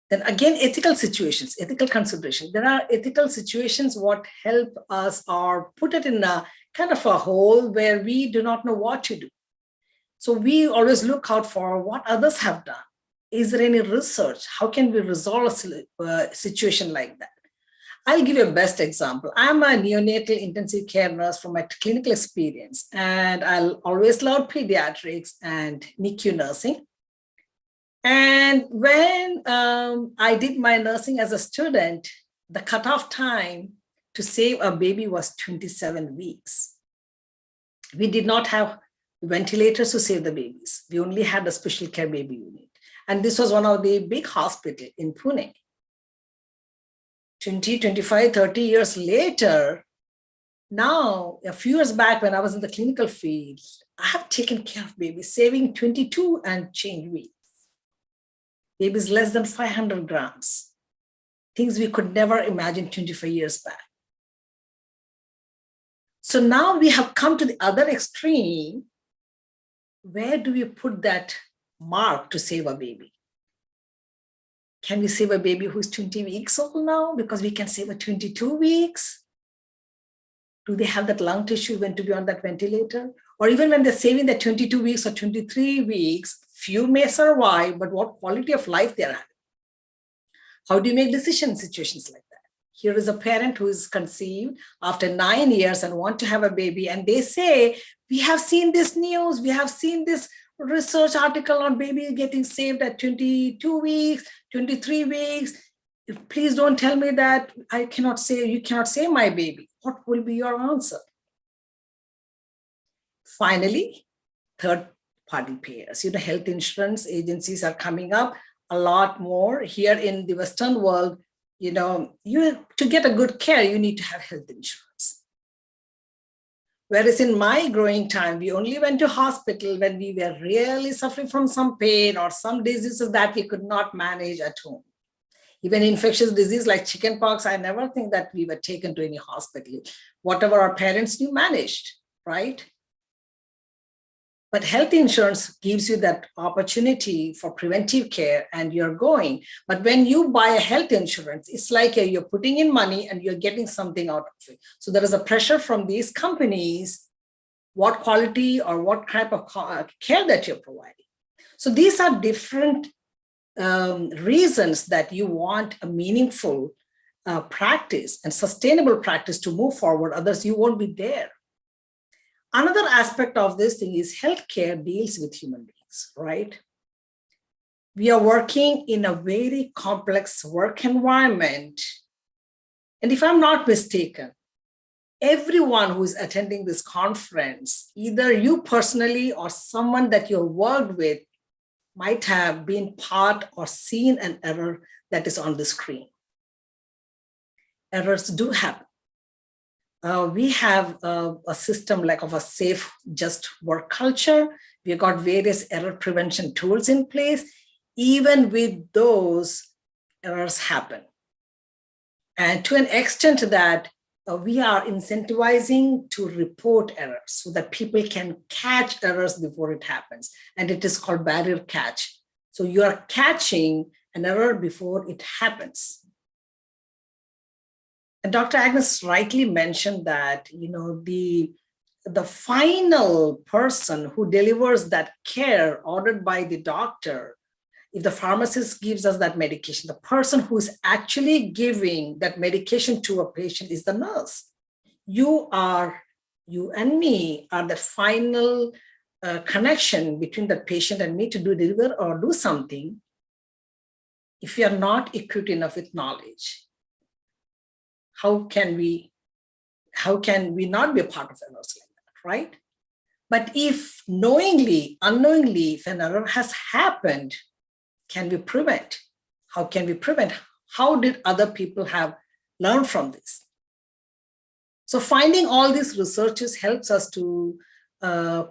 Then again, ethical situations, ethical consideration. There are ethical situations what help us or put it in a kind of a hole where we do not know what to do. So we always look out for what others have done. Is there any research? How can we resolve a situation like that? I'll give you a best example. I'm a neonatal intensive care nurse from my clinical experience, and I'll always love pediatrics and NICU nursing. And when I did my nursing as a student, the cutoff time to save a baby was 27 weeks. We did not have ventilators to save the babies. We only had a special care baby unit. And this was one of the big hospitals in Pune. 20, 25, 30 years later, now, a few years back when I was in the clinical field, I have taken care of babies, saving 22 and change weeks. Babies less than 500 grams, things we could never imagine 25 years back. So now we have come to the other extreme. Where do we put that mark to save a baby? Can we save a baby who's 20 weeks old now because we can save a 22 weeks? Do they have that lung tissue when to be on that ventilator? Or even when they're saving the 22 weeks or 23 weeks, few may survive, but what quality of life they're having? How do you make decisions in situations like that? Here is a parent who is conceived after 9 years and want to have a baby, and they say, we have seen this news, we have seen this research article on baby getting saved at 22 weeks, 23 weeks. Please don't tell me that you cannot save my baby. What will be your answer? Finally, third-party payers. Health insurance agencies are coming up a lot more. Here in the Western world, to get a good care, you need to have health insurance. Whereas in my growing time, we only went to hospital when we were really suffering from some pain or some diseases that we could not manage at home. Even infectious disease like chickenpox, I never think that we were taken to any hospital. Whatever our parents knew, managed, right? But health insurance gives you that opportunity for preventive care and you're going. But when you buy a health insurance, it's like you're putting in money and you're getting something out of it. So there is a pressure from these companies, what quality or what type of care that you're providing. So these are different reasons that you want a meaningful practice and sustainable practice to move forward, others you won't be there. Another aspect of this thing is healthcare deals with human beings, right? We are working in a very complex work environment. And if I'm not mistaken, everyone who is attending this conference, either you personally or someone that you worked with, might have been part or seen an error that is on the screen. Errors do happen. We have a system like of a safe, just work culture. We've got various error prevention tools in place. Even with those, errors happen. And to an extent that we are incentivizing to report errors so that people can catch errors before it happens. And it is called barrier catch. So you are catching an error before it happens. And Dr. Agnes rightly mentioned that, the final person who delivers that care ordered by the doctor, if the pharmacist gives us that medication, the person who is actually giving that medication to a patient is the nurse. You and me are the final connection between the patient and me to deliver or do something. If we are not equipped enough with knowledge, how can we not be a part of a nurse like that, right? But if unknowingly, if an error has happened, can we prevent? How can we prevent? How did other people have learned from this? So finding all these researches helps us to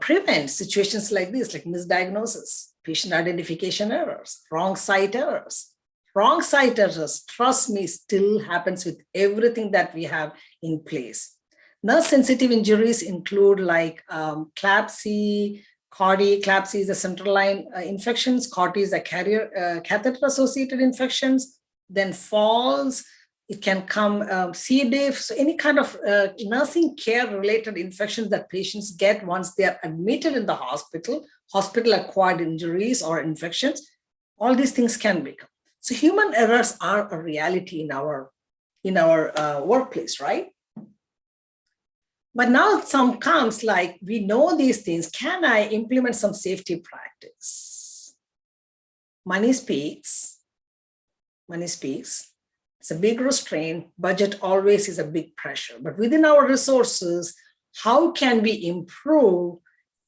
prevent situations like this, like misdiagnosis, patient identification errors, wrong site errors. Wrong site errors, trust me, still happens with everything that we have in place. Nurse-sensitive injuries include like CLABSI, CAUTI. CLABSI is a central line infections. CAUTI is a catheter-associated infections. Then falls. It can come C. diff. So any kind of nursing care-related infections that patients get once they are admitted in the hospital, hospital-acquired injuries or infections, all these things can become. So human errors are a reality in our workplace, right? But now some comes like, we know these things. Can I implement some safety practice? Money speaks. Money speaks. It's a big restraint. Budget always is a big pressure. But within our resources, how can we improve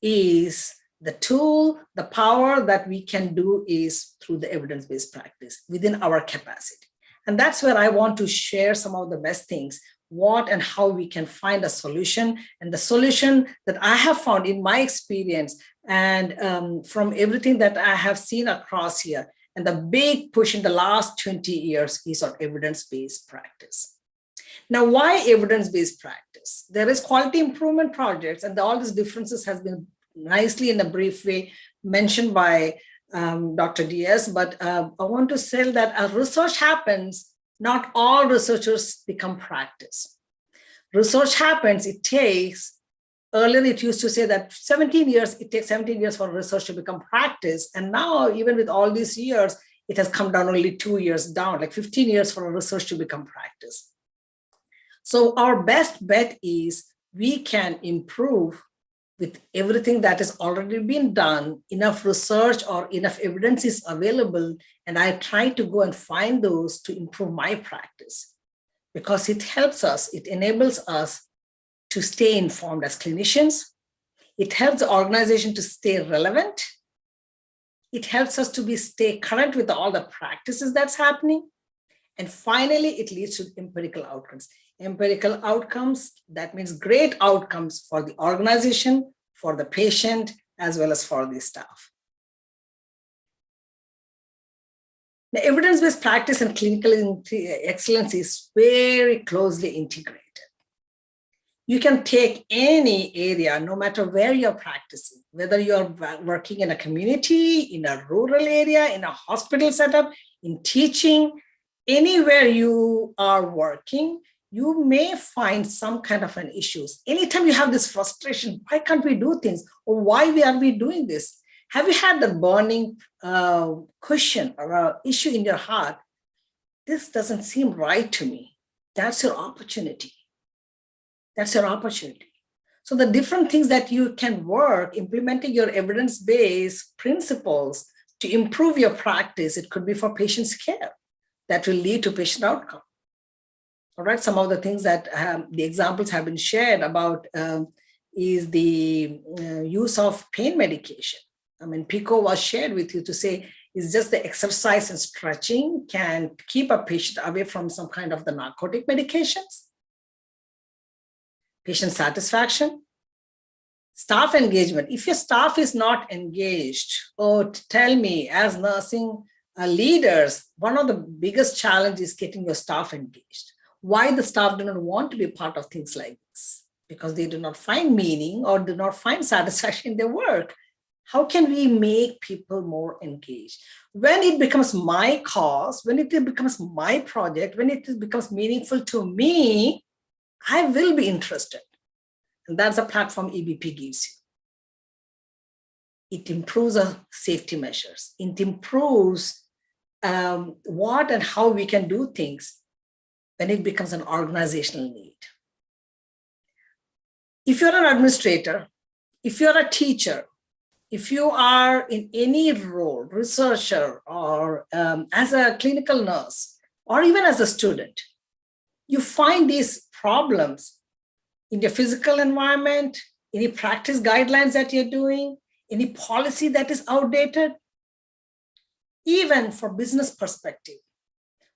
is the tool, the power that we can do is through the evidence-based practice within our capacity. And that's where I want to share some of the best things, what and how we can find a solution. And the solution that I have found in my experience and from everything that I have seen across here, and the big push in the last 20 years is on evidence-based practice. Now, why evidence-based practice? There is quality improvement projects, and all these differences has been nicely in a brief way mentioned by Dr. Diaz, but I want to say that as research happens, not all researchers become practice. Research happens, it takes, earlier it used to say that 17 years, it takes 17 years for research to become practice. And now, even with all these years, it has come down only 2 years down, like 15 years for research to become practice. So our best bet is we can improve with everything that has already been done. Enough research or enough evidence is available, and I try to go and find those to improve my practice, because it helps us, it enables us to stay informed as clinicians. It helps the organization to stay relevant. It helps us to stay current with all the practices that's happening. And finally, it leads to empirical outcomes. Empirical outcomes, that means great outcomes for the organization, for the patient, as well as for the staff. The evidence-based practice and clinical excellence is very closely integrated. You can take any area, no matter where you're practicing, whether you're working in a community, in a rural area, in a hospital setup, in teaching, anywhere you are working, you may find some kind of an issues. Anytime you have this frustration, why can't we do things? Or why are we doing this? Have you had the burning question or issue in your heart? This doesn't seem right to me. That's your opportunity. That's your opportunity. So the different things that you can work, implementing your evidence-based principles to improve your practice, it could be for patient's care that will lead to patient outcome. All right, some of the things that the examples have been shared about is the use of pain medication. I mean, PICO was shared with you to say, it's just the exercise and stretching can keep a patient away from some kind of the narcotic medications. Patient satisfaction, staff engagement. If your staff is not engaged, tell me, as nursing leaders, one of the biggest challenges is getting your staff engaged. Why the staff do not want to be part of things like this? Because they do not find meaning or do not find satisfaction in their work. How can we make people more engaged? When it becomes my cause, when it becomes my project, when it becomes meaningful to me, I will be interested. And that's a platform EBP gives you. It improves our safety measures. It improves what and how we can do things when it becomes an organizational need. If you're an administrator, if you're a teacher, if you are in any role, researcher, or as a clinical nurse, or even as a student, you find these problems in your physical environment, any practice guidelines that you're doing, any policy that is outdated, even for business perspective.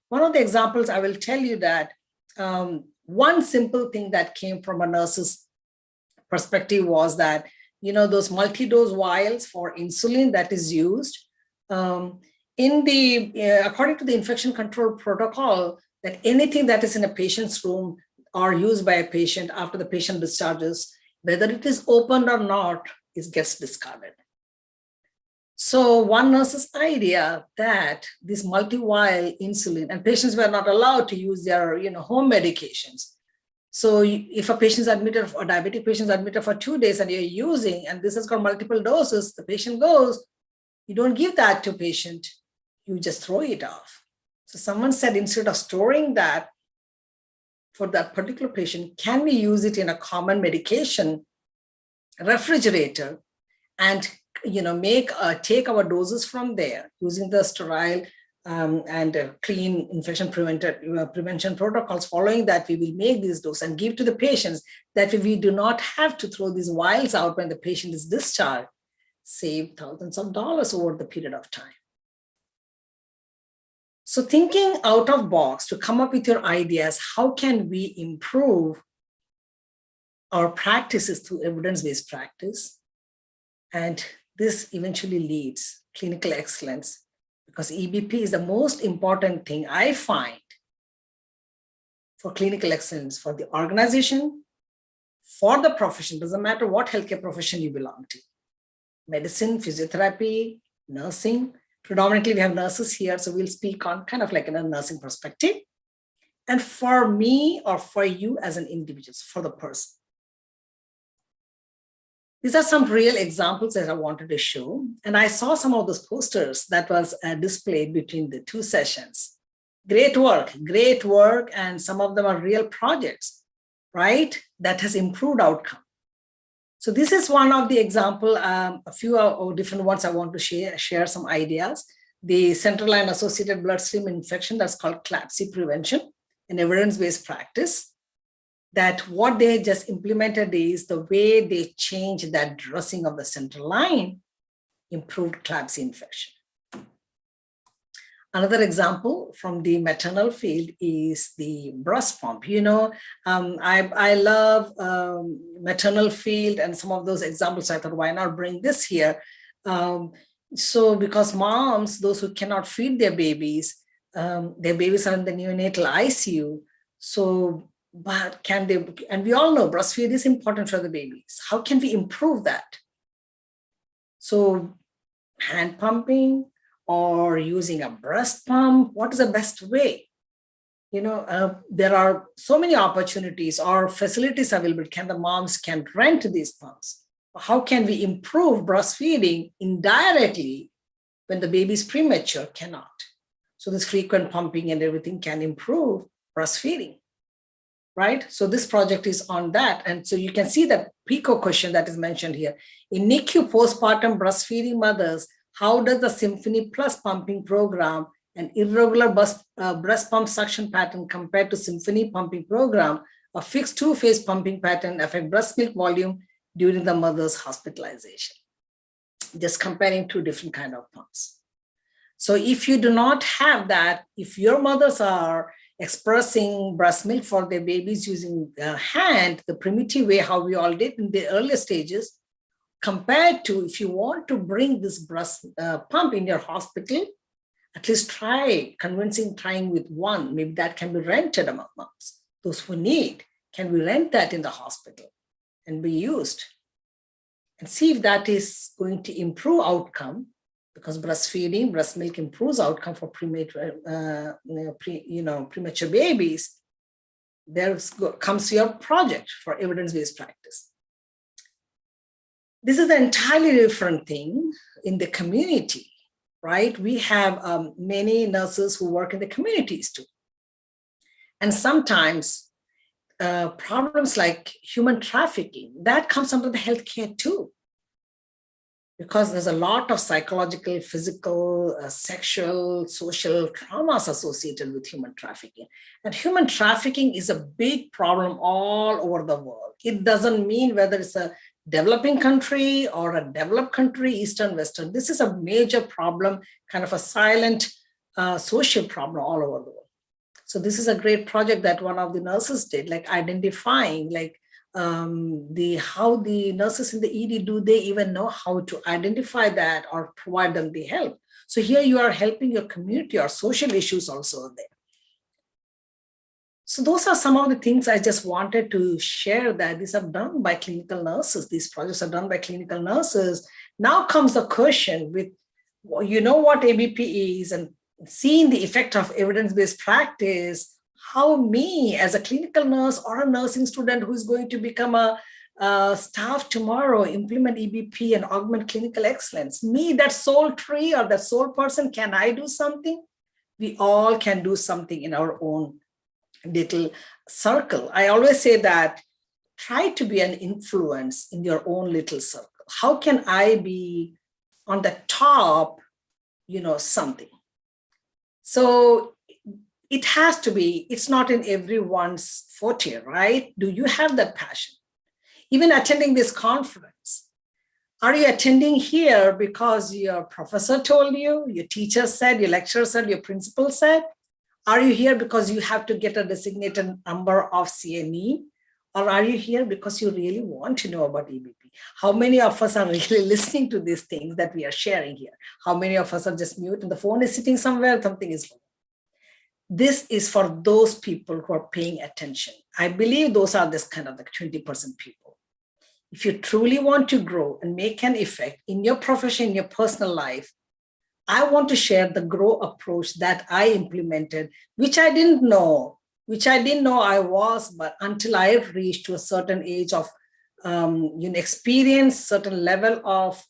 One of the examples I will tell you that one simple thing that came from a nurse's perspective was that, those multi-dose vials for insulin that is used according to the infection control protocol, that anything that is in a patient's room or used by a patient after the patient discharges, whether it is opened or not, it gets discarded. So one nurse's idea that this multi-vial insulin, and patients were not allowed to use their home medications. So if a patient is admitted, a diabetic patient is admitted for 2 days and you're using, and this has got multiple doses, the patient goes, you don't give that to patient, you just throw it off. So someone said, instead of storing that for that particular patient, can we use it in a common medication refrigerator and take our doses from there using the sterile and clean infection prevention protocols. Following that, we will make these doses and give to the patients. That way we do not have to throw these vials out when the patient is discharged, save thousands of dollars over the period of time. So thinking out of box to come up with your ideas, how can we improve our practices through evidence-based practice? And this eventually leads clinical excellence, because EBP is the most important thing I find for clinical excellence for the organization, for the profession. Doesn't matter what healthcare profession you belong to. Medicine, physiotherapy, nursing. Predominantly we have nurses here, so we'll speak on kind of like in a nursing perspective. And for me or for you as an individual, for the person. These are some real examples that I wanted to show. And I saw some of those posters that was displayed between the two sessions. Great work, and some of them are real projects, right? That has improved outcome. So this is one of the example, a few different ones I want to share some ideas. The central line associated bloodstream infection, that's called CLABSI prevention, an evidence-based practice. That what they just implemented is the way they changed that dressing of the central line, improved CLABSI infection. Another example from the maternal field is the breast pump. I love maternal field and some of those examples. I thought, why not bring this here? So because moms, those who cannot feed their babies are in the neonatal ICU. So, but can they, and we all know breastfeed is important for the babies. How can we improve that? So hand pumping or using a breast pump, what is the best way? There are so many opportunities or facilities available. The moms can rent these pumps. How can we improve breastfeeding indirectly when the baby is premature? Cannot. So this frequent pumping and everything can improve breastfeeding. Right? So this project is on that. And so you can see the PICO question that is mentioned here. In NICU postpartum breastfeeding mothers, how does the Symphony Plus pumping program and irregular breast pump suction pattern compared to Symphony pumping program, a fixed two-phase pumping pattern affect breast milk volume during the mother's hospitalization? Just comparing two different kind of pumps. So if you do not have that, if your mothers are expressing breast milk for their babies using hand, the primitive way how we all did in the earlier stages, compared to if you want to bring this breast pump in your hospital, at least trying with one. Maybe that can be rented among moms. Those who need, can we rent that in the hospital and be used? and see if that is going to improve outcome, because breastfeeding, breast milk improves outcome for premature babies. There comes your project for evidence-based practice. This is an entirely different thing in the community, right? We have many nurses who work in the communities too. And sometimes problems like human trafficking, that comes under the healthcare too. Because there's a lot of psychological, physical, sexual, social traumas associated with human trafficking. And human trafficking is a big problem all over the world. It doesn't mean whether it's a developing country or a developed country, Eastern, Western. This is a major problem, kind of a silent social problem all over the world. So this is a great project that one of the nurses did, like identifying, like how the nurses in the ED, do they even know how to identify that or provide them the help? So here you are helping your community, or social issues also there. So those are some of the things I just wanted to share, that these are done by clinical nurses. These projects are done by clinical nurses. Now comes the question with, you know what ABP is, and seeing the effect of evidence-based practice, how me as a clinical nurse or a nursing student who is going to become a staff tomorrow, implement EBP and augment clinical excellence. Me, that sole tree or that sole person, can I do something? We all can do something in our own little circle. I always say that try to be an influence in your own little circle. How can I be on the top, something? So it has to be, it's not in everyone's forte, right? Do you have that passion? Even attending this conference, are you attending here because your professor told you, your teacher said, your lecturer said, your principal said? Are you here because you have to get a designated number of CME? Or are you here because you really want to know about EBP? How many of us are really listening to these things that we are sharing here? How many of us are just mute and the phone is sitting somewhere, something is wrong? This is for those people who are paying attention. I believe those are this kind of like 20% people. If you truly want to grow and make an effect in your profession, in your personal life, I want to share the grow approach that I implemented, which I didn't know I was, but until I reached to a certain age of experience, certain level of,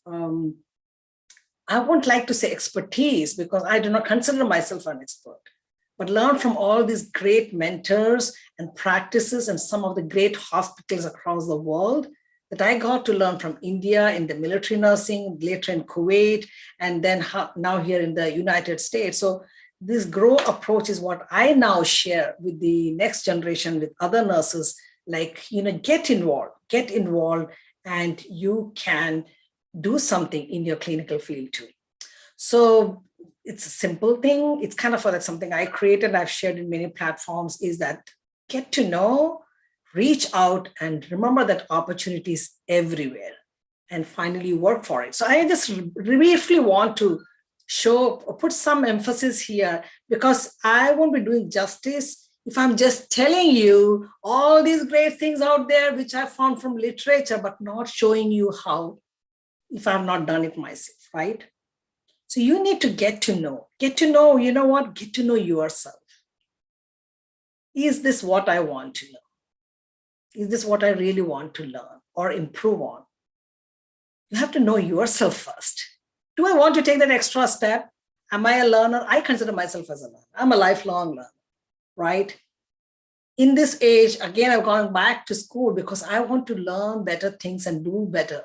I won't like to say expertise, because I do not consider myself an expert, but learn from all these great mentors and practices and some of the great hospitals across the world that I got to learn from India in the military nursing, later in Kuwait, and then now here in the United States. So this grow approach is what I now share with the next generation, with other nurses, like, get involved, and you can do something in your clinical field too. So it's a simple thing. It's kind of like something I created, I've shared in many platforms, is that get to know, reach out, and remember that opportunity is everywhere, and finally work for it. So I just briefly want to put some emphasis here, because I won't be doing justice if I'm just telling you all these great things out there, which I found from literature, but not showing you how, if I've not done it myself, right? So you need to get to know, get to know yourself. Is this what I want to know? Is this what I really want to learn or improve on? You have to know yourself first. Do I want to take that extra step? Am I a learner? I consider myself as a learner. I'm a lifelong learner, right? In this age, again, I've gone back to school because I want to learn better things and do better.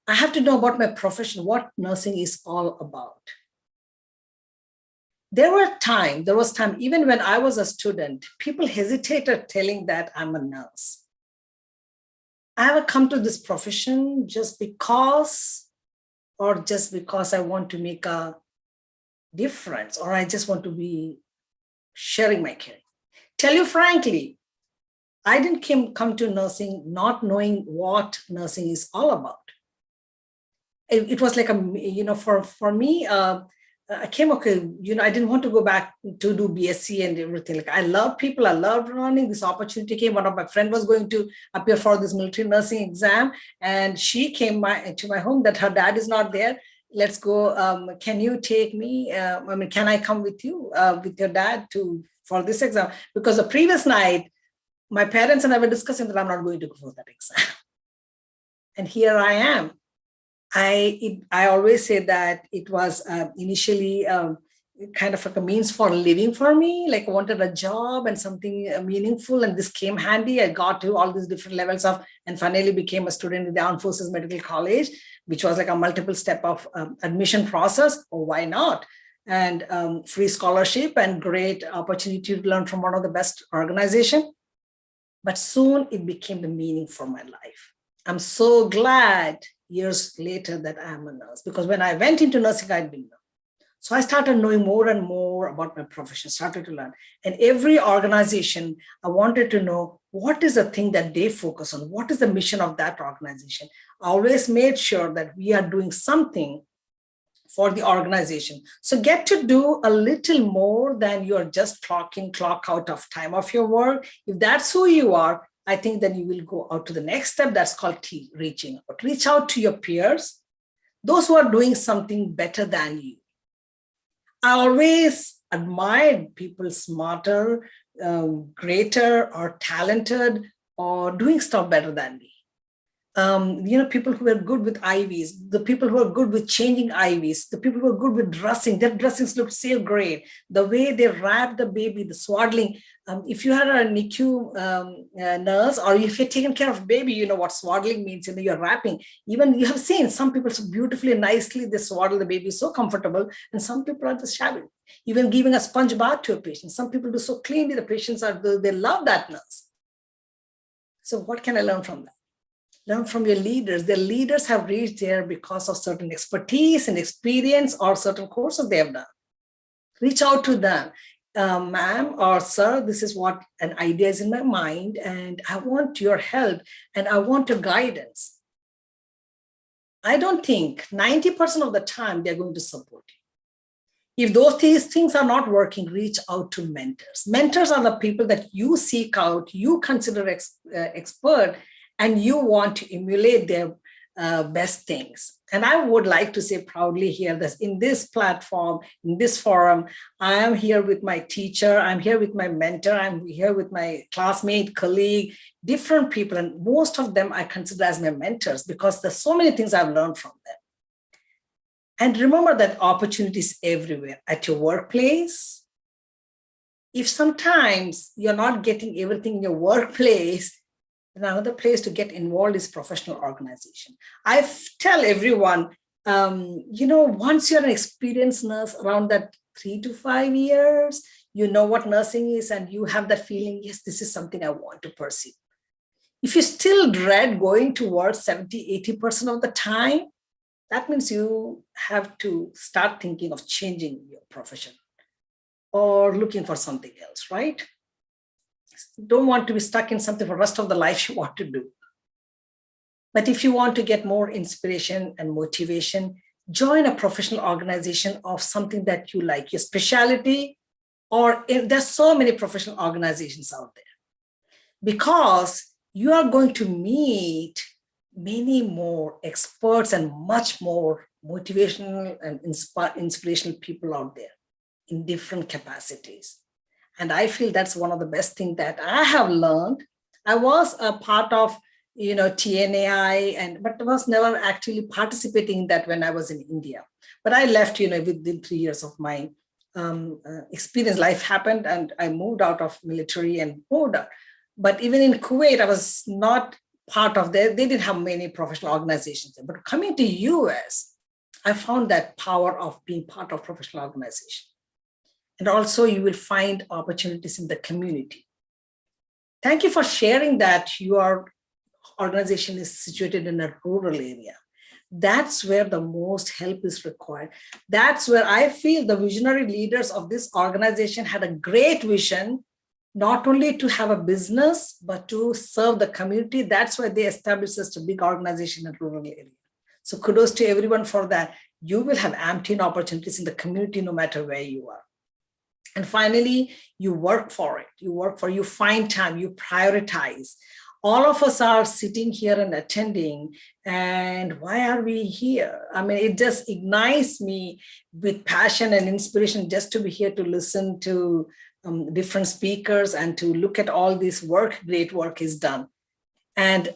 I have to know about my profession, what nursing is all about. There was time, even when I was a student, people hesitated telling that I'm a nurse. I haven't come to this profession just because I want to make a difference, or I just want to be sharing my career. Tell you frankly, I didn't come to nursing not knowing what nursing is all about. It was like for me, I came, okay, I didn't want to go back to do BSc and everything. Like, I love people, I loved learning. This opportunity came. One of my friends was going to appear for this military nursing exam, and she came to my home that her dad is not there. Let's go. Can you take me? Can I come with you, with your dad for this exam? Because the previous night, my parents and I were discussing that I'm not going to go for that exam. And here I am. I always say that it was initially kind of like a means for living for me, like I wanted a job and something meaningful, and this came handy. I got to all these different levels of, and finally became a student in the Armed Forces Medical College, which was like a multiple step of admission process. Oh, why not? And free scholarship and great opportunity to learn from one of the best organizations. But soon it became the meaning for my life. I'm so glad years later that I am a nurse, because when I went into nursing, I didn't know. So I started knowing more and more about my profession, started to learn. And every organization, I wanted to know what is the thing that they focus on, what is the mission of that organization. I always made sure that we are doing something for the organization. So get to do a little more than you're just clock in, clock out of time of your work. If that's who you are, I think then you will go out to the next step. That's called reaching out. Reach out to your peers, those who are doing something better than you. I always admired people smarter, greater, or talented, or doing stuff better than me. People who are good with IVs, the people who are good with changing IVs, the people who are good with dressing, their dressings look so great. The way they wrap the baby, the swaddling. If you had a NICU nurse, or if you're taking care of baby, you know what swaddling means, you're wrapping. Even you have seen some people so beautifully, nicely, they swaddle the baby, so comfortable, and some people are just shabby. Even giving a sponge bath to a patient. Some people do so cleanly, the patients they love that nurse. So what can I learn from that? Learn from your leaders. The leaders have reached there because of certain expertise and experience or certain courses they have done. Reach out to them. Ma'am or sir, this is what an idea is in my mind, and I want your help and I want your guidance. I don't think 90% of the time they're going to support you. If these things are not working, reach out to mentors. Mentors are the people that you seek out, you consider expert, and you want to emulate their best things. And I would like to say proudly here that in this platform, in this forum, I am here with my teacher, I'm here with my mentor, I'm here with my classmate, colleague, different people, and most of them I consider as my mentors because there's so many things I've learned from them. And remember that opportunities everywhere at your workplace. If sometimes you're not getting everything in your workplace, another place to get involved is professional organization. I tell everyone, once you're an experienced nurse around that 3 to 5 years, you know what nursing is and you have that feeling, yes, this is something I want to pursue. If you still dread going to work 70, 80% of the time, that means you have to start thinking of changing your profession or looking for something else, right? Don't want to be stuck in something for the rest of the life you want to do. But if you want to get more inspiration and motivation, join a professional organization of something that you like, your specialty, or there's so many professional organizations out there. Because you are going to meet many more experts and much more motivational and inspirational people out there in different capacities. And I feel that's one of the best things that I have learned. I was a part of, TNAI, but was never actually participating in that when I was in India. But I left, within 3 years of my experience. Life happened and I moved out of military and moved out. But even in Kuwait, I was not part of they didn't have many professional organizations there. But coming to US, I found that power of being part of professional organization. And also you will find opportunities in the community. Thank you for sharing that your organization is situated in a rural area. That's where the most help is required. That's where I feel the visionary leaders of this organization had a great vision, not only to have a business, but to serve the community. That's why they established such a big organization in a rural area. So kudos to everyone for that. You will have ample opportunities in the community, no matter where you are. And finally, you work for it. You find time, you prioritize. All of us are sitting here and attending. And why are we here? I mean, it just ignites me with passion and inspiration just to be here to listen to different speakers and to look at all this work, great work is done. And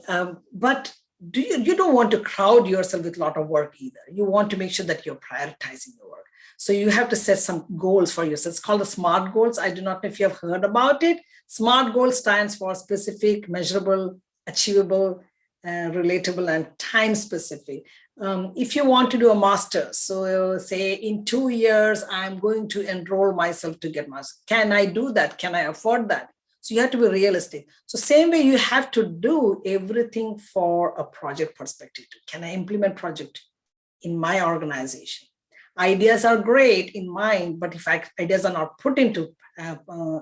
but you don't want to crowd yourself with a lot of work either. You want to make sure that you're prioritizing the work. So you have to set some goals for yourself. It's called the SMART goals. I do not know if you have heard about it. SMART goals stands for specific, measurable, achievable, relatable, and time specific. If you want to do a master's, so say in 2 years, I'm going to enroll myself to get master's. Can I do that? Can I afford that? So you have to be realistic. So same way you have to do everything for a project perspective. Can I implement project in my organization? Ideas are great in mind, but if ideas are not put into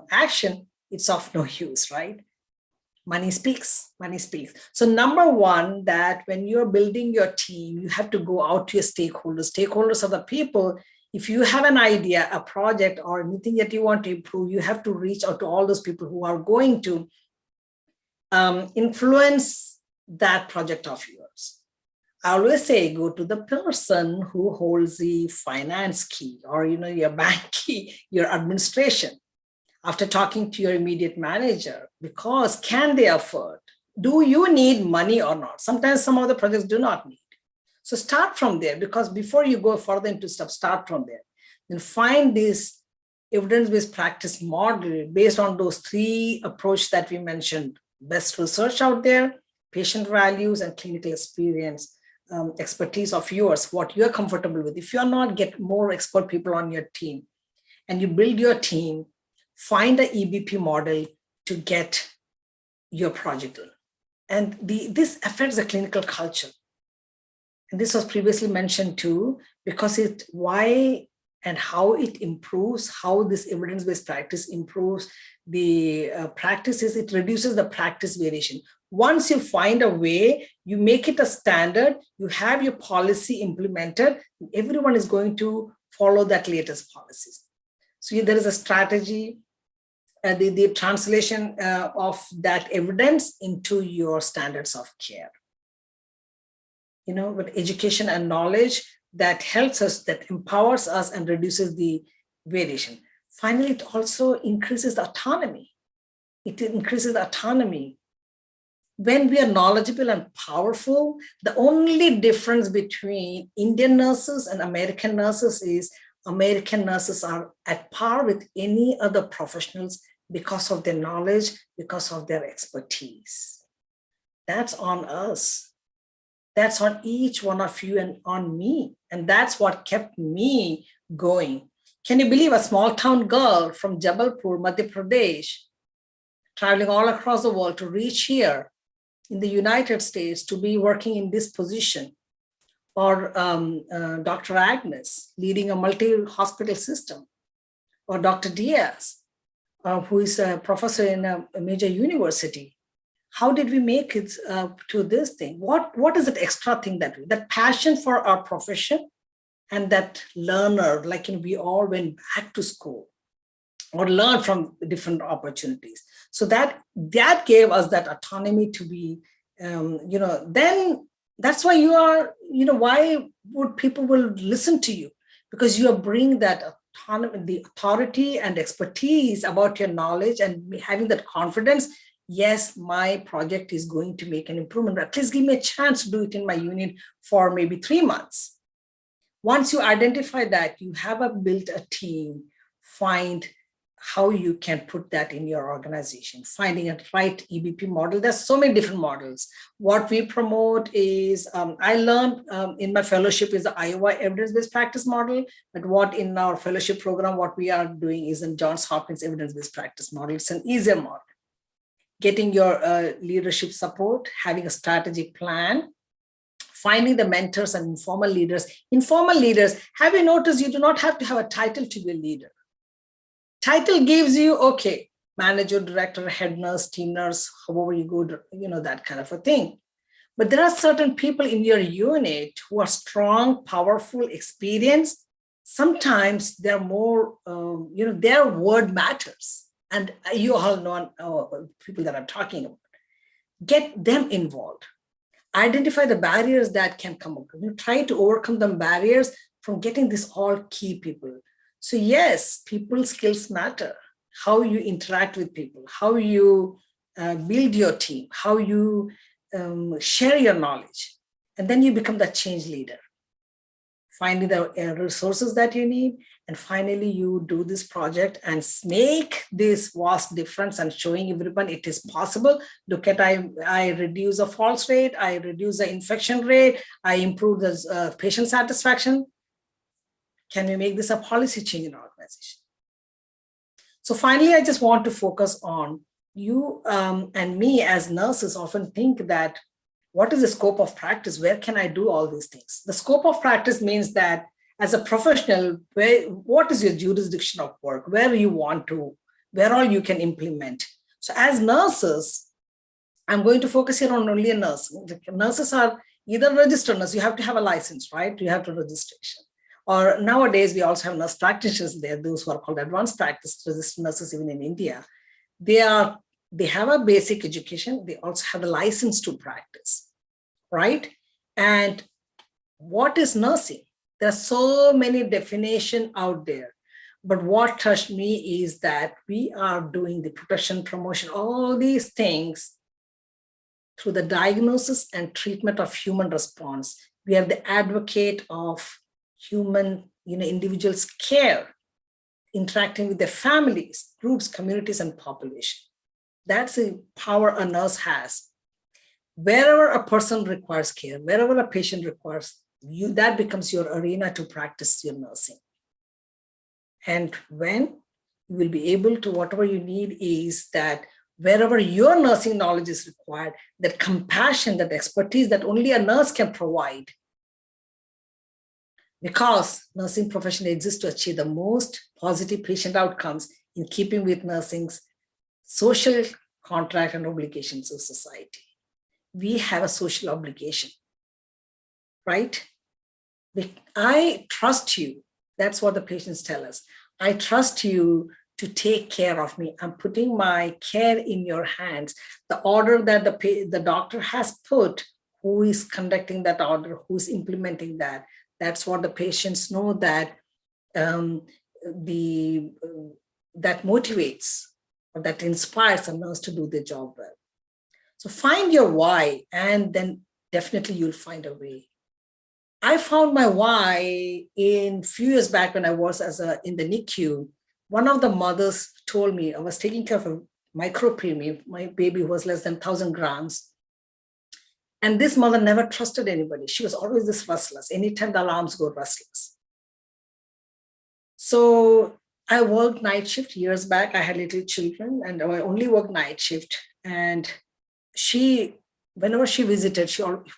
action, it's of no use, right? Money speaks, money speaks. So number one, that when you're building your team, you have to go out to your stakeholders. Stakeholders are the people. If you have an idea, a project, or anything that you want to improve, you have to reach out to all those people who are going to influence that project of yours. I always say, go to the person who holds the finance key, or your bank key, your administration, after talking to your immediate manager, because can they afford? Do you need money or not? Sometimes some of the projects do not need. So start from there, because before you go further into stuff, start from there. Then find this evidence-based practice model based on those 3 approaches that we mentioned: best research out there, patient values, and clinical experience, expertise of yours, what you're comfortable with. If you're not, get more expert people on your team, and you build your team, find an EBP model to get your project in. And this affects the clinical culture. And this was previously mentioned too, because why and how it improves, how this evidence-based practice improves the practices, it reduces the practice variation. Once you find a way, you make it a standard, you have your policy implemented, everyone is going to follow that latest policies. So there is a strategy, the translation of that evidence into your standards of care. With education and knowledge that helps us, that empowers us and reduces the variation. Finally, it also increases the autonomy. It increases the autonomy. When we are knowledgeable and powerful, the only difference between Indian nurses and American nurses is American nurses are at par with any other professionals because of their knowledge, because of their expertise. That's on us. That's on each one of you and on me. And that's what kept me going. Can you believe a small town girl from Jabalpur, Madhya Pradesh, traveling all across the world to reach here in the United States to be working in this position? Or Dr. Agnes leading a multi-hospital system, or Dr. Diaz, who is a professor in a major university. How did we make it to this thing? What is that extra thing that passion for our profession, and that learner, like we all went back to school or learned from different opportunities. So that gave us that autonomy to be, then that's why you are, why would people will listen to you? Because you are bringing that autonomy, the authority and expertise about your knowledge, and having that confidence. Yes, my project is going to make an improvement. At least give me a chance to do it in my unit for maybe 3 months. Once you identify that, you have built a team, find how you can put that in your organization, finding a right EBP model. There's so many different models. What we promote is, I learned in my fellowship is the Iowa evidence-based practice model, but what in our fellowship program, what we are doing is in Johns Hopkins evidence-based practice model. It's an easier model. Getting your leadership support, having a strategic plan, finding the mentors and informal leaders. Informal leaders, have you noticed you do not have to have a title to be a leader? Title gives you, okay, manager, director, head nurse, team nurse, however you go, that kind of a thing. But there are certain people in your unit who are strong, powerful, experienced. Sometimes they're more, their word matters. And you all know people that I'm talking about. Get them involved. Identify the barriers that can come up. Try to overcome the barriers from getting this all key people. So yes, people skills matter. How you interact with people, how you build your team, how you share your knowledge, and then you become the change leader. Finding the resources that you need, and finally you do this project and make this vast difference and showing everyone it is possible. Look at, I reduce the false rate, I reduce the infection rate, I improve the patient satisfaction. Can we make this a policy change in our organization? So finally, I just want to focus on you and me as nurses often think that, what is the scope of practice? Where can I do all these things? The scope of practice means that as a professional, what is your jurisdiction of work? Where you want to, where all you can implement. So as nurses, I'm going to focus here on only a nurse. Nurses are either registered nurse, you have to have a license, right? You have to registration. Or nowadays, we also have nurse practitioners there, those who are called advanced practice registered nurses, even in India. They have a basic education. They also have a license to practice, right? And what is nursing? There are so many definitions out there. But what touched me is that we are doing the protection, promotion, all these things through the diagnosis and treatment of human response. We are the advocate of human, individuals' care, interacting with their families, groups, communities, and population. That's the power a nurse has. Wherever a person requires care, wherever a patient requires you, that becomes your arena to practice your nursing. And when you will be able to, whatever you need is that wherever your nursing knowledge is required, that compassion, that expertise that only a nurse can provide. Because nursing profession exists to achieve the most positive patient outcomes in keeping with nursing's social contract and obligations of society. We have a social obligation, right? I trust you. That's what the patients tell us. I trust you to take care of me. I'm putting my care in your hands. The order that the doctor has put, who is conducting that order, who is implementing that. That's what the patients know, that that motivates or that inspires a nurse to do their job well. So find your why, and then definitely you'll find a way. I found my why in few years back when I was in the NICU. One of the mothers told me, I was taking care of a micropreemie, my baby was less than 1,000 grams. And this mother never trusted anybody. She was always this restless. Anytime the alarms go, restless. So I worked night shift years back. I had little children and I only worked night shift. And whenever she visited,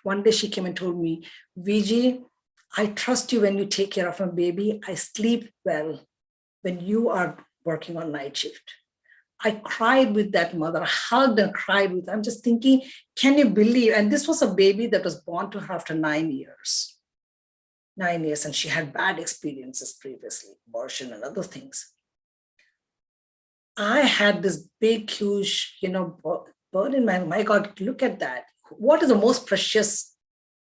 one day she came and told me, Viji, I trust you when you take care of my baby. I sleep well when you are working on night shift. I cried with that mother, hugged and cried with her. I'm just thinking, can you believe? And this was a baby that was born to her after 9 years. 9 years, and she had bad experiences previously, abortion and other things. I had this big, huge, burden. My God, look at that. What is the most precious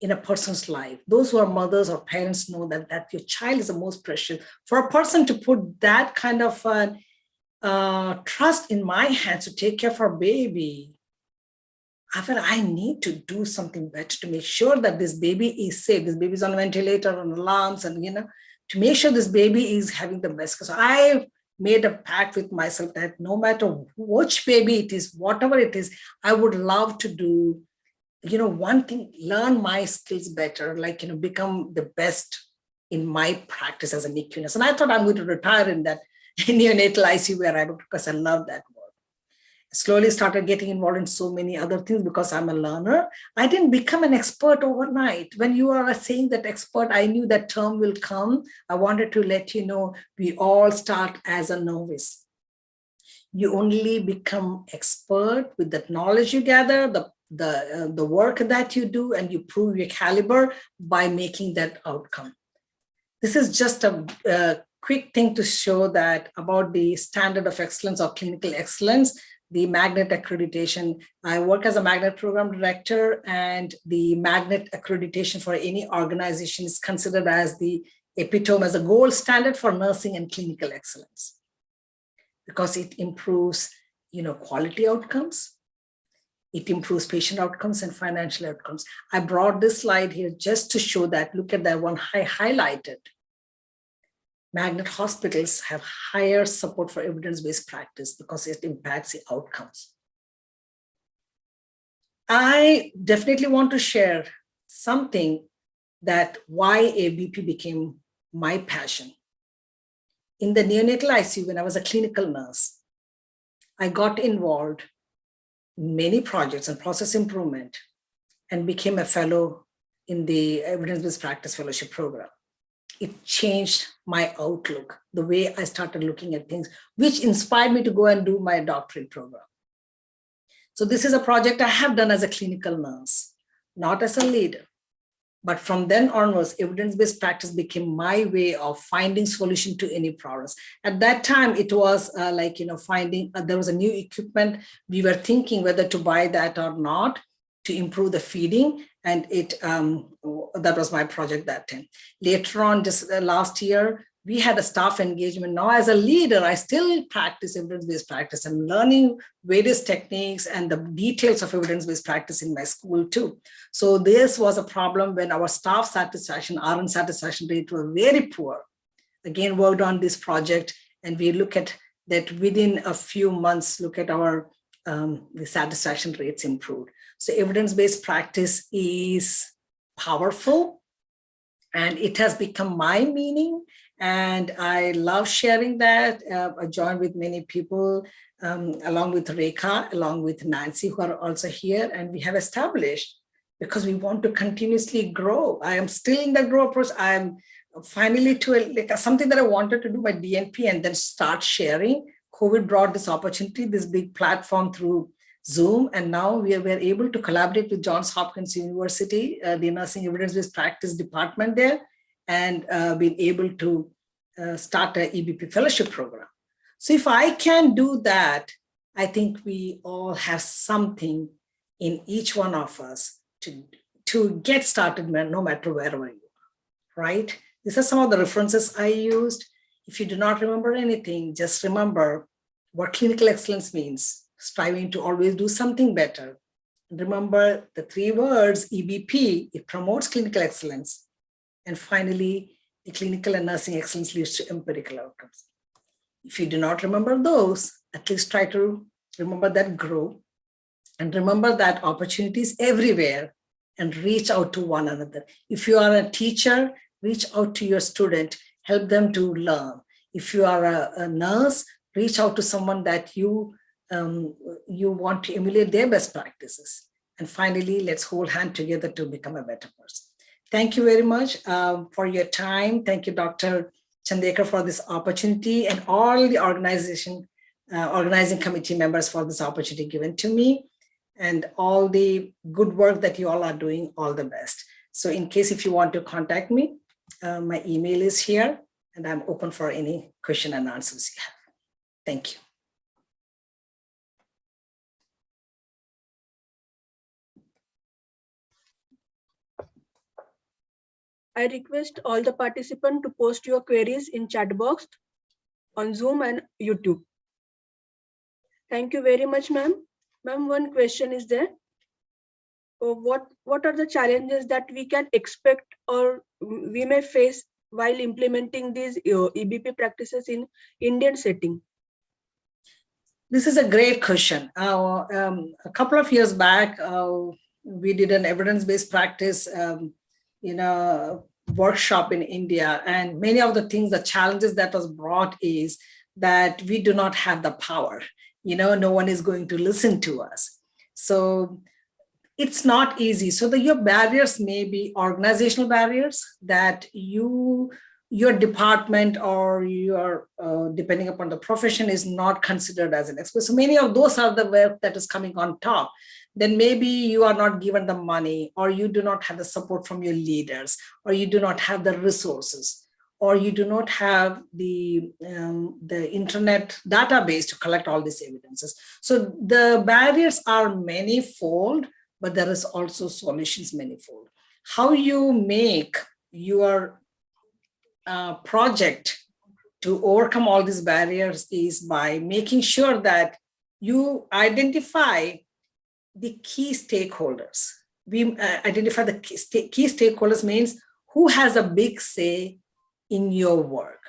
in a person's life? Those who are mothers or parents know that your child is the most precious. For a person to put that kind of trust in my hands to take care of our baby, I felt I need to do something better to make sure that this baby is safe. This baby is on a ventilator, on alarms, and to make sure this baby is having the best. So I made a pact with myself that no matter which baby it is, whatever it is, I would love to do, one thing, learn my skills better, become the best in my practice as a NICU nurse. And I thought I'm going to retire in that neonatal ICU where I work, because I love that work. Slowly started getting involved in so many other things because I'm a learner. I didn't become an expert overnight. When you are saying that expert, I knew that term will come. I wanted to let you know, we all start as a novice. You only become expert with the knowledge you gather, the work that you do, and you prove your caliber by making that outcome. This is just a quick thing to show that about the standard of excellence or clinical excellence, the Magnet accreditation. I work as a Magnet program director, and the Magnet accreditation for any organization is considered as the epitome, as a gold standard for nursing and clinical excellence, because it improves, quality outcomes. It improves patient outcomes and financial outcomes. I brought this slide here just to show that. Look at that one I highlighted. Magnet hospitals have higher support for evidence-based practice because it impacts the outcomes. I definitely want to share something that why ABP became my passion. In the neonatal ICU, when I was a clinical nurse, I got involved in many projects and process improvement and became a fellow in the evidence-based practice fellowship program. It changed my outlook, the way I started looking at things, which inspired me to go and do my doctorate program. So this is a project I have done as a clinical nurse, not as a leader. But from then onwards, evidence-based practice became my way of finding solution to any problems. At that time, it was finding, there was a new equipment. We were thinking whether to buy that or not to improve the feeding. And that was my project that time. Later on, just last year, we had a staff engagement. Now, as a leader, I still practice evidence-based practice and learning various techniques and the details of evidence-based practice in my school too. So this was a problem when our staff satisfaction, RN satisfaction rate were very poor. Again, worked on this project, and we look at that within a few months, look at our the satisfaction rates improved. So evidence-based practice is powerful, and it has become my meaning. And I love sharing that. I joined with many people, along with Rekha, along with Nancy, who are also here. And we have established, because we want to continuously grow. I am still in the growth process. I'm finally to something that I wanted to do, my DNP, and then start sharing. COVID brought this opportunity, this big platform through Zoom. And now we were able to collaborate with Johns Hopkins University, the Nursing Evidence-Based Practice department there, and been able to start an EBP fellowship program. So if I can do that, I think we all have something in each one of us to get started, no matter wherever you are, right? These are some of the references I used. If you do not remember anything, just remember what clinical excellence means, striving to always do something better. And remember the 3 words, EBP, it promotes clinical excellence. And finally, the clinical and nursing excellence leads to empirical outcomes. If you do not remember those, at least try to remember that grow, and remember that opportunities everywhere, and reach out to one another. If you are a teacher, reach out to your student, help them to learn. If you are a nurse, reach out to someone that you want to emulate their best practices. And finally, let's hold hands together to become a better person. Thank you very much for your time. Thank you, Dr. Chandekar, for this opportunity, and all the organizing committee members for this opportunity given to me, and all the good work that you all are doing. All the best. So in case if you want to contact me, my email is here, and I'm open for any question and answers you have. Thank you. I request all the participants to post your queries in chat box on Zoom and YouTube. Thank you very much, ma'am. Ma'am, one question is there. What are the challenges that we can expect or we may face while implementing these EBP practices in Indian setting? This is a great question. A couple of years back, we did an evidence-based practice workshop in India, and many of the things, the challenges that was brought is that we do not have the power. No one is going to listen to us. So it's not easy. So your barriers may be organizational barriers, that you your department or your, depending upon the profession, is not considered as an expert. So many of those are the work that is coming on top. Then maybe you are not given the money, or you do not have the support from your leaders, or you do not have the resources, or you do not have the internet database to collect all these evidences. So the barriers are manifold, but there is also solutions manifold. How you make your project to overcome all these barriers is by making sure that you identify the key stakeholders. We identify the key stakeholders means who has a big say in your work.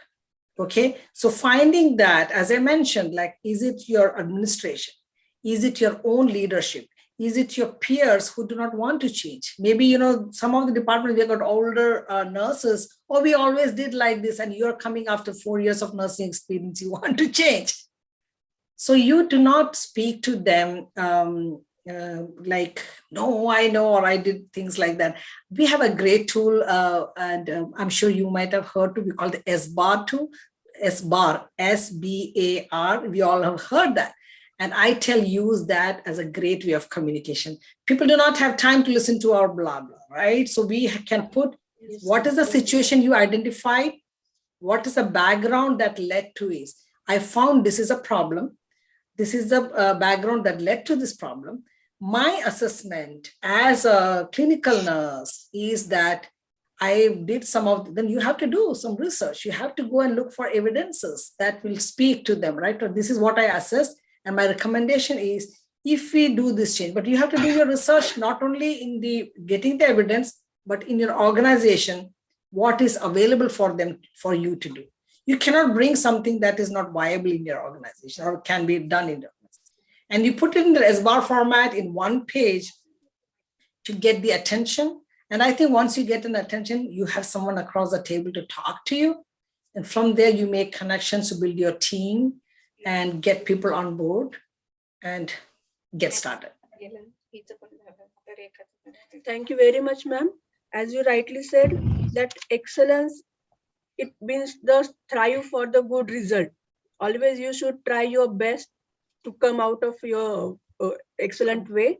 Okay, so finding that, as I mentioned, like, is it your administration? Is it your own leadership? Is it your peers who do not want to change? Maybe, you know, some of the departments, we got older nurses, or we always did like this, and you're coming after 4 years of nursing experience, you want to change. So you do not speak to them like, no, I know, or I did things like that. We have a great tool, and I'm sure you might have heard to be called the SBAR tool, SBAR, S-B-A-R. We all have heard that. And I use that as a great way of communication. People do not have time to listen to our blah, blah, right? So we can put, what is the situation you identified? What is the background that led to it? I found this is a problem. This is the background that led to this problem. My assessment as a clinical nurse is that I did some of, then you have to do some research. You have to go and look for evidences that will speak to them, right? So this is what I assessed. And my recommendation is, if we do this change, but you have to do your research, not only in the getting the evidence, but in your organization, what is available for them, for you to do. You cannot bring something that is not viable in your organization or can be done in your organization. And you put it in the SBAR format in one page to get the attention. And I think once you get an attention, you have someone across the table to talk to you. And from there, you make connections to build your team and get people on board and get started. Thank you very much, ma'am. As you rightly said, that excellence, it means the strive for the good result. Always you should try your best to come out of your excellent way.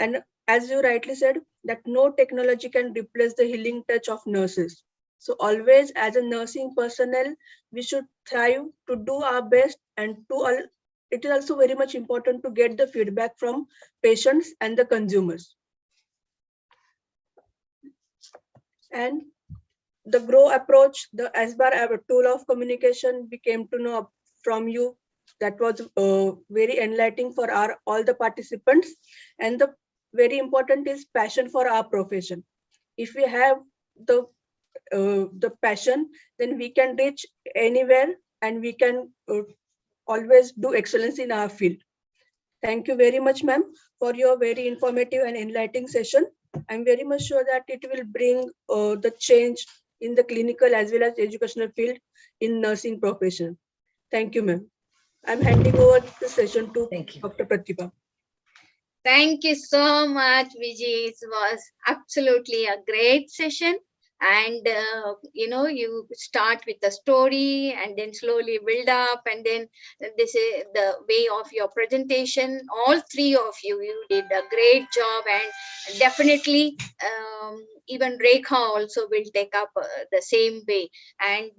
And as you rightly said, that no technology can replace the healing touch of nurses. So always, as a nursing personnel, we should strive to do our best, and it is also very much important to get the feedback from patients and the consumers. And the GROW approach, the SBAR tool of communication, we came to know from you. That was very enlightening for all the participants. And the very important is passion for our profession. If we have the passion, then we can reach anywhere, and we can always do excellence in our field. Thank you very much, ma'am, for your very informative and enlightening session. I'm very much sure that it will bring the change in the clinical as well as educational field in nursing profession. Thank you, ma'am. I'm handing over the session to Dr. Pratibha. Thank you so much, Viji. It was absolutely a great session. And, you start with a story and then slowly build up. And then this is the way of your presentation. All three of you did a great job. And definitely, even Rekha also will take up the same way. And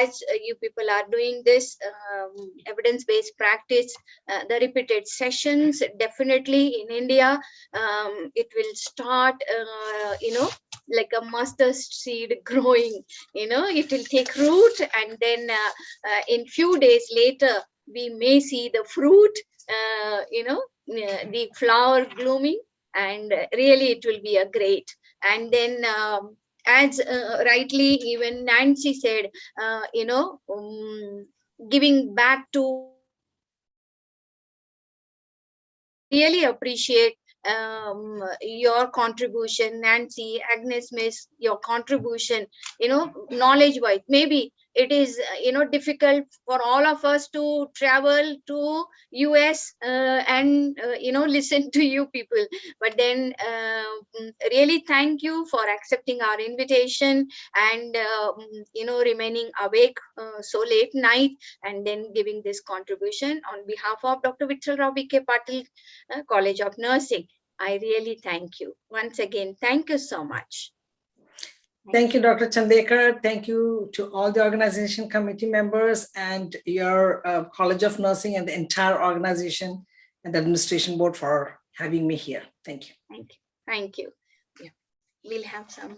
as you people are doing this evidence-based practice, the repeated sessions, definitely in India, it will start, like a mustard seed growing, it will take root, and then in few days later, we may see the fruit, the flower blooming, and really it will be a great. And then as rightly even Nancy said, giving back to, really appreciate your contribution, Nancy, Agnes, Miss, your contribution, knowledge wise. Maybe it is difficult for all of us to travel to US and listen to you people. But then really thank you for accepting our invitation and remaining awake so late night and then giving this contribution on behalf of Dr. Vittal Rao Vikhe Patil College of Nursing. I really thank you once again. Thank you so much. Thank you, Dr. Chandekar. Thank you to all the organization committee members and your College of Nursing and the entire organization and the administration board for having me here. Thank you. Thank you. Thank you. Yeah. We'll have some.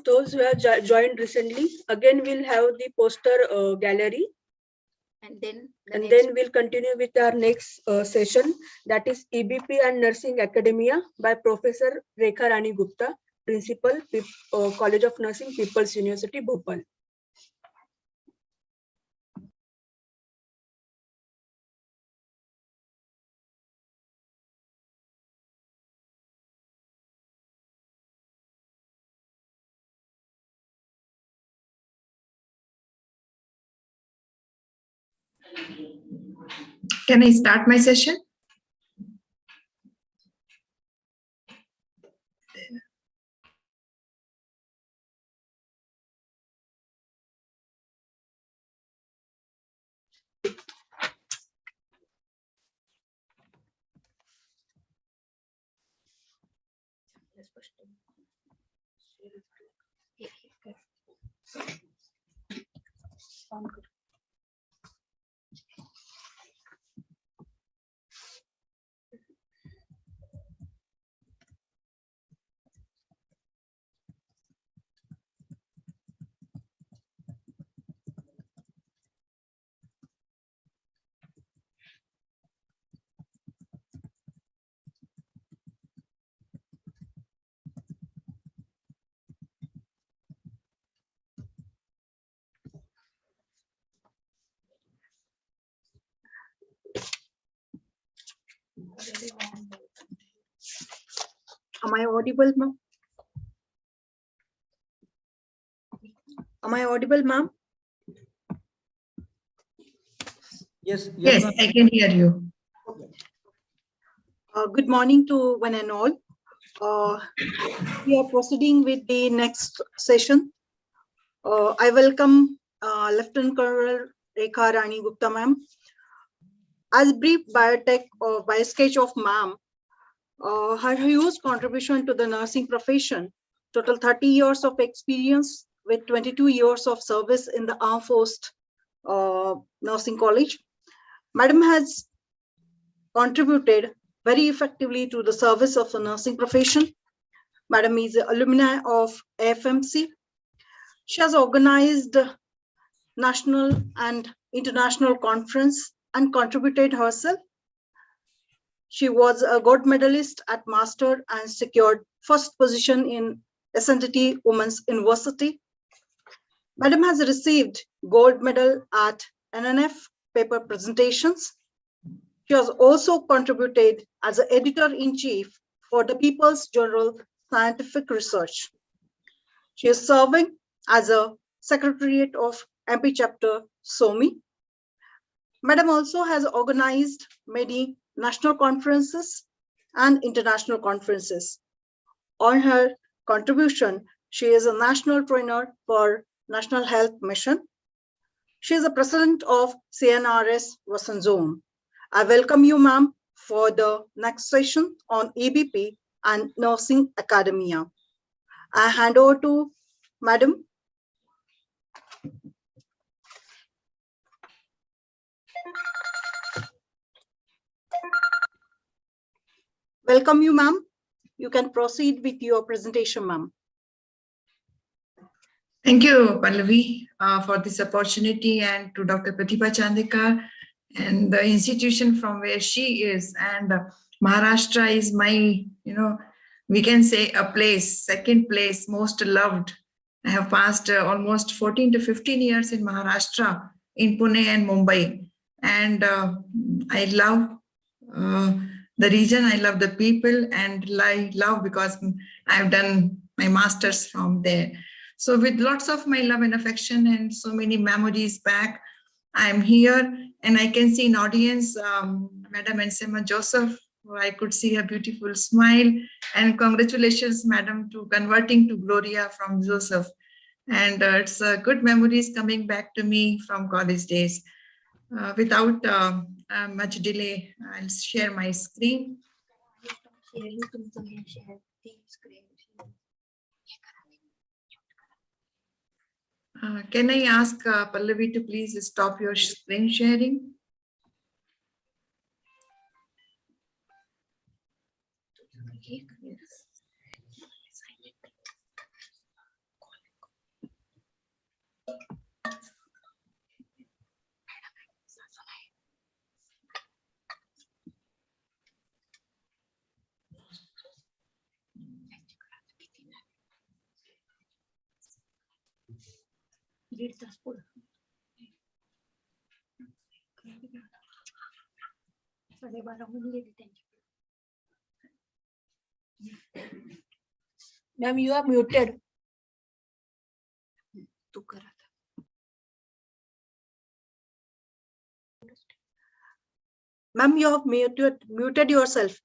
Those who have joined recently, again we'll have the poster gallery. And then we'll continue with our next session, that is EBP and Nursing Academia by Professor Rekha Rani Gupta, Principal, College of Nursing, People's University, Bhopal. Can I start my session? Am I audible, ma'am? Am I audible, ma'am? Yes. Yes, I can hear you. Good morning to one and all. We are proceeding with the next session. I welcome Lieutenant Colonel Rekha Rani Gupta, ma'am. As brief biotech or biosketch of ma'am, her huge contribution to the nursing profession, total 30 years of experience with 22 years of service in the Armed Forces Nursing College. Madam has contributed very effectively to the service of the nursing profession. Madam is an alumni of AFMC. She has organized national and international conference and contributed herself. She was a gold medalist at Master and secured first position in SNTT Women's University. Madam has received gold medal at NNF paper presentations. She has also contributed as an editor-in-chief for the People's Journal Scientific Research. She is serving as a secretariat of MP chapter SOMI. Madam also has organized many national conferences and international conferences. On her contribution, she is a national trainer for National Health Mission. She is the president of CNRS Western Zone. I welcome you, ma'am, for the next session on EBP and Nursing Academia. I hand over to Madam. Welcome you, ma'am. You can proceed with your presentation, ma'am. Thank you, Pallavi, for this opportunity, and to Dr. Pratibha Chandekar and the institution from where she is. And Maharashtra is my, we can say a place, second place, most loved. I have passed almost 14 to 15 years in Maharashtra, in Pune and Mumbai. And I love the region. I love the people, and I love because I've done my master's from there. So with lots of my love and affection and so many memories back, I'm here, and I can see in audience, Madam Ensema Joseph. I could see her beautiful smile, and congratulations, Madam, to converting to Gloria from Joseph. And it's good memories coming back to me from college days. Without much delay, I'll share my screen. Can I ask Pallavi to please stop your screen sharing? Yes. Ma'am, you are muted. Ma'am, you have muted yourself.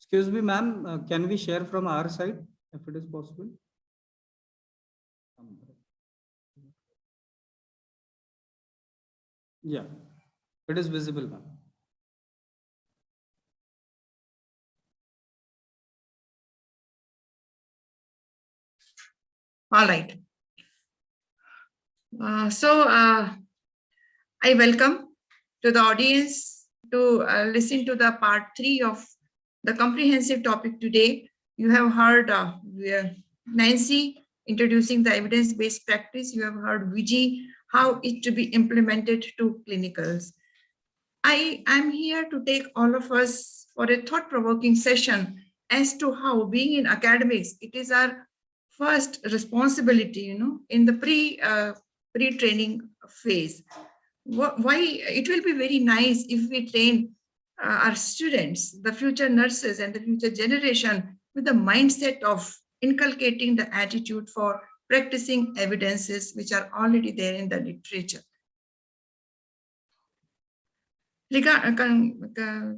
Excuse me, ma'am, can we share from our side if it is possible? Yeah, it is visible, ma'am. All right. I welcome to the audience to listen to the part 3 of the comprehensive topic today. You have heard Nancy introducing the evidence-based practice. You have heard Viji, how it to be implemented to clinicals. I am here to take all of us for a thought-provoking session as to how being in academics, it is our first responsibility, in the pre-training phase. Why it will be very nice if we train our students, the future nurses and the future generation, with the mindset of inculcating the attitude for practicing evidences which are already there in the literature.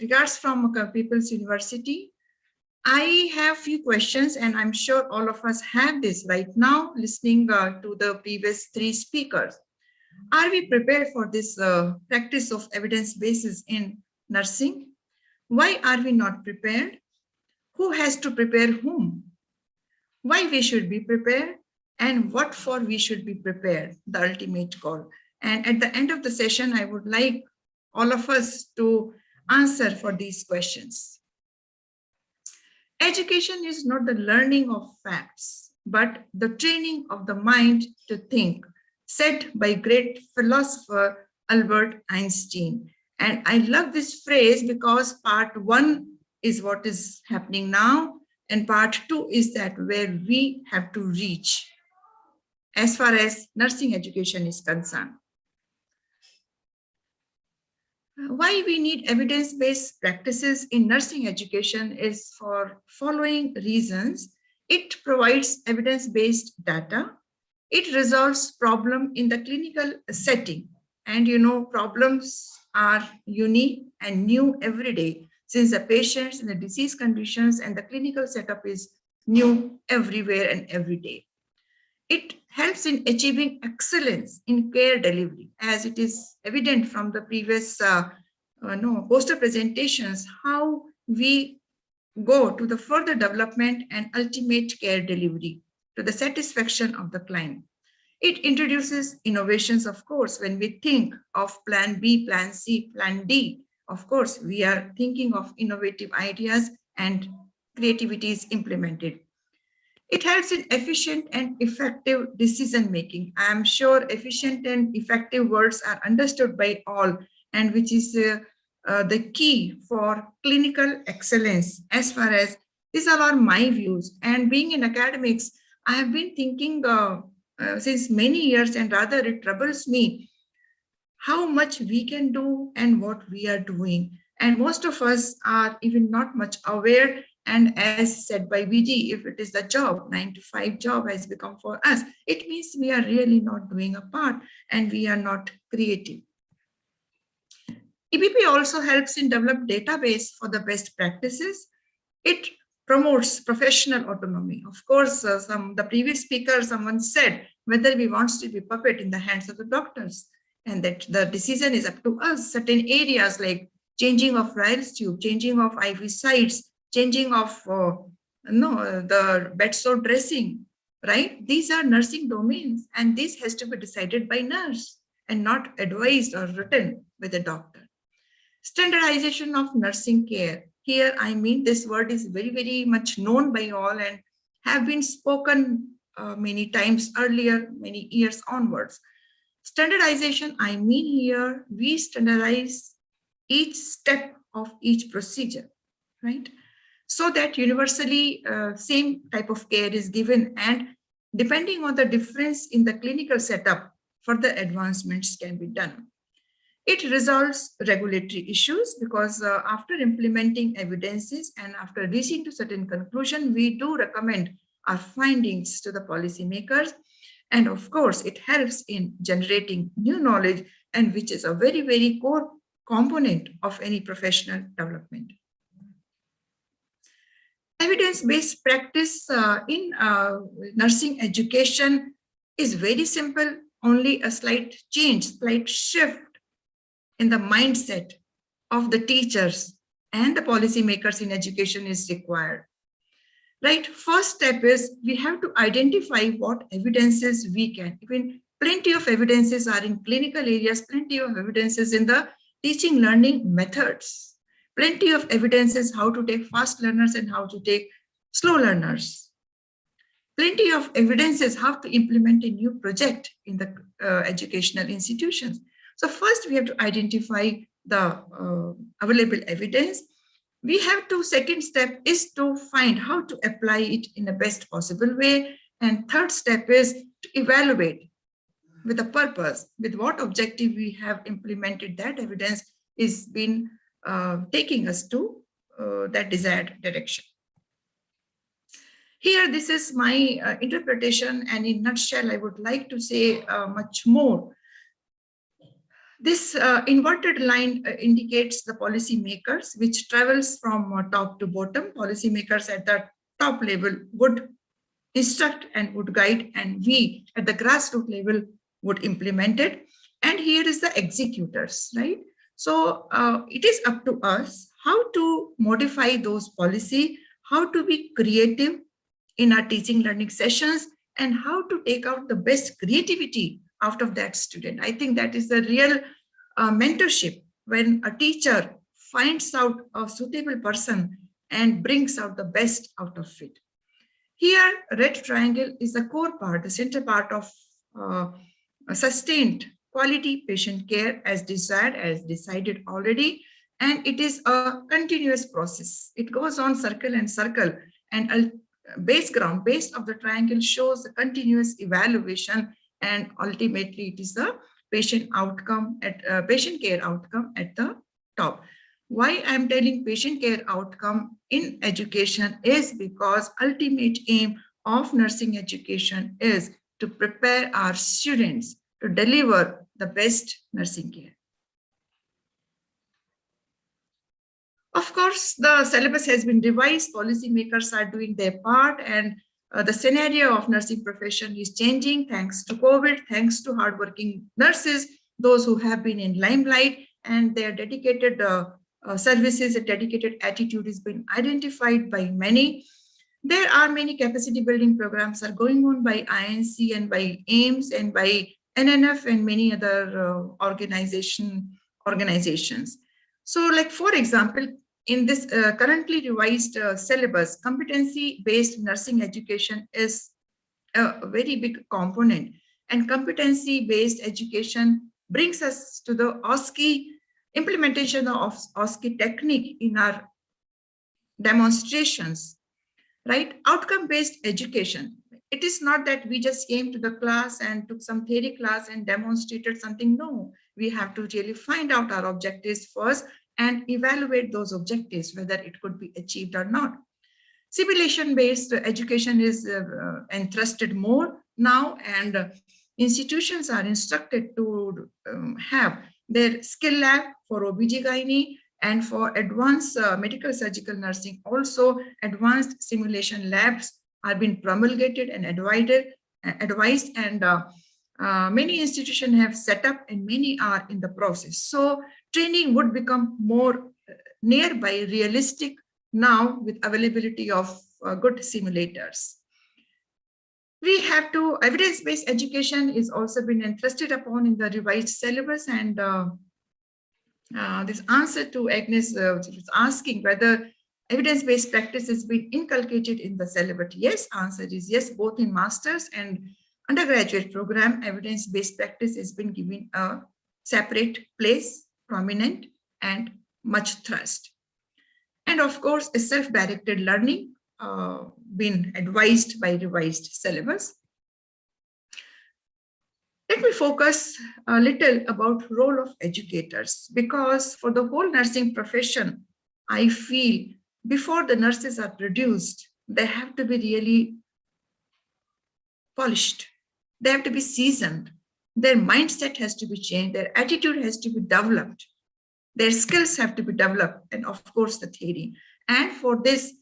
Regards from People's University, I have few questions, and I'm sure all of us have this right now, listening to the previous 3 speakers. Are we prepared for this practice of evidence basis in nursing? Why are we not prepared? Who has to prepare whom? Why we should be prepared, and what for we should be prepared, the ultimate goal. And at the end of the session, I would like all of us to answer for these questions. Education is not the learning of facts, but the training of the mind to think, said by great philosopher Albert Einstein. And I love this phrase because part 1 is what is happening now, and part 2 is that where we have to reach as far as nursing education is concerned. Why we need evidence-based practices in nursing education is for following reasons. It provides evidence-based data. It resolves problem in the clinical setting. And problems are unique and new every day, since the patients and the disease conditions and the clinical setup is new everywhere and every day. It helps in achieving excellence in care delivery, as it is evident from the previous poster presentations, how we go to the further development and ultimate care delivery to the satisfaction of the client. It introduces innovations, of course. When we think of plan B, plan C, plan D, of course, we are thinking of innovative ideas and creativity is implemented. It helps in efficient and effective decision making. I am sure efficient and effective words are understood by all, and which is the key for clinical excellence. As far as these are my views, and being in academics, I have been thinking since many years, and rather it troubles me how much we can do and what we are doing. And most of us are even not much aware. And as said by Viji, if it is the job, 9-to-5 job has become for us, it means we are really not doing a part and we are not creative. EBP also helps in develop database for the best practices. It promotes professional autonomy. Of course, the previous speaker, someone said whether we want to be puppet in the hands of the doctors, and that the decision is up to us. Certain areas like changing of Ryle's tube, changing of IV sites, changing of the bedsore dressing, right? These are nursing domains, and this has to be decided by nurse and not advised or written by the doctor. Standardization of nursing care. Here, I mean, this word is very, very much known by all and have been spoken many times earlier, many years onwards. Standardization, I mean here, we standardize each step of each procedure, right? So that universally same type of care is given, and depending on the difference in the clinical setup, further advancements can be done. It resolves regulatory issues because after implementing evidences and after reaching to certain conclusion, we do recommend our findings to the policymakers. And of course, it helps in generating new knowledge, and which is a very, very core component of any professional development. Evidence-based practice in nursing education is very simple, only a slight change, slight shift in the mindset of the teachers and the policymakers in education is required. Right, first step is we have to identify what evidences we can. Even plenty of evidences are in clinical areas, plenty of evidences in the teaching learning methods, plenty of evidences how to take fast learners and how to take slow learners, plenty of evidences how to implement a new project in the educational institutions. So first we have to identify the available evidence. We have to, second step is to find how to apply it in the best possible way. And third step is to evaluate with a purpose, with what objective we have implemented that evidence is been taking us to that desired direction. Here, this is my interpretation, and in a nutshell, I would like to say much more. This inverted line indicates the policymakers, which travels from top to bottom. Policymakers at the top level would instruct and would guide, and we at the grassroots level would implement it. And here is the executors, right? So it is up to us how to modify those policy, how to be creative in our teaching learning sessions, and how to take out the best creativity out of that student. I think that is the real mentorship, when a teacher finds out a suitable person and brings out the best out of it. Here, red triangle is the core part, the center part of a sustained quality patient care as desired, as decided already, and it is a continuous process. It goes on circle and circle, and base of the triangle shows the continuous evaluation, and ultimately it is the patient outcome at patient care outcome at the top. Why I'm telling patient care outcome in education is because ultimate aim of nursing education is to prepare our students to deliver the best nursing care. Of course, the syllabus has been revised, policymakers are doing their part, and the scenario of nursing profession is changing thanks to COVID, thanks to hardworking nurses, those who have been in limelight, and their dedicated services, a dedicated attitude has been identified by many. There are many capacity building programs are going on by INC and by AIMS and by NNF and many other organizations. So like, for example, in this currently revised syllabus, competency-based nursing education is a very big component, and competency-based education brings us to the OSCE implementation of OSCE technique in our demonstrations, right? Outcome-based education. It is not that we just came to the class and took some theory class and demonstrated something. No, we have to really find out our objectives first and evaluate those objectives, whether it could be achieved or not. Simulation-based education is entrusted more now, and institutions are instructed to have their skill lab for OBGYN and for advanced medical surgical nursing. Also, advanced simulation labs are being promulgated and advised, and many institutions have set up and many are in the process. So training would become more nearby realistic now with availability of good simulators. We have to, evidence-based education is also been entrusted upon in the revised syllabus, and this answer to Agnes was asking whether evidence-based practice has been inculcated in the syllabus. Yes, answer is yes, both in master's and undergraduate program, evidence-based practice has been given a separate place, prominent, and much thrust. And of course, a self-directed learning been advised by revised syllabus. Let me focus a little about role of educators, because for the whole nursing profession, I feel before the nurses are produced, they have to be really polished. They have to be seasoned. Their mindset has to be changed. Their attitude has to be developed. Their skills have to be developed, and of course the theory. And for this,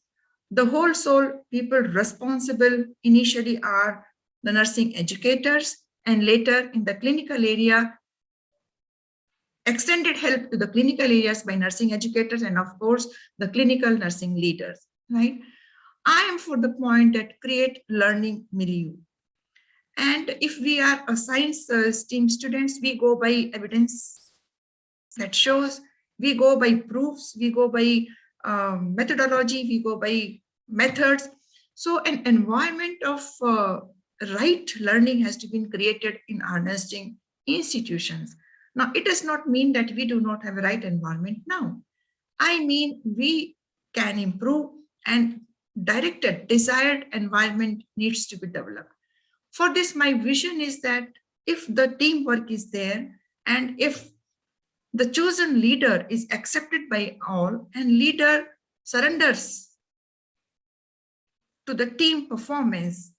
the whole soul people responsible initially are the nursing educators, and later in the clinical area, extended help to the clinical areas by nursing educators, and of course the clinical nursing leaders, right? I am for the point that create learning milieu. And if we are a science stream students, we go by evidence that shows, we go by proofs, we go by methodology, we go by methods. So an environment of right learning has to be created in our nursing institutions. Now, it does not mean that we do not have a right environment now. I mean, we can improve, and directed, desired environment needs to be developed. For this, my vision is that if the teamwork is there, and if the chosen leader is accepted by all, and leader surrenders to the team performance,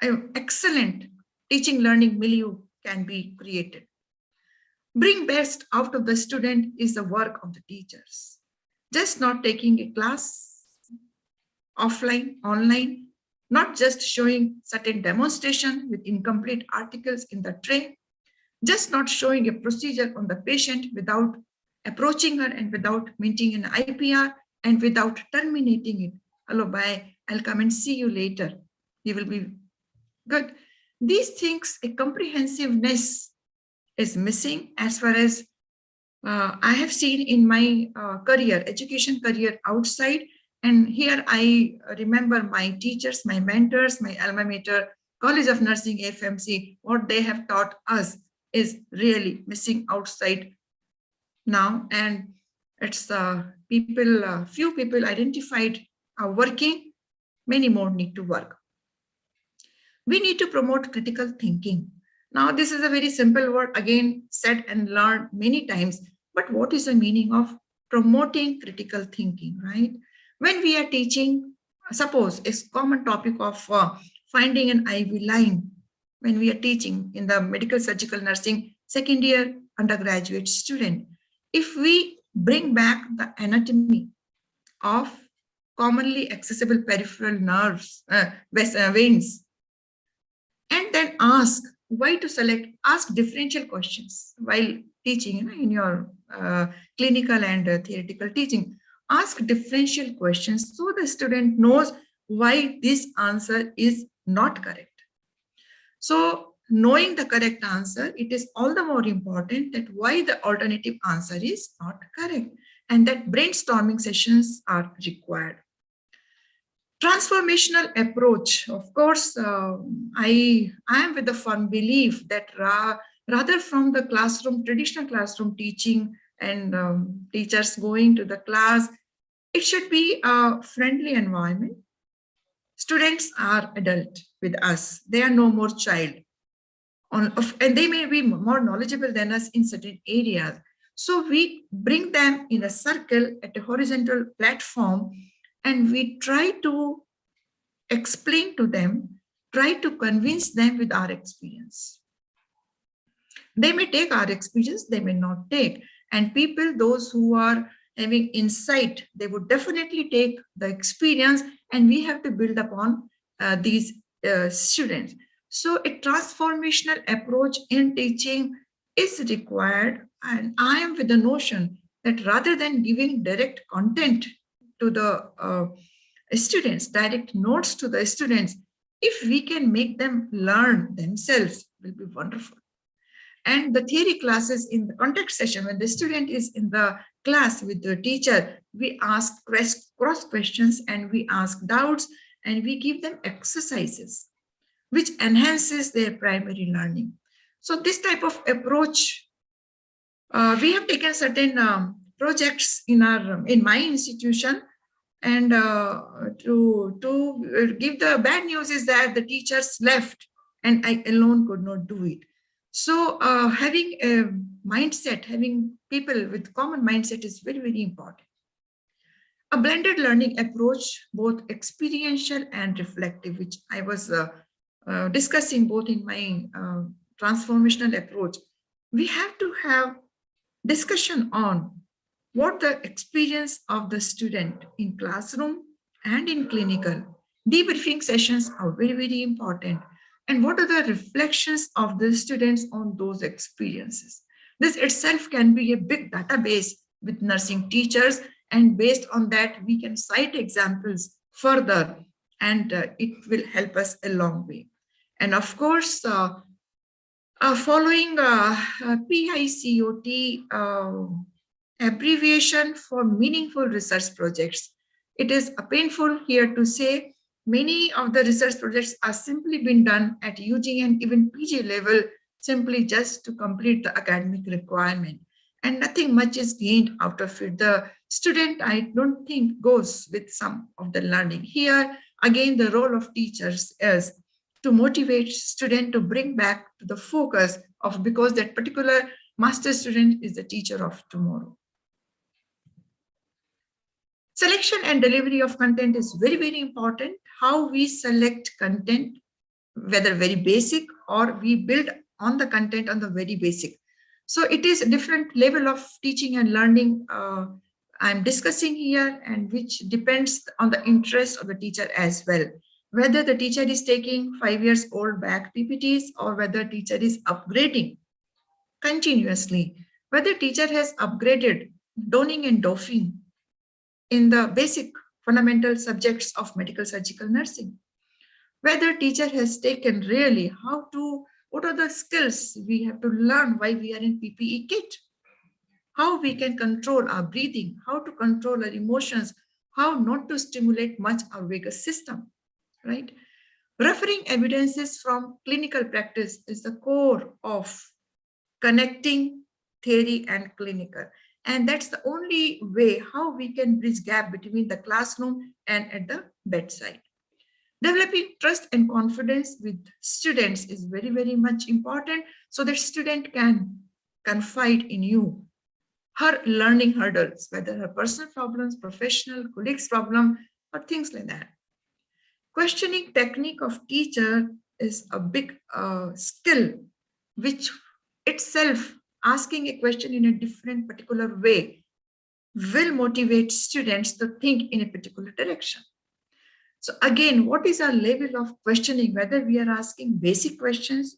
an excellent teaching learning milieu can be created. Bring best out of the student is the work of the teachers. Just not taking a class offline, online, not just showing certain demonstration with incomplete articles in the tray, just not showing a procedure on the patient without approaching her and without minting an IPR and without terminating it. Hello, bye, I'll come and see you later. You will be good. These things, a comprehensiveness is missing as far as I have seen in my career, education career outside. And here I remember my teachers, my mentors, my alma mater, College of Nursing, FMC, what they have taught us is really missing outside now. And it's few people identified are working, many more need to work. We need to promote critical thinking. Now, this is a very simple word, again, said and learned many times, but what is the meaning of promoting critical thinking, right? When we are teaching, suppose it's common topic of finding an IV line, when we are teaching in the medical surgical nursing second year undergraduate student, if we bring back the anatomy of commonly accessible peripheral nerves, veins, and then ask why to select, ask differential questions while teaching in your clinical and theoretical teaching. Ask differential questions so the student knows why this answer is not correct. So knowing the correct answer, it is all the more important that why the alternative answer is not correct, and that brainstorming sessions are required. Transformational approach, of course, I am with the firm belief that rather from the classroom, traditional classroom teaching and teachers going to the class. It should be a friendly environment. Students are adult with us. They are no more child. And they may be more knowledgeable than us in certain areas. So we bring them in a circle at a horizontal platform, and we try to explain to them, try to convince them with our experience. They may take our experience, they may not take. And people, those who are having insight, they would definitely take the experience, and we have to build upon these students. So a transformational approach in teaching is required. And I am with the notion that rather than giving direct content to the students, direct notes to the students, if we can make them learn themselves, will be wonderful. And the theory classes in the contact session, when the student is in the class with the teacher, we ask cross questions and we ask doubts, and we give them exercises which enhances their primary learning. So this type of approach, we have taken certain projects in my institution, and to give the bad news is that the teachers left and I alone could not do it. So having a mindset, having people with common mindset is very, very important. A blended learning approach, both experiential and reflective, which I was discussing both in my transformational approach. We have to have discussion on what the experience of the student in classroom and in clinical. Debriefing sessions are very, very important. And what are the reflections of the students on those experiences? This itself can be a big database with nursing teachers, and based on that, we can cite examples further, and it will help us a long way. And of course, following PICOT abbreviation for meaningful research projects, it is painful here to say many of the research projects are simply being done at UG and even PG level, simply just to complete the academic requirement. And nothing much is gained out of it. The student, I don't think, goes with some of the learning. Here, again, the role of teachers is to motivate student to bring back to the focus of, because that particular master student is the teacher of tomorrow. Selection and delivery of content is very, very important. How we select content, whether very basic or we build on the content on the very basic. So it is a different level of teaching and learning I'm discussing here, and which depends on the interest of the teacher as well. Whether the teacher is taking 5 years old back PPTs or whether teacher is upgrading continuously, whether teacher has upgraded donning and doffing in the basic fundamental subjects of medical surgical nursing, whether teacher has taken really what are the skills we have to learn while we are in PPE kit, how we can control our breathing, how to control our emotions, how not to stimulate much our vagus system, right? Referring evidences from clinical practice is the core of connecting theory and clinical. And that's the only way how we can bridge gap between the classroom and at the bedside. Developing trust and confidence with students is very, very much important, so that student can confide in you her learning hurdles, whether her personal problems, professional, colleagues' problem, or things like that. Questioning technique of teacher is a big skill, which itself, asking a question in a different particular way, will motivate students to think in a particular direction. So again, what is our level of questioning, whether we are asking basic questions,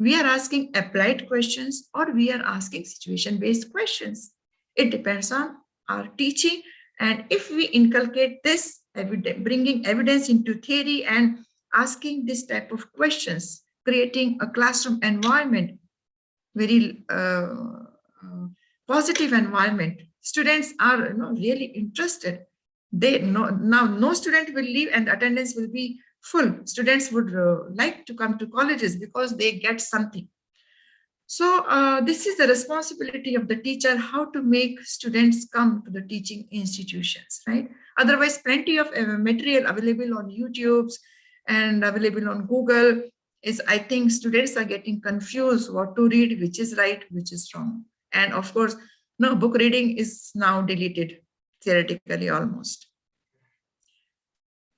we are asking applied questions, or we are asking situation-based questions. It depends on our teaching. And if we inculcate this, bringing evidence into theory and asking this type of questions, creating a classroom environment, very positive environment, students are really interested. They know now no student will leave and attendance will be full. Students would like to come to colleges because they get something. So this is the responsibility of the teacher, how to make students come to the teaching institutions, right? Otherwise, plenty of material available on YouTube and available on Google is, I think students are getting confused what to read, which is right, which is wrong. And of course, no, book reading is now deleted, theoretically almost.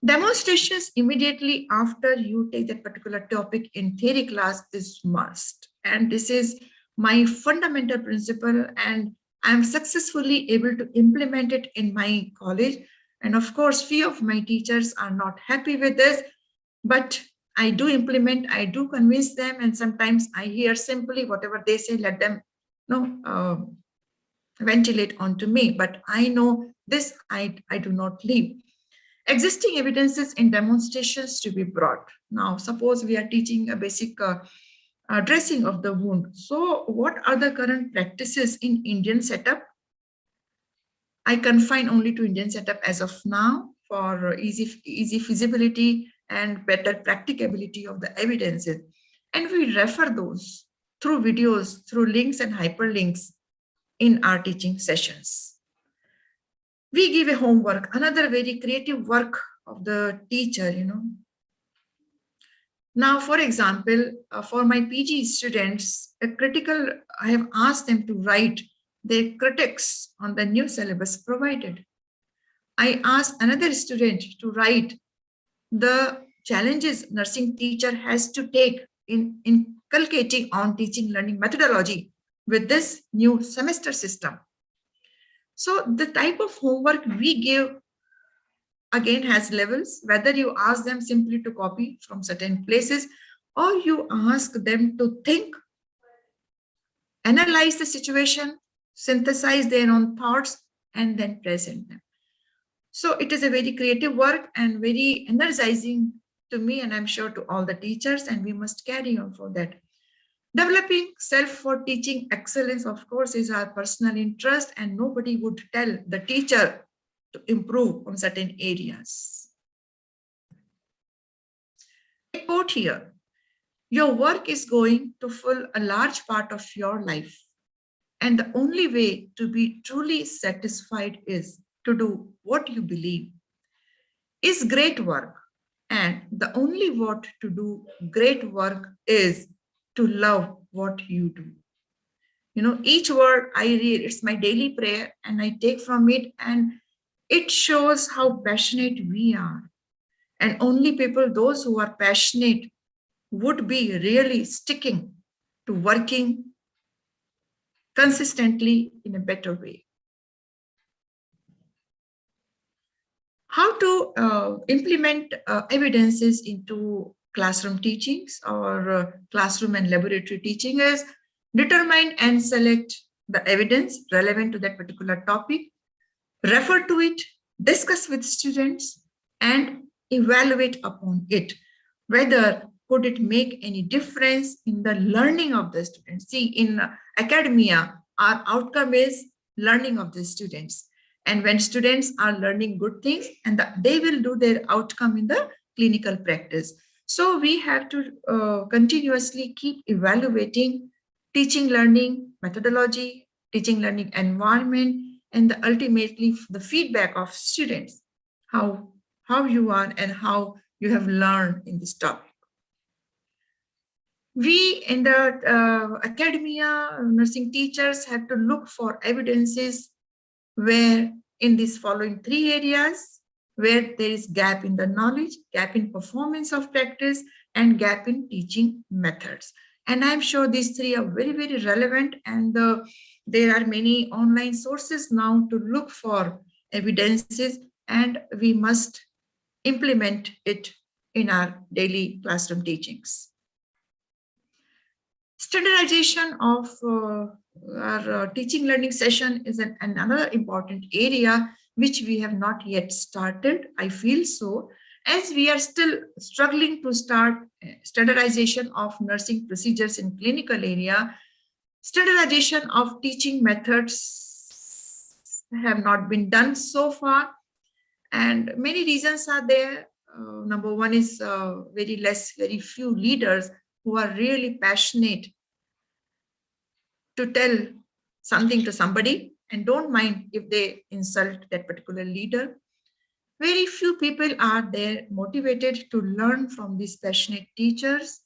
Demonstrations immediately after you take that particular topic in theory class is must. And this is my fundamental principle, and I'm successfully able to implement it in my college. And of course, few of my teachers are not happy with this, but I do implement, I do convince them, and sometimes I hear simply whatever they say, let them ventilate onto me. But I know this, I do not leave. Existing evidences in demonstrations to be brought. Now, suppose we are teaching a basic dressing of the wound. So what are the current practices in Indian setup? I confine only to Indian setup as of now for easy feasibility and better practicability of the evidences. And we refer those through videos, through links and hyperlinks in our teaching sessions. We give a homework, another very creative work of the teacher, Now, for example, for my PG students, I have asked them to write their critiques on the new syllabus provided. I asked another student to write the challenges nursing teacher has to take in inculcating on teaching learning methodology with this new semester system. So the type of homework we give again has levels, whether you ask them simply to copy from certain places or you ask them to think, analyze the situation, synthesize their own thoughts, and then present them. So it is a very creative work and very energizing to me, and I'm sure to all the teachers, and we must carry on for that. Developing self for teaching excellence, of course, is our personal interest, and nobody would tell the teacher to improve on certain areas. A quote here, your work is going to fill a large part of your life, and the only way to be truly satisfied is to do what you believe is great work, and the only way to do great work is to love what you do. Each word I read, it's my daily prayer, and I take from it, and it shows how passionate we are. And only people, those who are passionate, would be really sticking to working consistently in a better way. How to implement evidences into classroom teachings or classroom and laboratory teaching is determine and select the evidence relevant to that particular topic, refer to it, discuss with students, and evaluate upon it, whether could it make any difference in the learning of the students. See, in academia, our outcome is learning of the students. And when students are learning good things, and they will do their outcome in the clinical practice. So we have to continuously keep evaluating teaching learning methodology, teaching learning environment, and ultimately the feedback of students, how you are and how you have learned in this topic. We in the academia, nursing teachers have to look for evidences where in these following 3 areas, where there is gap in the knowledge, gap in performance of practice, and gap in teaching methods. And I'm sure these 3 are very, very relevant, and there are many online sources now to look for evidences, and we must implement it in our daily classroom teachings. Standardization of our teaching learning session is another important area which we have not yet started. I feel so, as we are still struggling to start standardization of nursing procedures in clinical area. Standardization of teaching methods have not been done so far, and many reasons are there. Number one is very few leaders who are really passionate to tell something to somebody and don't mind if they insult that particular leader. Very few people are there motivated to learn from these passionate teachers.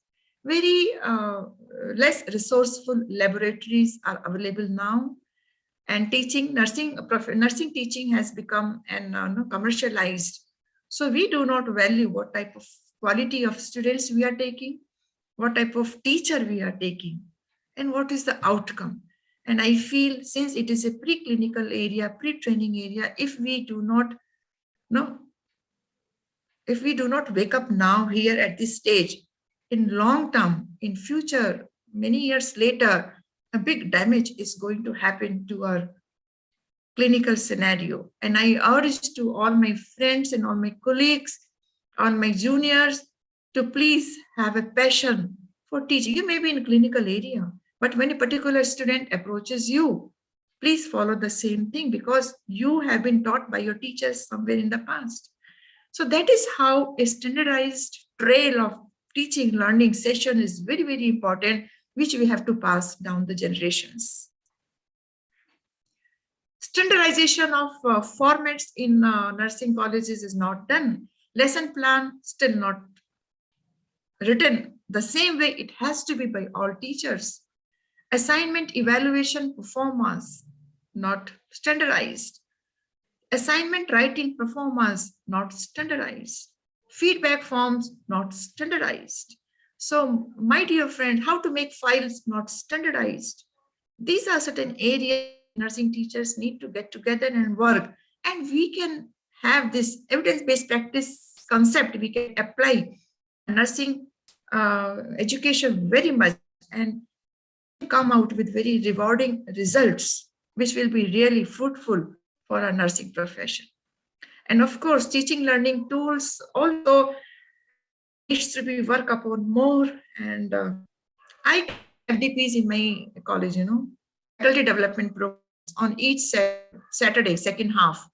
Very less resourceful laboratories are available now. And nursing teaching has become commercialized. So we do not value what type of quality of students we are taking, what type of teacher we are taking, and what is the outcome. And I feel since it is a preclinical area, pre-training area, if we do not wake up now here at this stage, in long term, in future, many years later, a big damage is going to happen to our clinical scenario. And I urge to all my friends and all my colleagues, all my juniors, to please have a passion for teaching. You may be in clinical area, but when a particular student approaches you, please follow the same thing because you have been taught by your teachers somewhere in the past. So that is how a standardized trail of teaching, learning session is very, very important, which we have to pass down the generations. Standardization of formats in nursing colleges is not done. Lesson plan still not written the same way it has to be by all teachers. Assignment evaluation performance not standardized. Assignment writing performance not standardized. Feedback forms not standardized. So my dear friend, how to make files not standardized? These are certain areas nursing teachers need to get together and work. And we can have this evidence-based practice concept we can apply nursing education very much and come out with very rewarding results, which will be really fruitful for our nursing profession. And of course, teaching learning tools also needs to be worked upon more. And I have DPs in my college, faculty development programs on each Saturday, second half.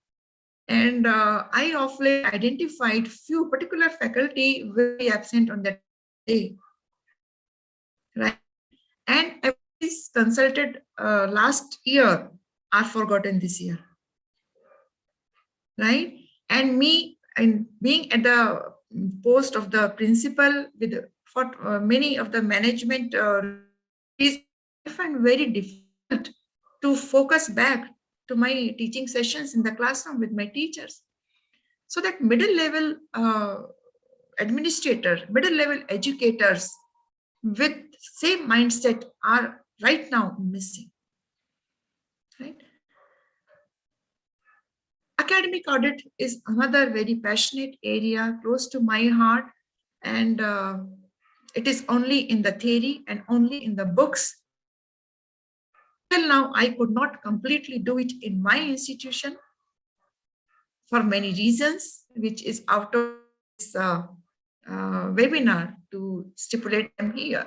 And I often identified few particular faculty will be absent on that day. Right? And I was consulted last year are forgotten this year. Right? And me, and being at the post of the principal with for many of the management is I find very difficult to focus back to my teaching sessions in the classroom with my teachers. So that middle level administrators, middle level educators with same mindset are right now missing. Right? Academic audit is another very passionate area close to my heart, and it is only in the theory and only in the books. Till now, I could not completely do it in my institution for many reasons, which is out of this webinar to stipulate them here.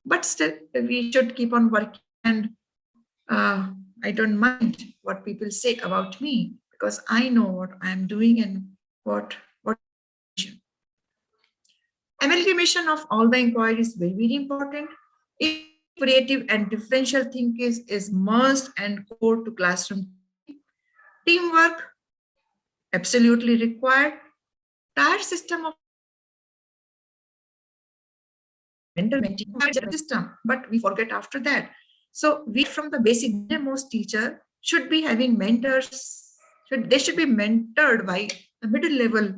But still, we should keep on working, and I don't mind what people say about me, because I know what I'm doing and what amalgamation of all the inquiries is very, very important. Creative and differential thinking is must and core to classroom. Teamwork, absolutely required. Tired system of system, but we forget after that. So we from the basic, most teacher should be having mentors. They should be mentored by the middle level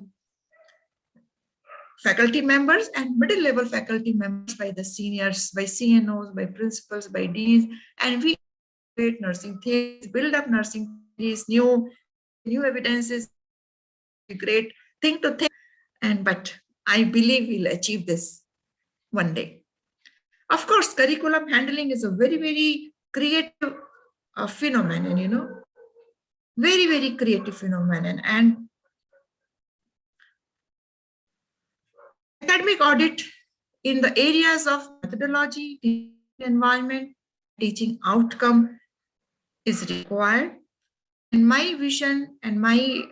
faculty members and middle level faculty members by the seniors, by CNOs, by principals, by deans, and we create nursing theories, build up nursing theories, new evidences, a great thing to think. But I believe we'll achieve this one day. Of course, curriculum handling is a very, very creative phenomenon, very, very creative phenomenon. And academic audit in the areas of methodology, teaching environment, teaching outcome is required. And my vision and my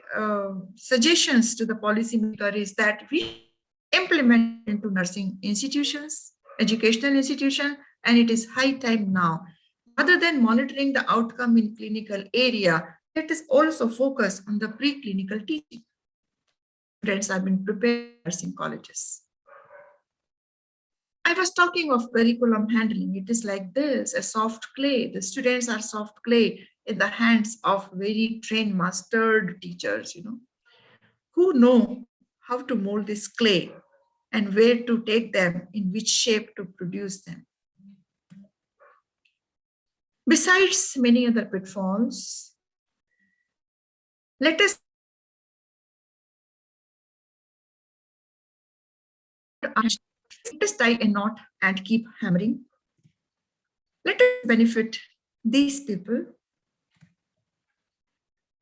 suggestions to the policymaker is that we implement into nursing institutions, educational institutions, and it is high time now. Other than monitoring the outcome in clinical area, let us also focus on the preclinical teaching. Students have been prepared in nursing colleges. I was talking of curriculum handling. It is like this, a soft clay. The students are soft clay in the hands of very trained, mastered teachers, who know how to mold this clay and where to take them, in which shape to produce them. Besides many other pitfalls, let us tie a knot and keep hammering. Let us benefit these people.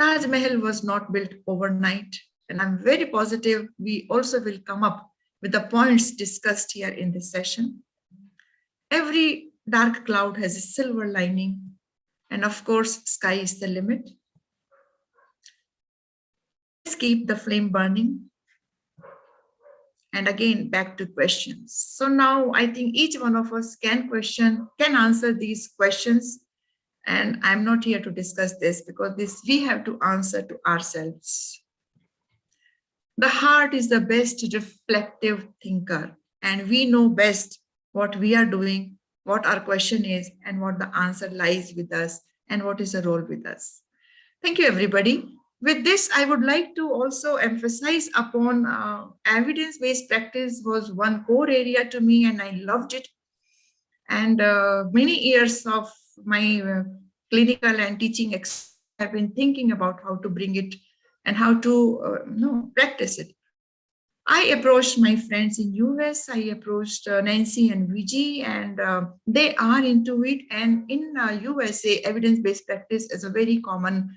Taj Mahal was not built overnight, and I'm very positive we also will come up with the points discussed here in this session. Every dark cloud has a silver lining, and of course, sky is the limit. Let's keep the flame burning. And again, back to questions. So now I think each one of us can answer these questions. And I'm not here to discuss this because this we have to answer to ourselves. The heart is the best reflective thinker, and we know best what we are doing, what our question is, and what the answer lies with us, and what is the role with us. Thank you, everybody. With this, I would like to also emphasize upon evidence-based practice was one core area to me, and I loved it. And many years of my clinical and teaching experience, I've been thinking about how to bring it and how to practice it. I approached my friends in US. I approached Nancy and Viji, and they are into it. And in USA, evidence-based practice is a very common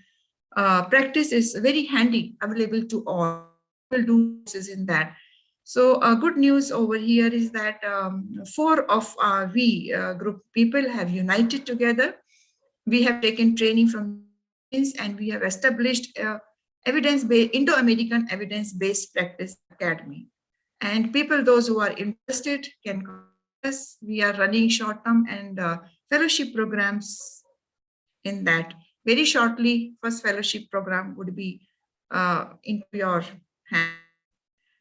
practice, is very handy, available to all. We'll do this in that. So good news over here is that 4 of our group people have united together. We have taken training from and we have established evidence-based Indo-American evidence-based practice academy. And people, those who are interested, can contact us. We are running short-term and fellowship programs in that. Very shortly, first fellowship program would be into your hand.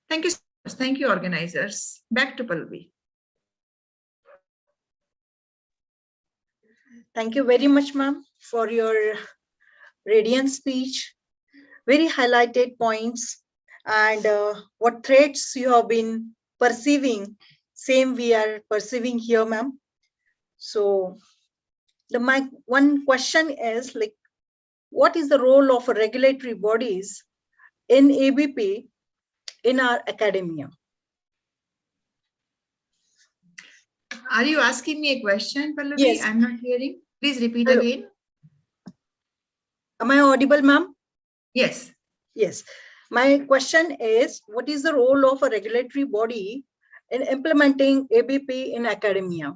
Thank you so much. Thank you, organizers. Back to Pallavi. Thank you very much, ma'am, for your radiant speech. Very highlighted points, and what threats you have been perceiving, same we are perceiving here, ma'am. So my one question is, like, what is the role of regulatory bodies in ABP in our academia? Are you asking me a question, Pallavi? Yes. I'm not hearing. Please repeat Hello. again. Am I audible, ma'am? Yes. Yes. My question is, what is the role of a regulatory body in implementing ABP in academia?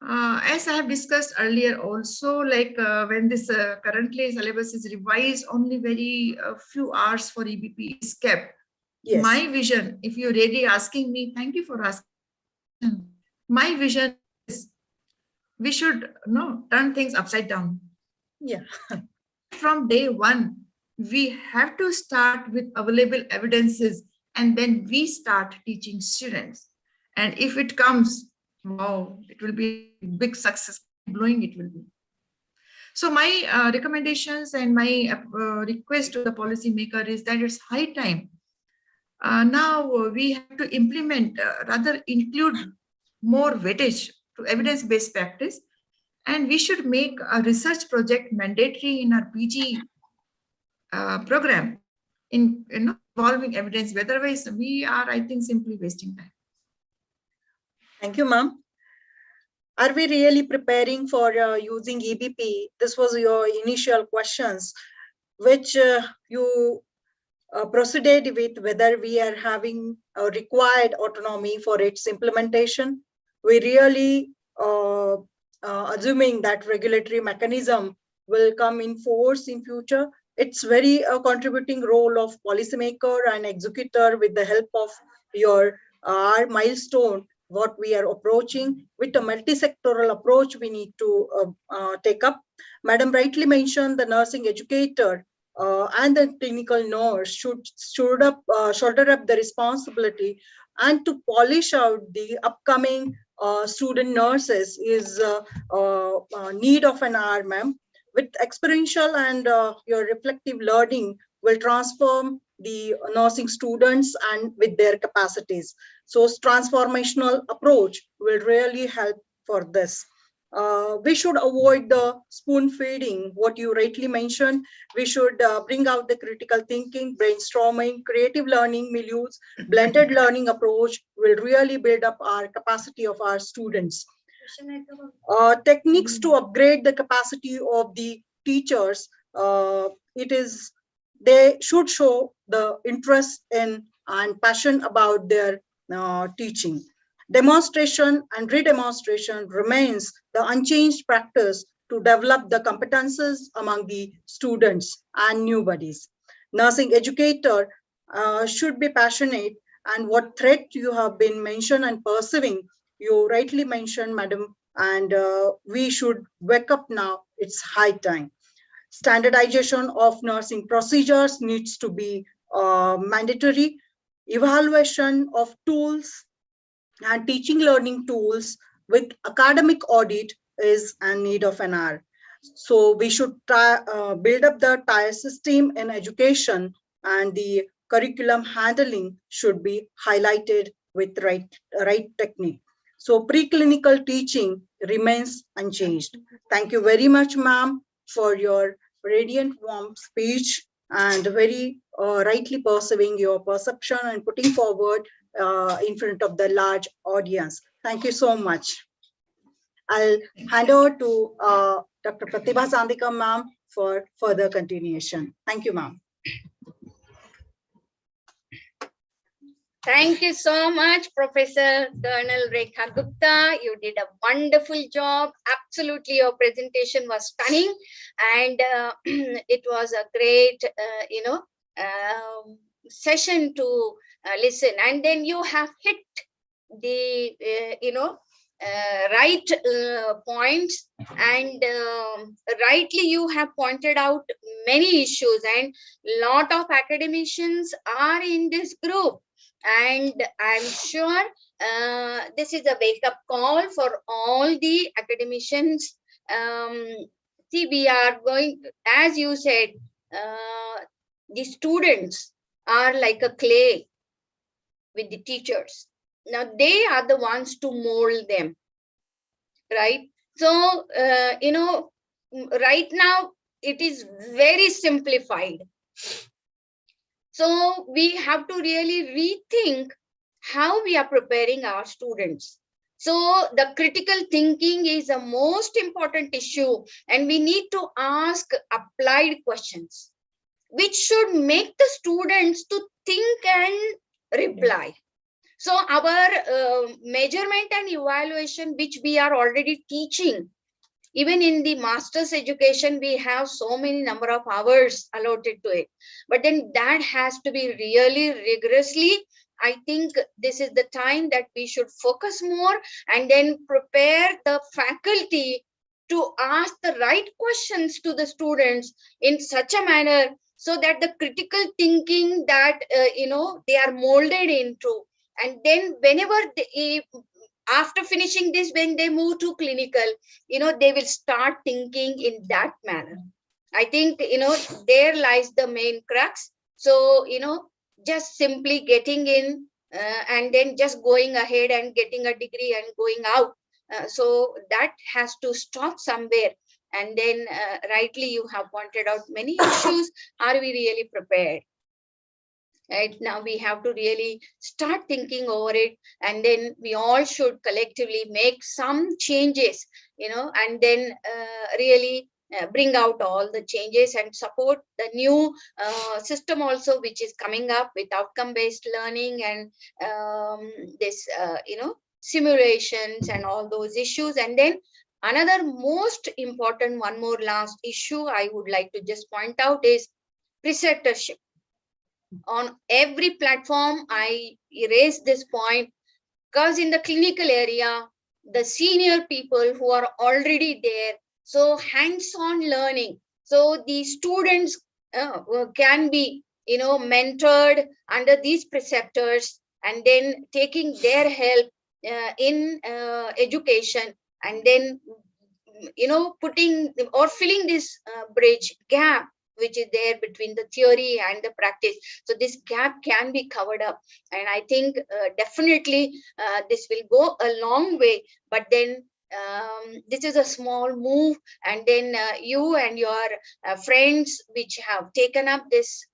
As I have discussed earlier also, like when this currently syllabus is revised, only very few hours for EBP is kept. Yes. My vision, if you're really asking me, thank you for asking. My vision is we should turn things upside down. Yeah. From day one, we have to start with available evidences, and then we start teaching students. And if it comes, wow, it will be a big success, blowing it will be. So my recommendations and my request to the policymaker is that it's high time. Now we have to implement, rather include more weightage to evidence-based practice, and we should make a research project mandatory in our PG program in involving evidence. Otherwise, we are, I think, simply wasting time. Thank you, ma'am. Are we really preparing for using EBP? This was your initial questions, which you proceeded with whether we are having a required autonomy for its implementation. We really assuming that regulatory mechanism will come in force in future. It's very contributing role of policymaker and executor with the help of your our milestone. what we are approaching with a multi-sectoral approach we need to take up. Madam rightly mentioned the nursing educator and the clinical nurse should shoulder up the responsibility, and to polish out the upcoming student nurses is need of an hour, ma'am. With experiential and your reflective learning will transform the nursing students and with their capacities. So transformational approach will really help for this. We should avoid the spoon feeding, what you rightly mentioned. We should bring out the critical thinking, brainstorming, creative learning milieux. Blended learning approach will really build up our capacity of our students. Techniques to upgrade the capacity of the teachers, they should show the interest in and passion about their teaching. Demonstration and redemonstration remains the unchanged practice to develop the competences among the students and new buddies. Nursing educator should be passionate, and what threat you have been mentioned and pursuing, you rightly mentioned, madam, and we should wake up now. It's high time. Standardization of nursing procedures needs to be mandatory. Evaluation of tools and teaching learning tools with academic audit is a need of an hour. So we should try, build up the tier system in education, and the curriculum handling should be highlighted with right technique. So preclinical teaching remains unchanged. Thank you very much, ma'am, for your radiant warm speech and very rightly perceiving your perception and putting forward in front of the large audience. Thank you so much. I'll hand over to Dr. Pratibha Chandika, ma'am, for further continuation. Thank you, ma'am. Thank you so much, Professor Colonel Rekha Gupta. You did a wonderful job. Absolutely, your presentation was stunning, and it was a great, session to listen. And then you have hit the, right points, and rightly you have pointed out many issues, and lot of academicians are in this group. And I'm sure this is a wake-up call for all the academicians. See, we are going, as you said, the students are like a clay with the teachers. Now they are the ones to mold them, right? So, right now it is very simplified. So we have to really rethink how we are preparing our students. So the critical thinking is the most important issue, and we need to ask applied questions, which should make the students to think and reply. So our measurement and evaluation, which we are already teaching, even in the master's education, we have so many number of hours allotted to it. But then that has to be really rigorously. I think this is the time that we should focus more and then prepare the faculty to ask the right questions to the students in such a manner so that the critical thinking that, they are molded into. And then whenever they, after finishing this, when they move to clinical, they will start thinking in that manner. I think, there lies the main crux. So, just simply getting in and then just going ahead and getting a degree and going out. So that has to stop somewhere. And then rightly, you have pointed out many issues. Are we really prepared? Right now, we have to really start thinking over it, and then we all should collectively make some changes, and then really bring out all the changes and support the new system also, which is coming up with outcome-based learning and this, simulations and all those issues. And then another most important, one more last issue I would like to just point out is preceptorship. On every platform, I raise this point. because in the clinical area, the senior people who are already there, so hands-on learning. So the students can be, mentored under these preceptors, and then taking their help in education, and then putting or filling this bridge gap which is there between the theory and the practice. So this gap can be covered up, and I think definitely this will go a long way. But then this is a small move, and then you and your friends which have taken up this,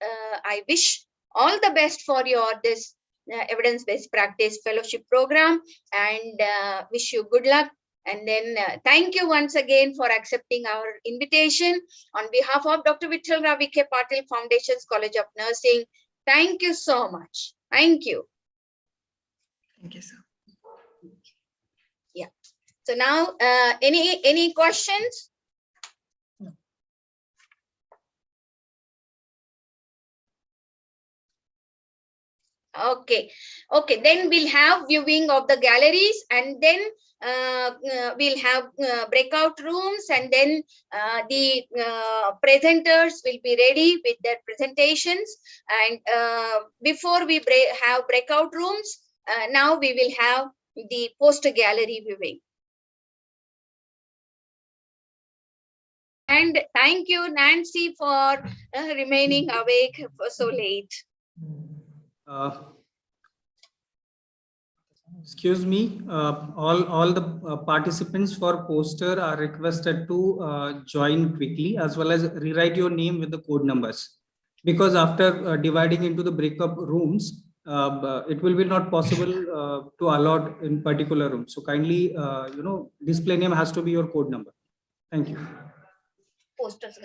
I wish all the best for your this evidence-based practice fellowship program, and wish you good luck. And then thank you once again for accepting our invitation on behalf of Dr. Vittal Rao Vikhe Patil Foundation's College of Nursing. Thank you so much. Thank you. Thank you, sir. Yeah. So now, any questions? Okay. Then we'll have viewing of the galleries, and then we'll have breakout rooms, and then the presenters will be ready with their presentations. And before we have breakout rooms, now we will have the poster gallery viewing. And thank you, Nancy, for remaining awake for so late. Excuse me, all the participants for poster are requested to join quickly, as well as rewrite your name with the code numbers, because after dividing into the breakup rooms, it will be not possible to allot in particular room. So kindly, display name has to be your code number. Thank you. Posters.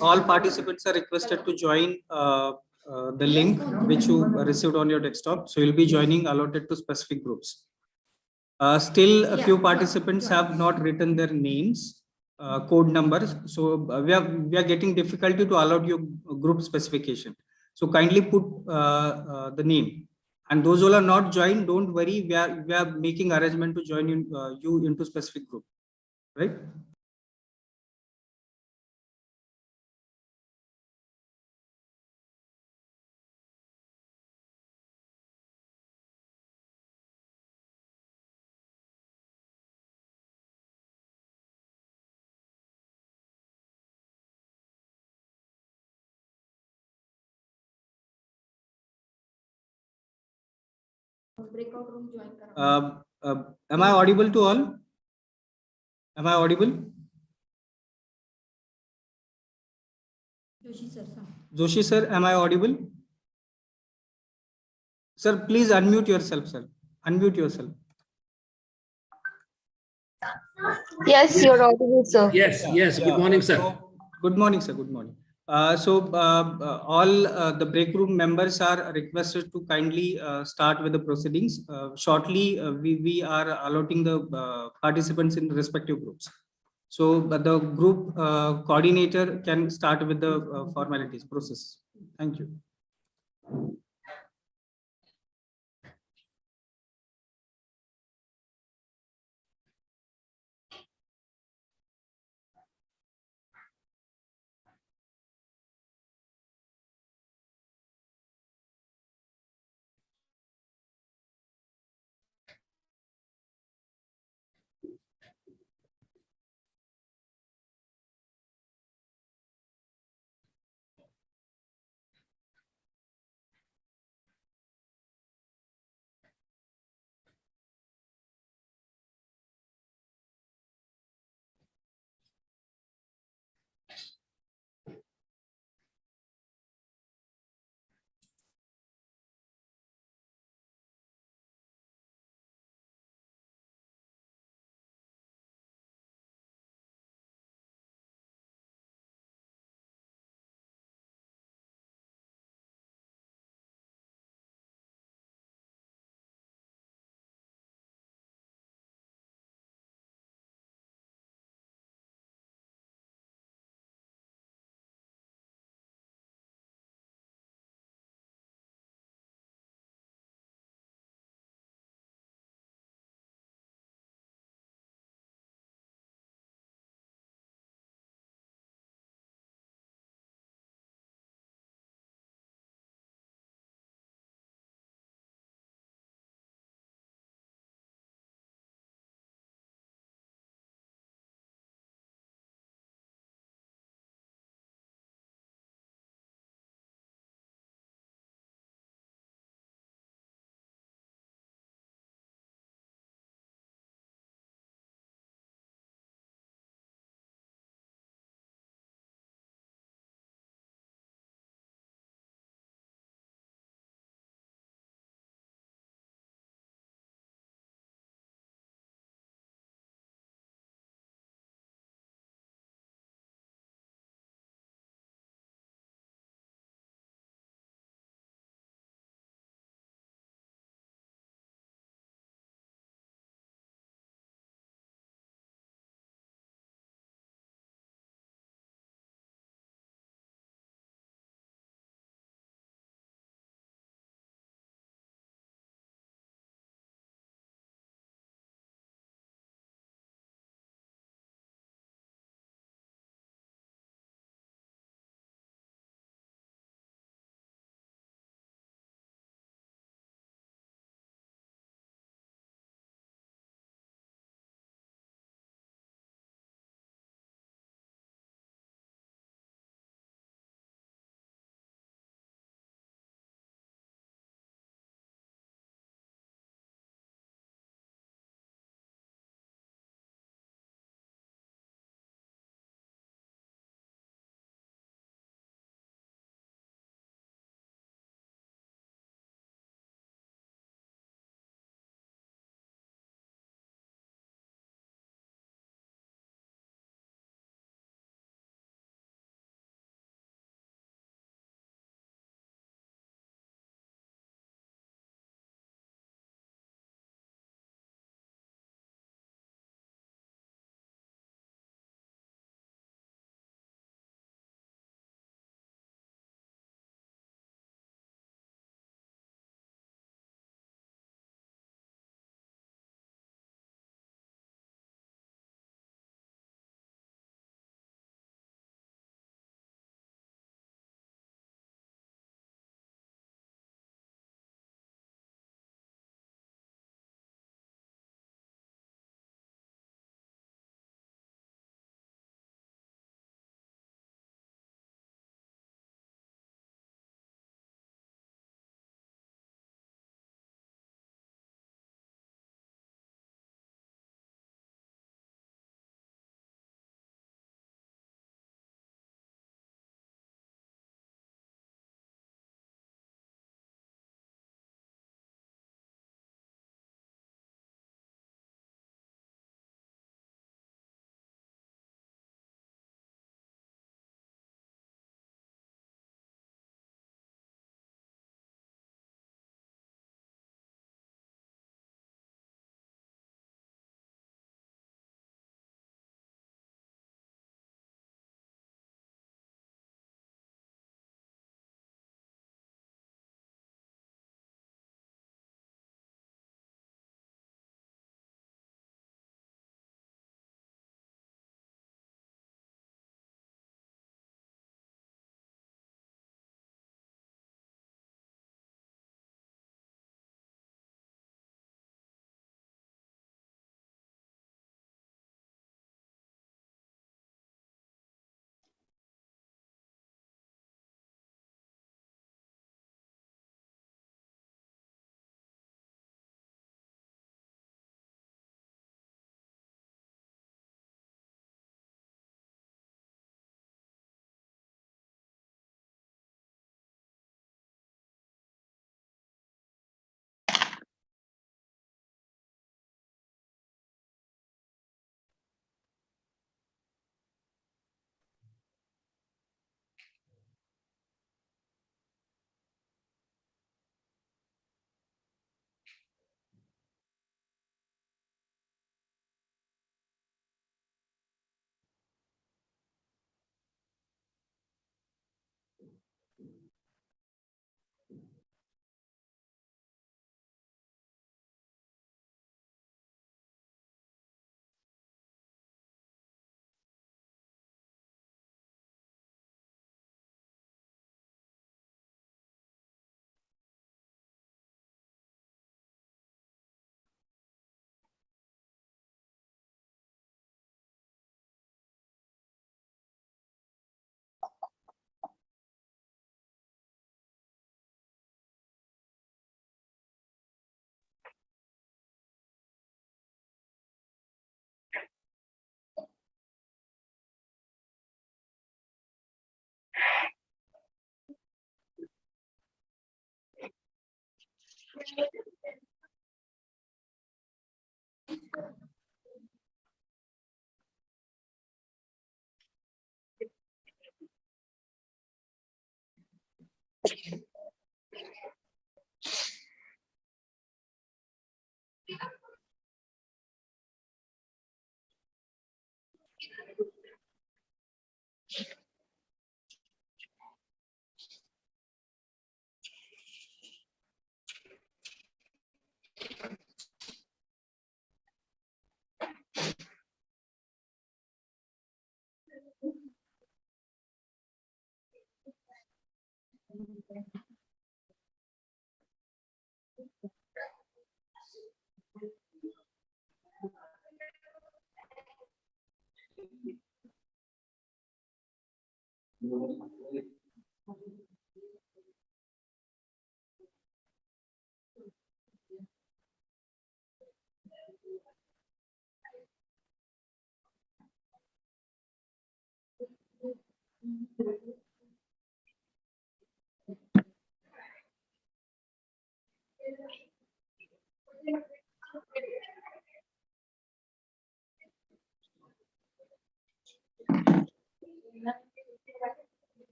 All participants are requested to join the link which you received on your desktop. So you'll be joining allotted to specific groups. Still, a few participants have not written their names, code numbers. So we are getting difficulty to allot your group specification. So kindly put the name. And those who are not joined, don't worry. We are making arrangement to join you into specific group, right? Breakout room join. Am I audible to all? Am I audible? Joshi sir, am I audible? Sir, please unmute yourself, sir. Unmute yourself. Yes, you're audible, sir. Yes, yes. Good morning, sir. So, good morning, sir. Good morning. All the break room members are requested to kindly start with the proceedings. Shortly, we are allotting the participants in respective groups. So the group coordinator can start with the formalities process. Thank you.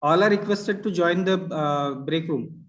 All are requested to join the break room.